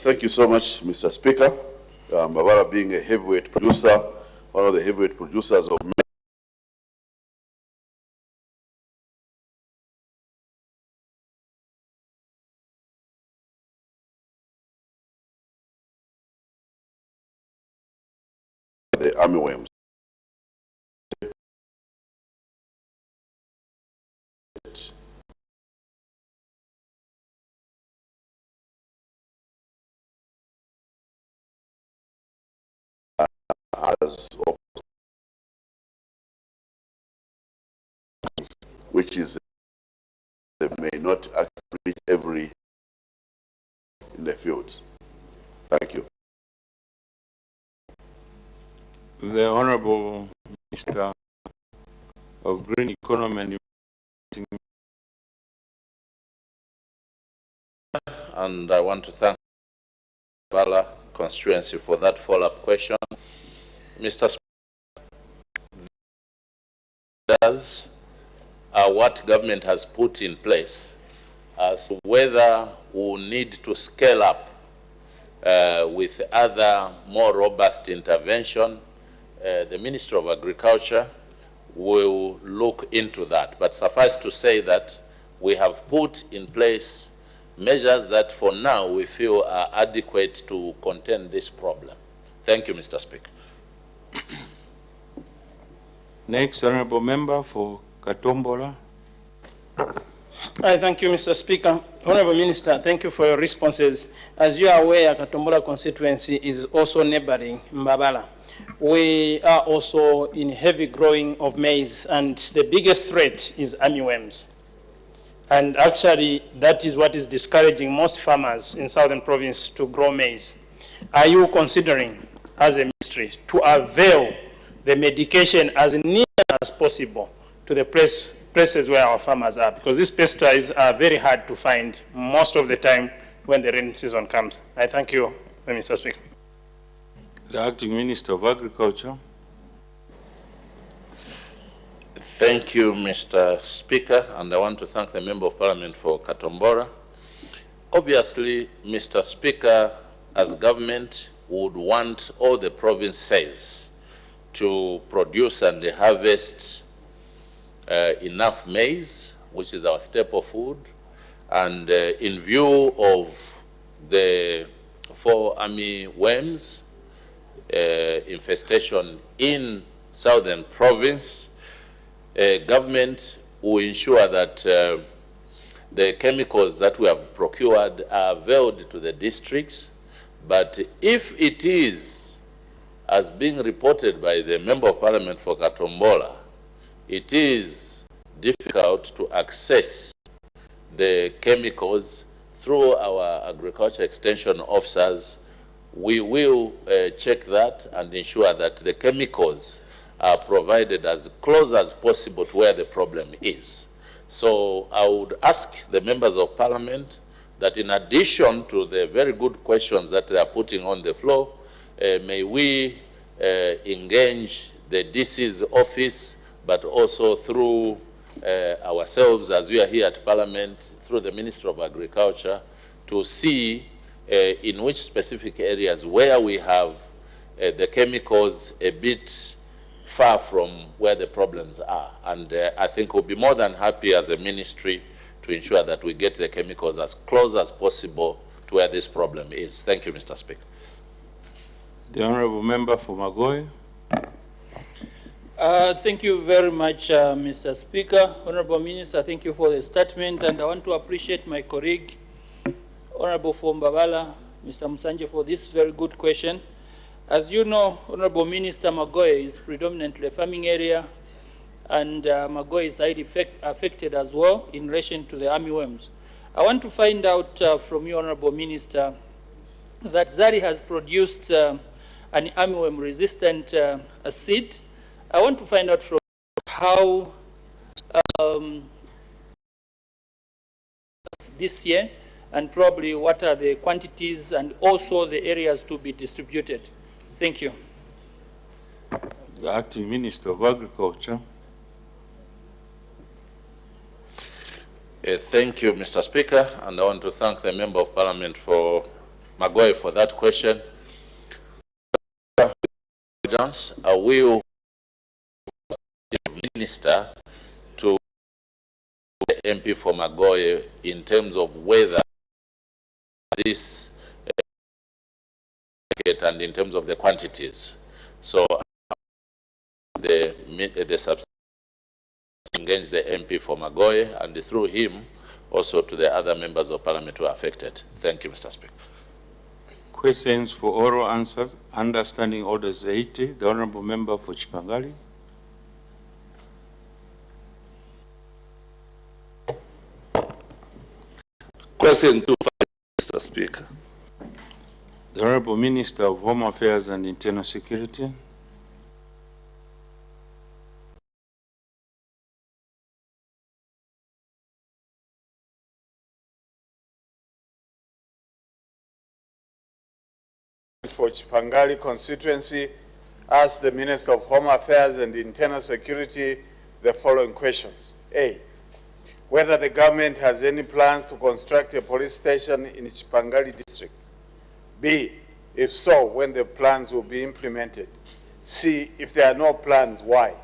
Thank you so much, Mr. Speaker. Mbabala being a heavyweight producer, one of the heavyweight producers of the armyworms. Which is they may not actually reach every in the fields. Thank you. The Honourable Minister of Green Economy and I want to thank Mbabala constituency for that follow-up question. Mr. Speaker, these are what government has put in place as to whether we need to scale up with other more robust intervention. The Ministry of Agriculture will look into that. But suffice to say that we have put in place measures that for now we feel are adequate to contain this problem. Thank you, Mr. Speaker. Next, Honourable Member for Katombola. I thank you, Mr. Speaker. Honourable Minister, thank you for your responses. As you are aware, Katombola constituency is also neighbouring Mbabala. We are also in heavy growing of maize, and the biggest threat is armyworms. And actually, that is what is discouraging most farmers in Southern Province to grow maize. Are you considering, as a ministry, to avail the medication as near as possible to the places where our farmers are? Because these pesticides are very hard to find most of the time when the rainy season comes. I thank you, Mr. Speaker. The Acting Minister of Agriculture. Thank you, Mr. Speaker, and I want to thank the Member of Parliament for Katombola. Obviously, Mr. Speaker, as government would want all the provinces to produce and harvest enough maize, which is our staple food, and in view of the 4 armyworms infestation in Southern Province, government will ensure that the chemicals that we have procured are availed to the districts. But if it is, as being reported by the Member of Parliament for Katombola, it is difficult to access the chemicals through our agriculture extension officers, we will check that and ensure that the chemicals are provided as close as possible to where the problem is. So I would ask the members of Parliament that in addition to the very good questions that they are putting on the floor, may we engage the DC's office, but also through ourselves as we are here at Parliament, through the Ministry of Agriculture, to see in which specific areas where we have the chemicals a bit far from where the problems are. And I think we'll be more than happy as a ministry to ensure that we get the chemicals as close as possible to where this problem is. Thank you, Mr. Speaker. The Honourable Member for Magoy. Thank you very much, Mr. Speaker. Honourable Minister, thank you for the statement, and I want to appreciate my colleague, Honourable Fombabala, Mr. Musanje, for this very good question. As you know, Honourable Minister, Magoy is predominantly a farming area, and Magoy is highly affected as well in relation to the armyworms. I want to find out from you, Honourable Minister, that ZARI has produced an armyworm-resistant seed. I want to find out from how this year, and probably what are the quantities and also the areas to be distributed. Thank you. The Acting Minister of Agriculture. Thank you, Mr. Speaker, and I want to thank the Member of Parliament for Magoy for that question. I will Minister to the MP for Magoy in terms of whether this and in terms of the quantities. So the engage the MP for Magoy and through him also to the other members of Parliament who are affected. Thank you, Mr. Speaker. Questions for oral answers. Understanding Orders 80. The Honourable Member for Chipangali. Question 2, Mr. Speaker. The Honourable Minister of Home Affairs and Internal Security. For Chipangali constituency, ask the Minister of Home Affairs and Internal Security the following questions. A, whether the government has any plans to construct a police station in Chipangali district. B, if so, when the plans will be implemented. C, if there are no plans, why?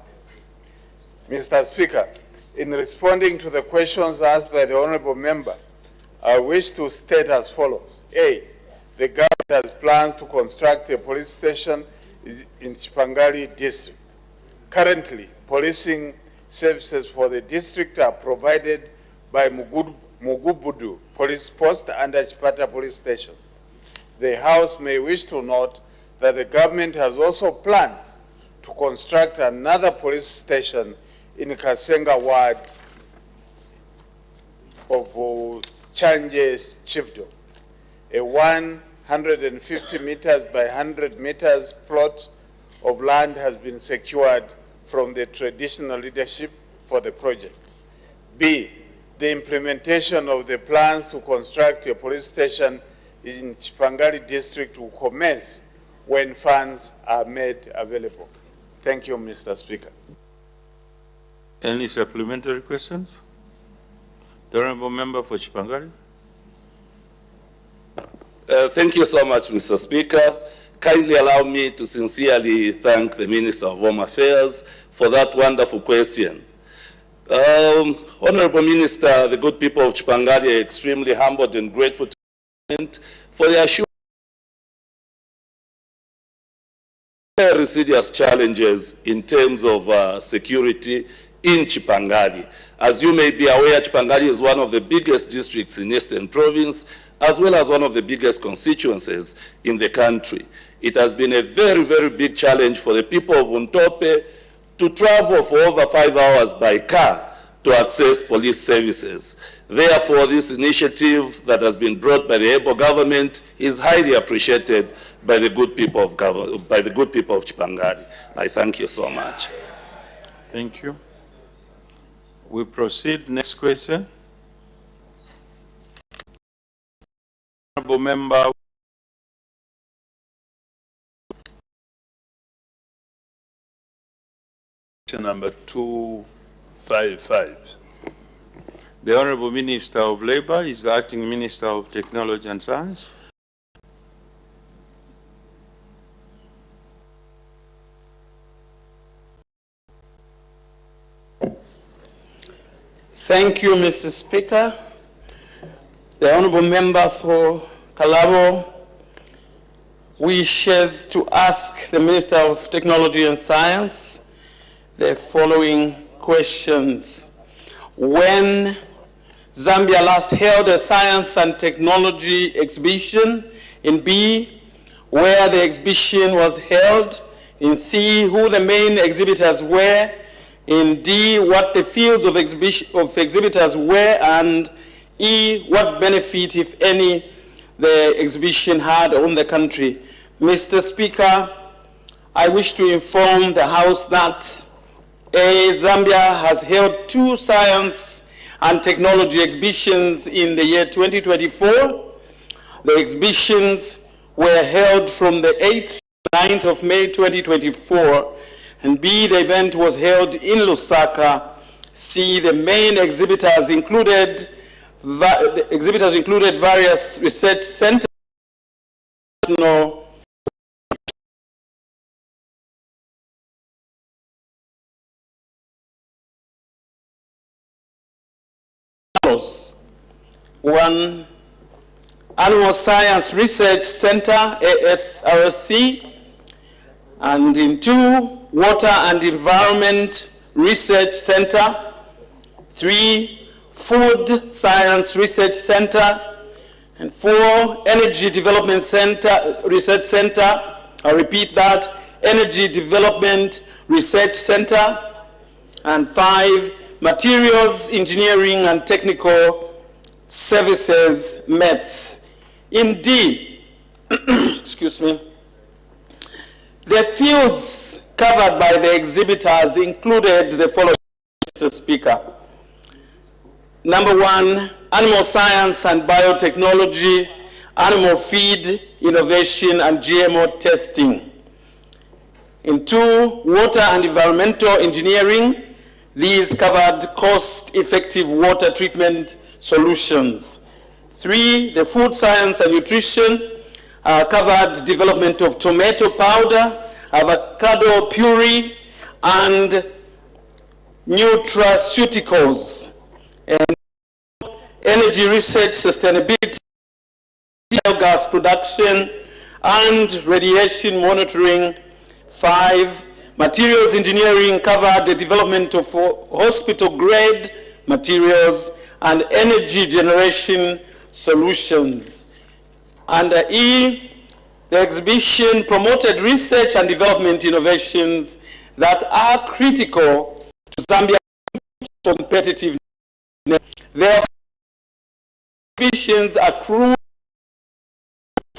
Mr. Speaker, in responding to the questions asked by the Honourable Member, I wish to state as follows. A, the government has plans to construct a police station in Chipangali district. Currently, policing services for the district are provided by Mugubudu Police Post under Chipata Police Station. The House may wish to note that the government has also plans to construct another police station in Kasenga ward of Chanje Chiefdom. A 150 meters by 100 meters plot of land has been secured from the traditional leadership for the project. B, the implementation of the plans to construct a police station in Chipangali district will commence when funds are made available. Thank you, Mr. Speaker. Any supplementary questions? The Honourable Member for Chipangali. Thank you so much, Mr. Speaker. Kindly allow me to sincerely thank the Minister of Home Affairs for that wonderful question. Honourable Minister, the good people of Chipangali are extremely humbled and grateful to the for their very serious challenges in terms of security in Chipangali. As you may be aware, Chipangali is one of the biggest districts in Eastern Province, as well as one of the biggest constituencies in the country. It has been a very, very big challenge for the people of Untope to travel for over 5 hours by car to access police services. Therefore, this initiative that has been brought by the able government is highly appreciated by the good people of Chipangali. I thank you so much. Thank you. We proceed. Next question. Honorable Member. Number 255. The Honorable Minister of Labour is the Acting Minister of Technology and Science. Thank you, Mr. Speaker. The Honourable Member for Kalabo wishes to ask the Minister of Technology and Science the following questions. When Zambia last held a science and technology exhibition? In B, where the exhibition was held? In C, who the main exhibitors were? In D, what the fields of exhibitors were? And E, what benefit, if any, the exhibition had on the country? Mr. Speaker, I wish to inform the House that Zambia has held 2 science and technology exhibitions in the year 2024. The exhibitions were held from the 8th to 9th of May 2024. And B, the event was held in Lusaka. C, the main exhibitors included various research centers, one, Animal Science Research Center, ASRC, and in 2, Water and Environment Research Center, 3, Food Science Research Center, and 4, Energy Development Research Center. I repeat that, Energy Development Research Center, and 5, Materials Engineering and Technical Services, METS. In D, excuse me, the fields covered by the exhibitors included the following, Mr. Speaker. Number 1, animal science and biotechnology, animal feed, innovation, and GMO testing. In 2, water and environmental engineering. These covered cost-effective water treatment solutions. 3, the food science and nutrition covered development of tomato powder, avocado puree, and nutraceuticals. And energy research, sustainability, gas production, and radiation monitoring. 5, materials engineering covered the development of hospital-grade materials and energy generation solutions. Under E, the exhibition promoted research and development innovations that are critical to Zambia's competitiveness. Their exhibitions accrue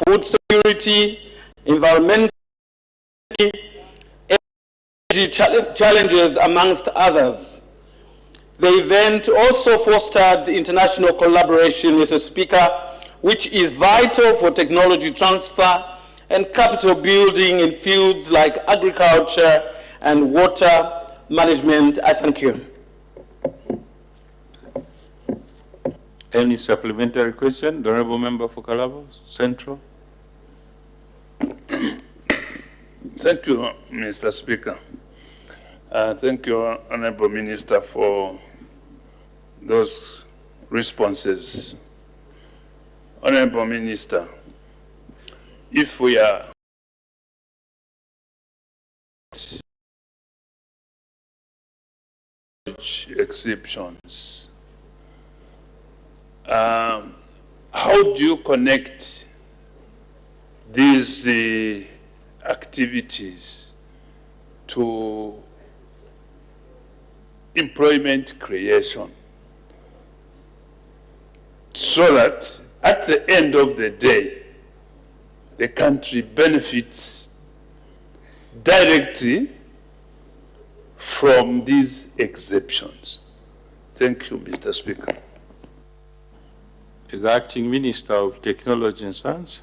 food security, environmental challenges, amongst others. The event also fostered international collaboration, Mr. Speaker, which is vital for technology transfer and capital building in fields like agriculture and water management. I thank you. Any supplementary question? The Honourable Member for Kalabo Central. Thank you, Mr. Speaker. Thank you, Honourable Minister, for those responses. Honourable Minister, if we are such exceptions. How do you connect these activities to employment creation, so that at the end of the day, the country benefits directly from these exceptions? Thank you, Mr. Speaker. The Acting Minister of Technology and Science.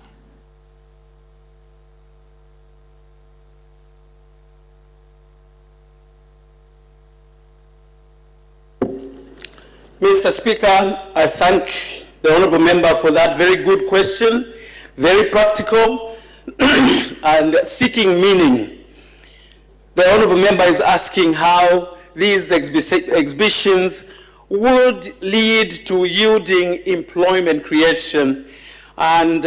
Mr. Speaker, I thank the honourable member for that very good question, very practical and seeking meaning. The honourable member is asking how these exhibitions would lead to yielding employment creation, and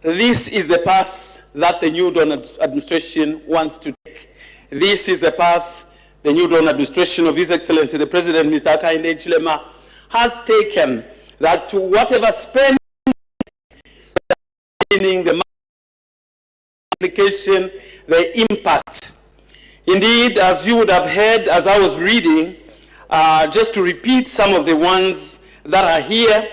this is the path that the New Dawn administration wants to take. This is the path the New Dawn administration of His Excellency the President, Mr. Hakainde Hichilema, has taken, that to whatever spending, the application, the impact. Indeed, as you would have heard as I was reading, just to repeat some of the ones that are here,